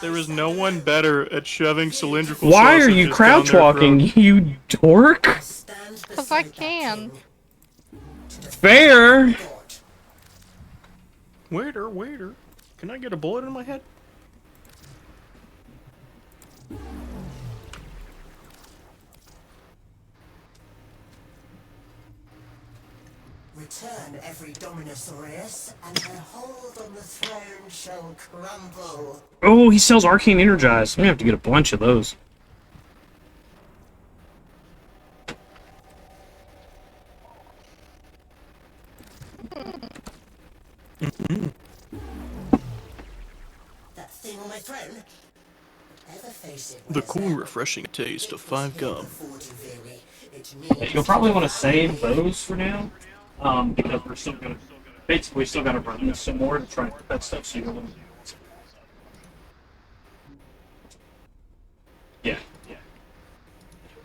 There is no one better at shoving cylindrical Why are sausages you down crouch their walking, throat. you dork? Because I can. Fair! Waiter. Can I get a bullet in my head? Return every Dominosaurus, and her hold on the throne shall crumble. Oh, he sells Arcane Energized. I'm gonna have to get a bunch of those. That thing on my throne? Ever face it? The cool, refreshing taste of 5 gum. You'll probably want to save those for now, because we're still gonna... Basically, we still gotta run this some more to try and put that stuff so you don't... Yeah.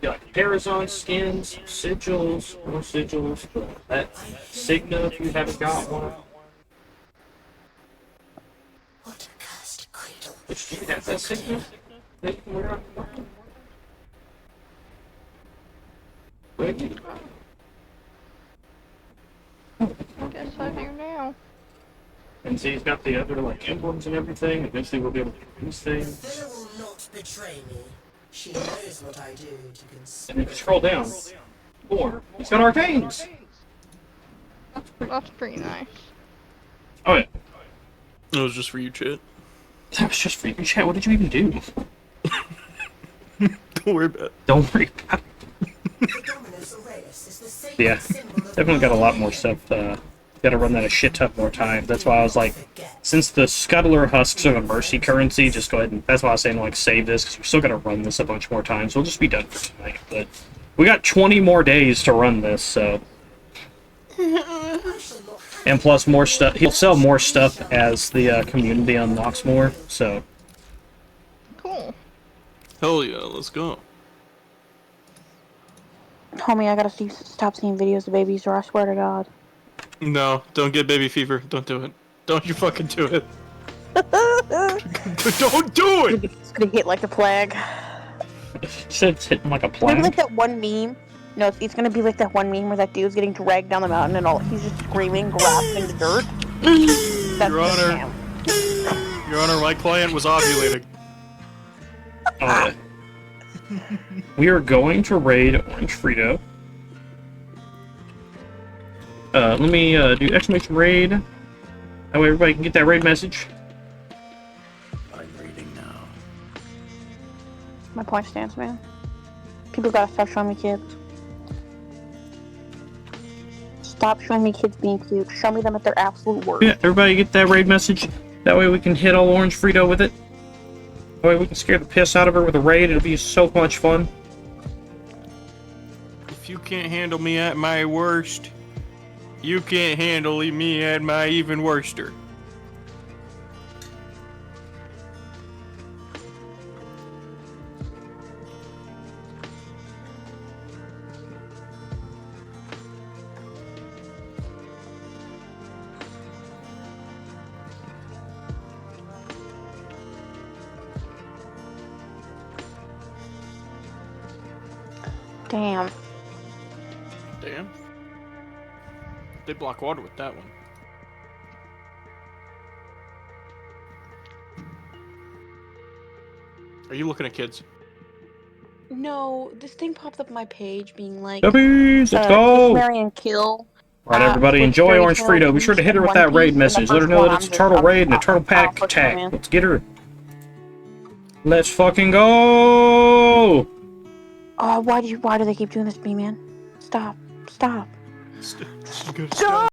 Yeah, like Parazon skins, sigils, more sigils, that Signa if you haven't got one. What a cursed cradle. Did you have that Signa? I guess I do now. And see, he's got the other like emblems and everything. Eventually, we'll be able to do these things. Villa will not betray me. She knows what I do to conceal. And if you scroll down, more. He's got arcanes. That's pretty nice. Oh yeah. It was just for you, Chet. That was just for you, Chet. What did you even do? Don't worry about it. Don't worry about it. Yeah, definitely got a lot more stuff. Gotta run that a shit ton more times. That's why I was like, since the Scuttler husks are the mercy currency, just go ahead and. That's why I was saying like save this because we're still gonna run this a bunch more times. We'll just be done for tonight. But we got 20 more days to run this, so. And plus more stuff. He'll sell more stuff as the community unlocks more. So. Cool. Hell yeah, let's go. Homie, I gotta stop seeing videos of babies, or I swear to God. No, don't get baby fever. Don't do it. Don't you fucking do it. Don't do it! It's gonna hit like a plague. It's hitting like a Maybe plague. like that one meme. No, it's gonna be like that one meme where that dude's getting dragged down the mountain and all he's just screaming, grasping the dirt. That's Your Honor. Your Honor, my client was ovulating. We are going to raid Orange Frito. Let me do exclamation raid. That way everybody can get that raid message. I'm reading now. My point stands, man. People gotta stop showing me kids. Stop showing me kids being cute. Show me them at their absolute worst. Yeah, everybody get that raid message. That way we can hit all Orange Frito with it. That way we can scare the piss out of her with a raid. It'll be so much fun. If you can't handle me at my worst, you can't handle me at my even worster. Damn. Damn. They block water with that one. Are you looking at kids? No, this thing popped up on my page being like, Puppies, let's go! Marry and kill. Alright, everybody, enjoy Orange Frito. Be sure to hit her with that raid message. Let her know that it's a turtle raid and a turtle pack attack. Let's get her. Let's fucking go! Oh, why do they keep doing this to me, man? Stop. Stop. Stop.